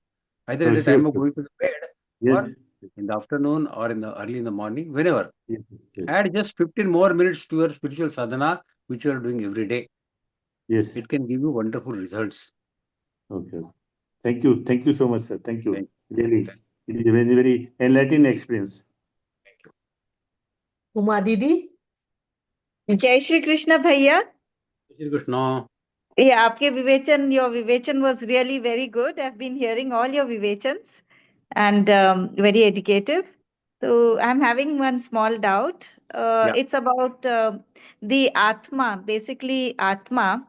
either at Oh, the sure. time of Sure. going to the bed Yes. or in the afternoon or in the early in the morning, whenever. Yes. Yes. Add just 15 more minutes to your spiritual sadhana, which you are doing every day. Yes. It can give you wonderful results. Okay. Thank you. Thank you so much, sir. Thank you. Thank Really, Thank it is a very, very enlightening experience. Uma Didi? जय श्री कृष्ण भैया Shri Krishna. Yeah, आपके विवेचन, your vivachan was really very good. I've been hearing all your vivachans and very educative. So I'm having one small doubt. Yeah. It's about the Atma, basically Atma.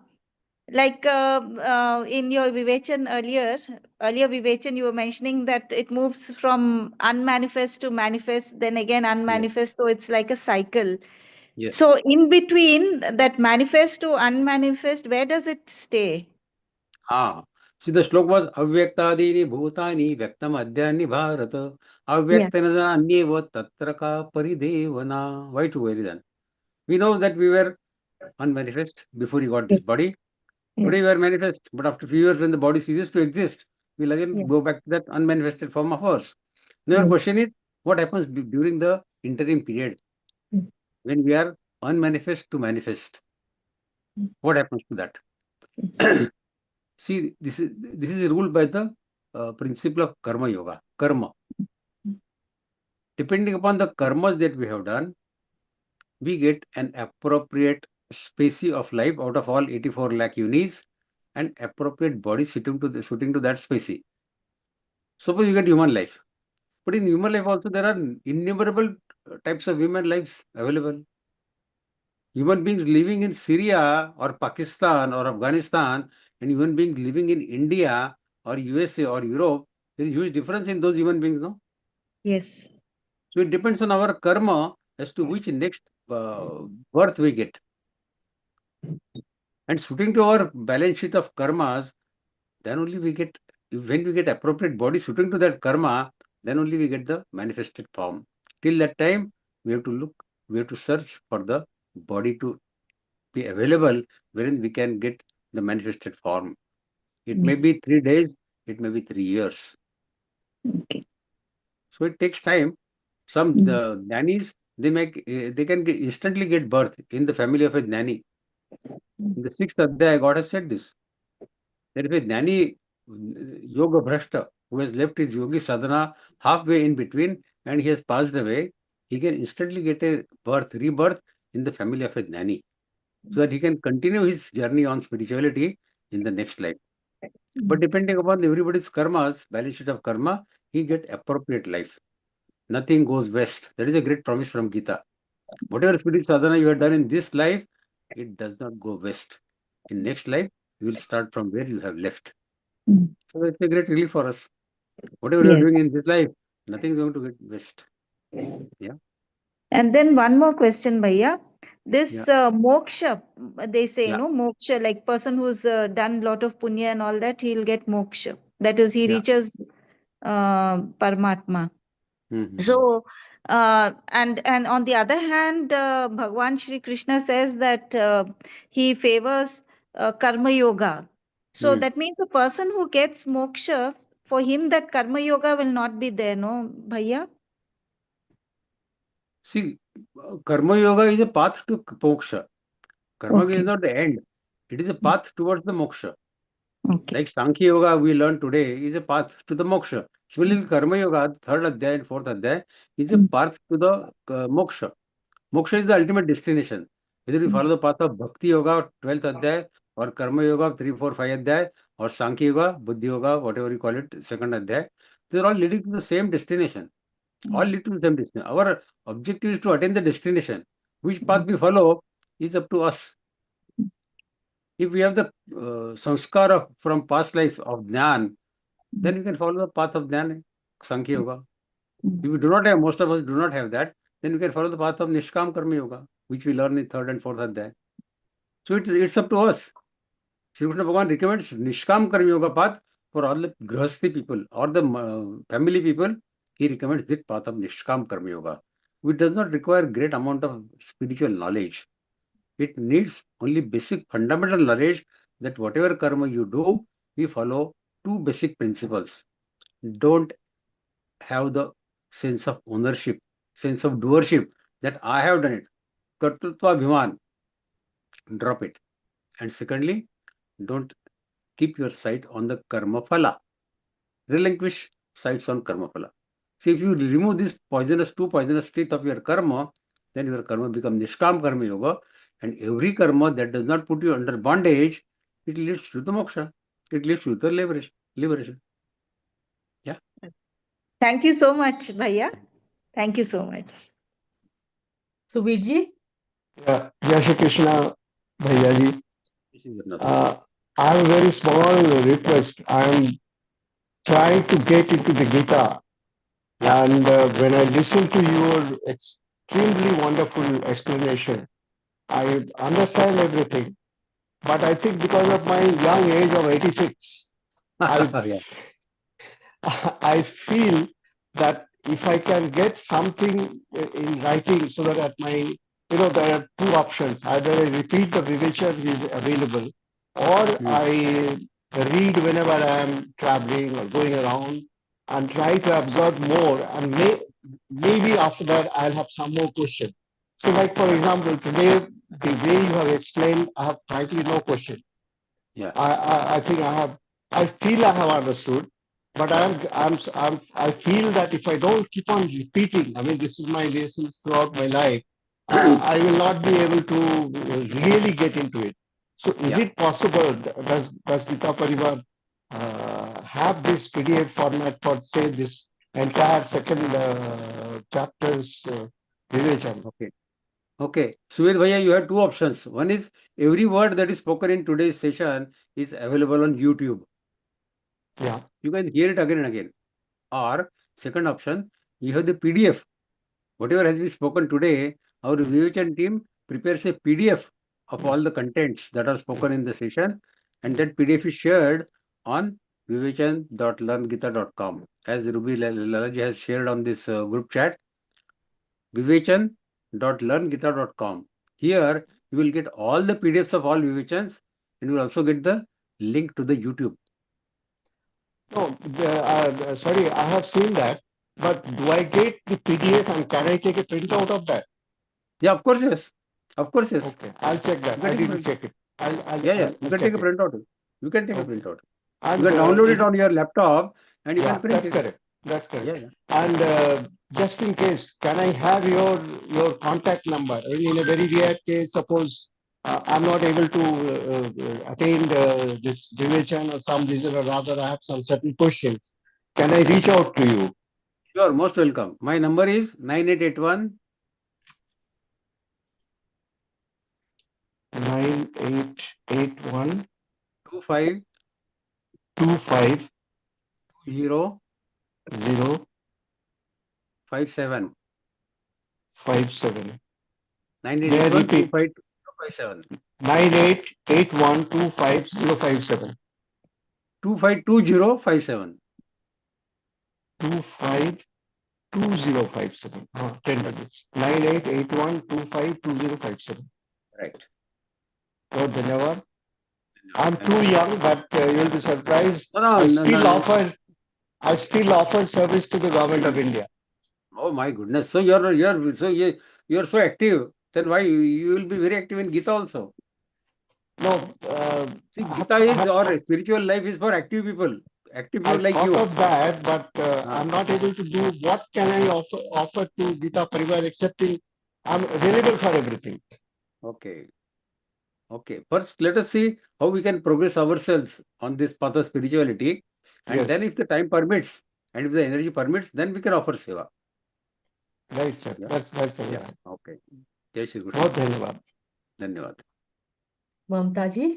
Like in your vivachan earlier vivachan, you were mentioning that it moves from unmanifest to manifest, then again unmanifest. So it's like a cycle. Yes. So in between that manifest to unmanifest, where does it stay? Ah. See, the slok was Avyaktadini Bhutani Vyaktam Adhyani Bharata Yeah. Avyaktanada Anyeva Tatraka Paridevana. Why to worry then? We know that we were unmanifest before you got this Yes. body. Yeah. Today we are manifest, but after a few years when the body ceases to exist, we'll again Yeah. go back to that unmanifested form of ours. Now your Yes. question is, what happens during the interim period Yes. when we are unmanifest to manifest? What happens to that? Yes. See, this is ruled by the principle of karma yoga. Karma. Depending upon the karmas that we have done, we get an appropriate species of life out of all 84 lakh unis and appropriate body suiting to that species. Suppose you get human life, but in human life also there are innumerable types of human lives available. Human beings living in Syria or Pakistan or Afghanistan and human beings living in India or USA or Europe, there is huge difference in those human beings, no? Yes. So it depends on our karma as to which next birth we get. And suiting to our balance sheet of karmas, then only we get, when we get appropriate body suiting to that karma, then only we get the manifested form. Till that time, we have to look, we have to search for the body to be available wherein we can get the manifested form. It may Yes. be 3 days, it may be 3 years. Okay. So it takes time. Some Mm. nannies, they can instantly get birth in the family of a nanny. In the 6th Adhyaya, God has said this. There is a nanny yoga bhrashta who has left his yogi sadhana halfway in between and he has passed away. He can instantly get a rebirth in the family of a nanny, so that he can continue his journey on spirituality in the next life. But depending upon everybody's karmas, balance sheet of karma, he get appropriate life. Nothing goes west. That is a great promise from Geeta. Whatever spiritual sadhana you have done in this life, it does not go west. In next life, you will start from where you have left. Mm. So it's a great relief for us. Whatever you are Yes. doing in this life, nothing is going to get west. Yeah. And then one more question, Bhaiya. Yeah. This moksha, they say, Yeah. no, moksha, like person who's done lot of punya and all that, he'll get moksha. That is, he Yeah. reaches Paramatma. Mm-hmm. So, and on the other hand, Bhagwan Shri Krishna says that he favors karma yoga. So Mm. that means a person who gets moksha, for him that karma yoga will not be there, no, Bhaiya? See, karma yoga is a path to moksha. Karma yoga is Okay. not the end. It is a path towards the moksha. Okay. Like Sankhya Yoga we learned today is a path to the moksha. Similarly, Karma Yoga, third adhyaya and fourth adhyaya, is a path to the moksha. Moksha is the ultimate destination. Whether you follow the path of Bhakti Yoga, 12th adhyaya, or Karma Yoga, 3, 4, 5 adhyaya, or Sankhya Yoga, Buddhi Yoga, whatever you call it, second adhyaya, they're all leading to the same destination. All lead to the same destination. Our objective is to attain the destination. Which path we follow is up to us. If we have the sanskara from past life of Jnana, then you can follow the path of Jnana, Sankhya Yoga. If we do not have, most of us do not have that, then we can follow the path of Nishkam Karma Yoga, which we learn in third and fourth adhyaya. So it's up to us. Shri Krishna Bhagavan recommends Nishkam Karma Yoga path for all the Grihasthi people or the family people. He recommends this path of Nishkam Karma Yoga, which does not require great amount of spiritual knowledge. It needs only basic fundamental knowledge that whatever karma you do, we follow two basic principles. Don't have the sense of ownership, sense of doership that I have done it. Kartrutva Bhiman, drop it. And secondly, don't keep your sight on the karma phala. Relinquish sights on karma phala. So if you remove this two poisonous teeth of your karma, then your karma becomes Nishkam Karma Yoga. And every karma that does not put you under bondage, it leads to the moksha. It leads to the liberation. Yeah. Thank you so much, Bhaiya. Thank you so much. Subirji? Yeah, Jai Shri Krishna, Bhaiya ji. I have a very small request. I am trying to get into the Gita. And when I listen to your extremely wonderful explanation, I understand everything. But I think because of my young age of 86, I feel that if I can get something in writing so that at my, there are two options. Either I repeat the Viveka available, or I read whenever I am traveling or going around and try to absorb more, and maybe after that I'll have some more questions. So like for example, today, the way you have explained, I have frankly no question. Yeah. I think I feel I have understood, but I feel that if I don't keep on repeating, I mean, this is my lessons throughout my life, I will not be able to really get into it. So is it possible, does Gita Pariwar have this PDF format for, say, this entire second chapter's Viveka? Okay. Sumit Bhaiya, you have two options. One is every word that is spoken in today's session is available on YouTube. Yeah. You can hear it again and again. Or second option, you have the PDF. Whatever has been spoken today, our Viveka team prepares a PDF of all the contents that are spoken in the session, and that PDF is shared on vivechan.learngeeta.com, as Ruby Lalaji has shared on this group chat. vivechan.learngeeta.com. Here you will get all the PDFs of all Vivechans, and you will also get the link to the YouTube. No, sorry, I have seen that, but do I get the PDF and can I take a printout of that? Yeah, of course, yes. Of course, yes. Okay, I'll check that. I didn't check it. You can take a printout. You can take a printout. And, you can download it on your laptop and you can print that's it. correct. That's correct. Yeah. And just in case, can I have your contact number? In a very rare case, suppose I'm not able to attain this Vivechan or some reason or other, I have some certain questions. Can I reach out to you? Sure, most welcome. My number is 9881 9881 25 25 0 0 57 57. 9881 25 057 9881 25057. 252057. 252057. 10 digits. 9881 252057. Right. Oh, Dhanyavad. I'm too young, but you'll be surprised. No, I still offer service to the government of India. Oh my goodness! So you're so active. Then why you will be very active in Gita also? No, See, I Gita is, or spiritual life is for active people like thought you. of that, but Ah. I'm not able to do. What can I offer to Gita Pariwar excepting I'm available for everything. Okay. Okay. First, let us see how we can progress ourselves on this path of spirituality. And then, Yes, if the time permits and if the energy permits, then we can offer seva. right, sir. Yeah. That's Yeah. right. Okay. Jai Shri Krishna. बहुत धन्यवाद. Dhanyavad. Mamta ji?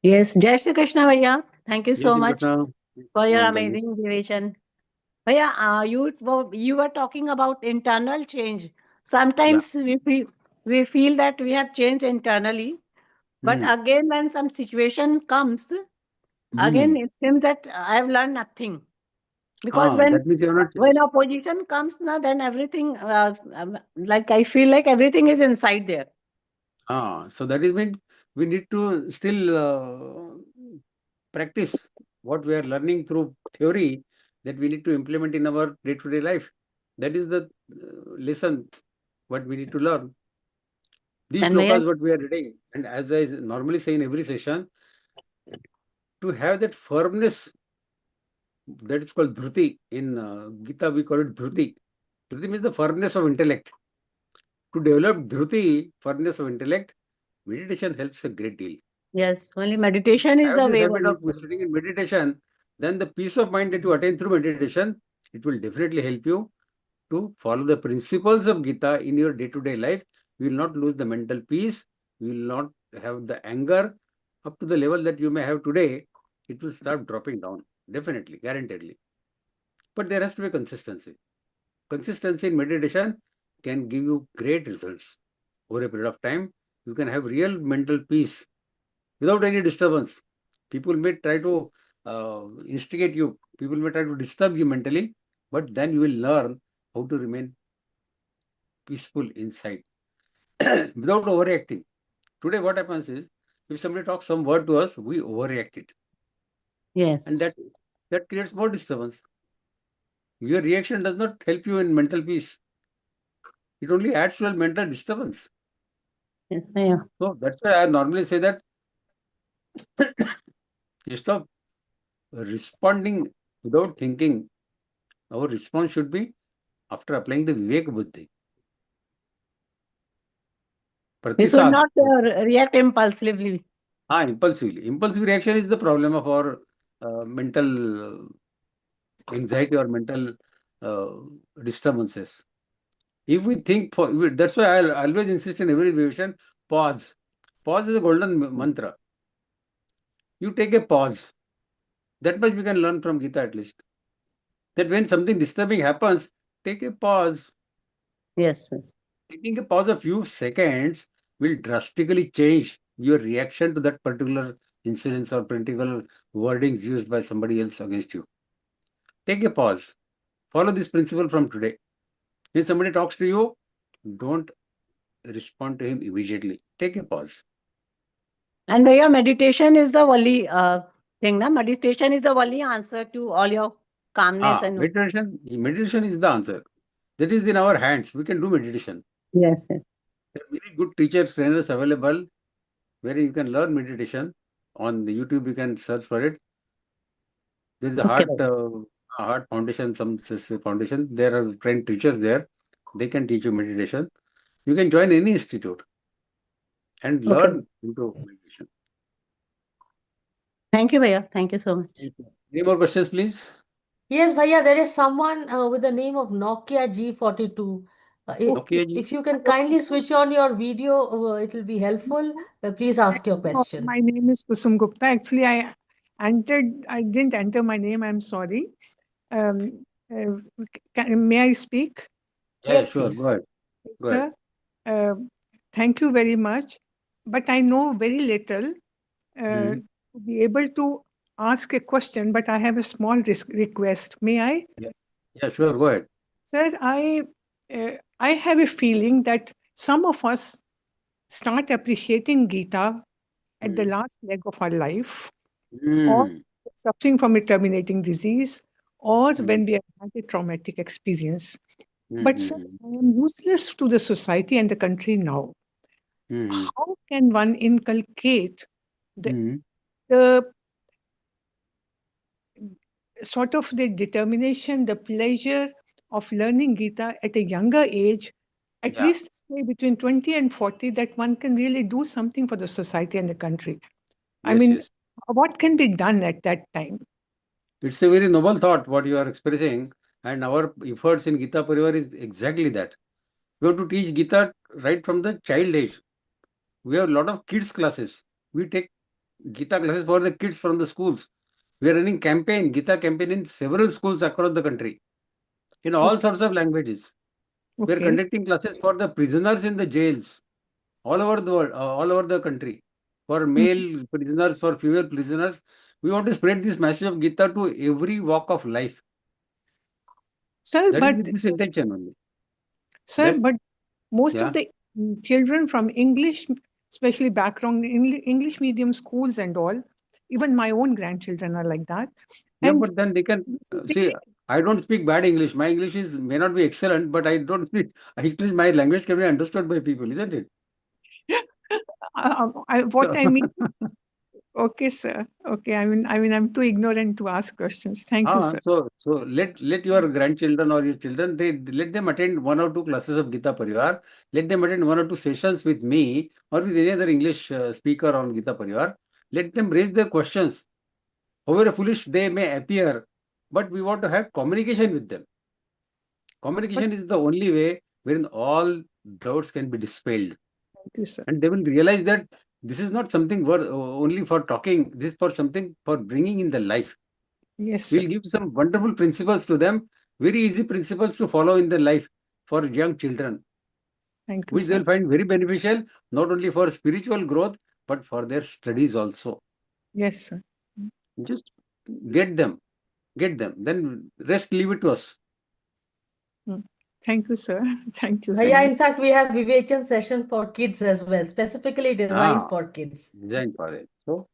Yes, Jai Shri Krishna, Bhaiya. Thank you Jai so Shri much Krishna. for your Mamta ji. amazing devotion. Bhaiya, you were talking about internal change. Yeah. Sometimes we feel that we have changed internally, but Hmm. again, when some situation comes, again Hmm. it seems that I have learned nothing. Because That means you have not when changed. opposition comes, na, then everything like I feel like everything is inside there. So that is means we need to still practice what we are learning through theory, that we need to implement in our day-to-day life. That is the lesson what we need to learn. These And Bhaiya, shlokas what we are reading, and as I normally say in every session, to have that firmness, that is called dhruti. In Gita we call it dhruti. Dhruti means the firmness of intellect. To develop dhruti, firmness of intellect, meditation helps a great deal. yes, only meditation is Have the this way habit only. of sitting in meditation, then the peace of mind that you attain through meditation, it will definitely help you to follow the principles of Gita in your day-to-day life. You will not lose the mental peace. You will not have the anger up to the level that you may have today. It will start dropping down, definitely, guaranteedly. But there has to be consistency. Consistency in meditation can give you great results. Over a period of time, you can have real mental peace without any disturbance. People may try to instigate you, people may try to disturb you mentally, but then you will learn how to remain peaceful inside without overreacting. Today, what happens is, if somebody talks some word to us, we overreact it, and Yes, that creates more disturbance. Your reaction does not help you in mental peace. It only adds to a mental disturbance. yes, Bhaiya. So that's why I normally say that instead of responding without thinking, our response should be after applying the Vivek Buddhi. We should Pratisad. not react impulsively. Impulsively. Impulsive reaction is the problem of our mental anxiety or mental uh, disturbances. If we think that's why I'll always insist in every revision, pause. Pause is a golden mantra. You take a pause. That much we can learn from Gita at least. That when something disturbing happens, take a pause. Yes, yes. Taking a pause a few seconds will drastically change your reaction to that particular incident or particular wordings used by somebody else against you. Take a pause. Follow this principle from today. When somebody talks to you, don't respond to him immediately. Take a pause. And Bhaiya, meditation is the only thing, na? Meditation is the only answer to all your calmness and Meditation is the answer. That is in our hands. We can do meditation. yes, yes. There are many good teachers, trainers available where you can learn meditation. On the YouTube, you can search for it. There is the Okay, Heart Foundation, some foundation. There are trained teachers there. They can teach you meditation. You can join any institute and okay. learn into meditation. Thank you, Bhaiya. Thank you so much. Any more questions, please? Yes, Bhaiya, there is someone with the name of Nokia G42. Okay, ji. If you can kindly switch on your video, it will be helpful. Please ask your question. My name is Kusum Gupta. Actually, I didn't enter my name. I'm sorry. May I speak? Yes, Sure. please. Go ahead. Go ahead. Sir, thank you very much. But I know very little to be able to ask a question, but I have a small request. May I? Yeah, sure. Go ahead. Sir, I have a feeling that some of us start appreciating Gita at the last leg of our life, or suffering from a terminating disease, or when we have had a traumatic experience. But sir, I am useless to the society and the country now. how can one inculcate the sort of the determination, the pleasure of learning Gita at a younger age, at least say between 20 and 40, that one can really do something for the society and the country. I mean, what can be done at that time? It's a very noble thought what you are expressing, and our efforts in Gita Pariwar is exactly that. We have to teach Gita right from the child age. We have a lot of kids classes. We take Gita classes for the kids from the schools. We are running Gita campaign in several schools across the country, in all sorts of languages. We are conducting classes for the prisoners in the jails, all over the world, all over the country. For male prisoners, for female prisoners, we want to spread this message of Gita to every walk of life. Sir, That but is with this intention only. Sir, That- but most of the children from English, especially background English medium schools and all, even my own grandchildren are like that. Yeah, And but then they can see. I don't speak bad English. My English may not be excellent, but I don't speak. At least my language can be understood by people, isn't it? what I mean. Okay, sir. Okay, I mean, I'm too ignorant to ask questions. Thank you, sir. So let your grandchildren or your children, let them attend 1 or 2 classes of Gita Pariwar. Let them attend 1 or 2 sessions with me or with any other English speaker on Gita Pariwar. Let them raise their questions. However foolish they may appear, but we want to have communication with them. Communication is the only way wherein all doubts can be dispelled. Thank you, sir. And they will realize that this is not something only for talking, this is for something for bringing in the life. Yes, sir. We'll give some wonderful principles to them, very easy principles to follow in their life for young children, Thank you, which sir. they'll find very beneficial, not only for spiritual growth, but for their studies also. Yes, sir. Just get them, then rest leave it to us. Thank you, sir. Thank you, sir. Yeah, in fact, we have Vivechan session for kids as well, specifically designed for kids. Designed for it. So,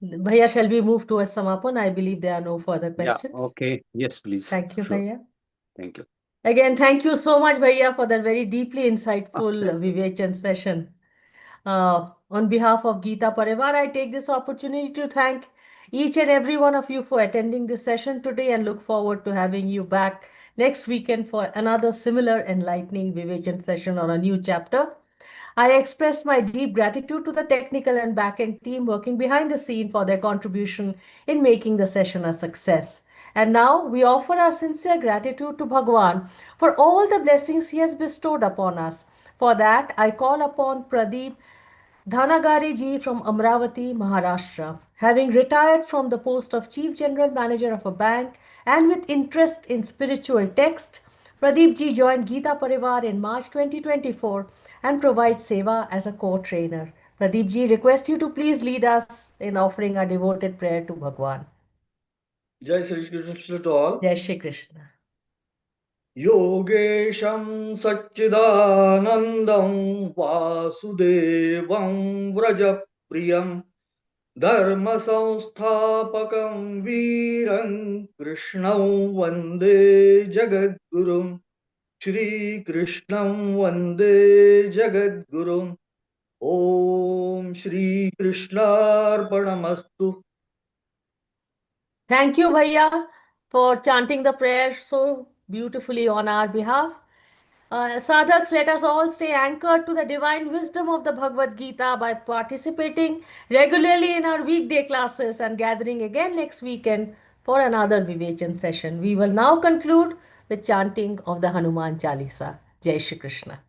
Bhaiya, shall we move to a Samapan? I believe there are no further questions. okay. Yes, please. Thank you, Sure. Bhaiya. Thank you. Again, thank you so much, Bhaiya, for that very deeply insightful Vivechan session. On behalf of Geeta Pariwar, I take this opportunity to thank each and every one of you for attending this session today and look forward to having you back next weekend for another similar enlightening Vivechan session on a new chapter. I express my deep gratitude to the technical and back-end team working behind the scene for their contribution in making the session a success. And now we offer our sincere gratitude to Bhagwan for all the blessings he has bestowed upon us. For that, I call upon Pradeep Dhanagari ji from Amravati, Maharashtra. Having retired from the post of Chief General Manager of a bank and with interest in spiritual text, Pradeep ji joined Geeta Pariwar in March 2024 and provides seva as a core trainer. Pradeep ji, request you to please lead us in offering a devoted prayer to Bhagwan. Jai Shri Krishna to all. Jai Shri Krishna. Yogesham Satchidanandam Vasudevam Vrajapriyam Dharma Samsthapakam Veeram Krishnam Vande Jagadgurum Shri Krishnam Vande Jagadgurum Om Shri Krishnarpanamastu. Thank you, Bhaiya, for chanting the prayer so beautifully on our behalf. Sadhaks, let us all stay anchored to the divine wisdom of the Bhagavad Gita by participating regularly in our weekday classes and gathering again next weekend for another Vivechan session. We will now conclude with chanting of the Hanuman Chalisa. Jai Shri Krishna.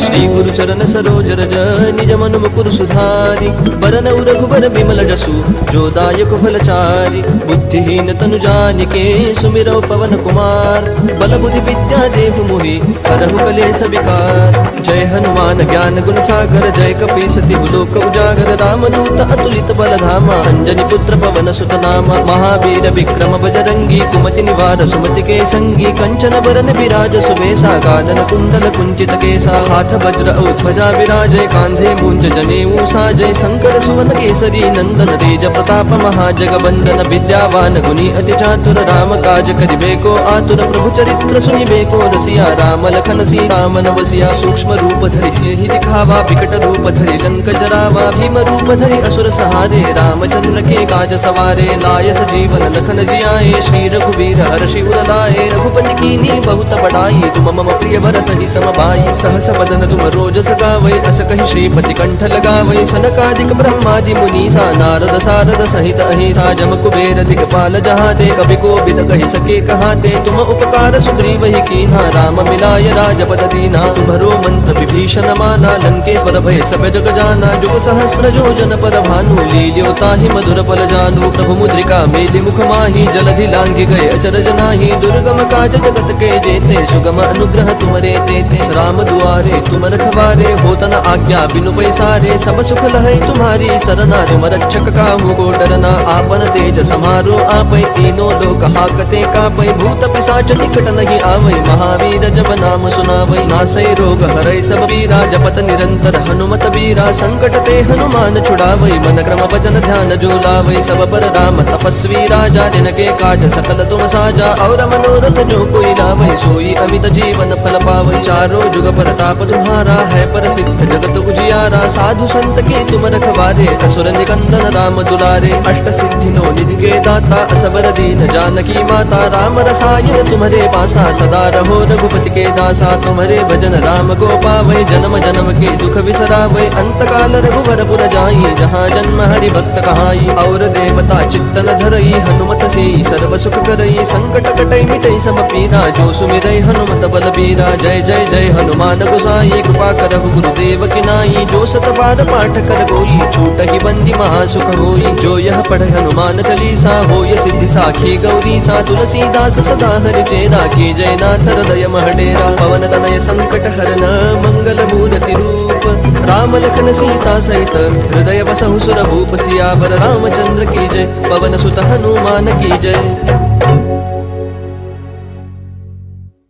Shri गुरु चरण सरोज रज निज मन मुकुर सुधारि बरन रघुबर बिमल जसु जो दायक फलचारि बुद्धिहीन तनु जानिके सुमिरौ पवन कुमार बल बुद्धि विद्या देहु मोहि हरहु कलेश विकार जय हनुमान ज्ञान गुण सागर जय कपीस तिहु लोक उजागर राम दूत अतुलित बल धामा अंजनी पुत्र पवन सुत नामा महावीर विक्रम बजरंगी कुमति निवार सुमति के संगी कंचन बरन विराज सुबेसा कानन कुंडल कुंचित केसा हाथ वज्र ध्वजा विराजय कांधे मूंज जनेऊ साजय शंकर सुवन केसरी नंदन तेज प्रताप महाजगवंदन विद्यावान गुणी अति चातुर राम काज करिबेको आतुर प्रभु चरित्र सुनिबेको रसिया राम लखन सीता मन बसिया सूक्ष्म रूप धरि सिंहि दिखावा विकट रूप धरि लंक जरावा भीम रूप धरि असुर सहारे रामचंद्र के काज सवारे लाय सजीवन लखन जियाए श्री रघुवीर हर्षि उर लाए रघुपति कीन्ही बहुत बड़ाई तुम मम प्रिय भरत ही सम भाई सहस बदन तुम रोजस गावै अस कहि श्रीपति कंठ लगावै सनकादिक ब्रह्मादि मुनीसा नारद सारद सहित अहिसा जम कुबेर दिगपाल जहाते कवि कोविद कहि सके कहाते तुम उपकार सुग्रीव ही कीन्हा राम मिलाय राजपद दीना तुम्हरो मंत्र विभीषण माना लंकेश्वर भय सब जग जाना जुग सहस्र योजन पर भानु लील्यो ताहि मधुर पल जानु प्रभु मुद्रिका मेलि मुख माहि जलधि लांघि गए अचरज नाही दुर्गम काज जगत के जेते सुगम अनुग्रह तुमरे तेते राम दुआरे तुम रखवारे होत न आज्ञा बिनु पैसारे सब सुख लहै तुम्हारी सरना तुम रक्षक काहू को डरना आपन तेज समारो आपै तीनों लोक हाकते कापै भूत पिशाच निकट नहीं आवै महावीर जब नाम सुनावै नासै रोग हरै सब पीरा जपत निरंतर हनुमत बीरा संकट ते हनुमान छुड़ावै मन क्रम वचन ध्यान जो लावै सब पर राम तपस्वी राजा जिनके काज सकल तुम साजा और मनोरथ जो कोई लावै सोई अमित जीवन फल पावै चारों जुग प्रताप तुम्हारा है प्रसिद्ध जगत उजियारा साधु संत के तुम रखवारे असुर निकंदन राम दुलारे अष्ट सिद्धि नो निधि के दाता असबर दीन जानकी माता राम रसायन तुम्हारे पासा सदा रहो रघुपति के दासा तुम्हारे भजन राम को पावै जन्म जन्म के दुख बिसरावै अंत काल रघुवर पुर जाई जहाँ जन्म हरि भक्त कहाई और देवता चित्तन धरई हनुमत से सर्व सुख करई संकट कटई मिटई सब पीरा जो सुमिरै हनुमत बल बीरा जय जय जय हनुमान गोसाई कृपा करहु गुरुदेव की नाई जो सत बार पाठ कर गोई छूट ही बंदी महासुख होई जो यह पढ़ हनुमान चालीसा होय सिद्धि साखी गौरी सा तुलसीदास सदा हरि चेरा की जय नाथ हृदय महडेरा पवन तनय संकट हरन मंगल मूर्ति रूप राम लखन सीता सहित हृदय बसहु सुर भूप सियावर रामचंद्र की जय पवन सुत हनुमान की जय।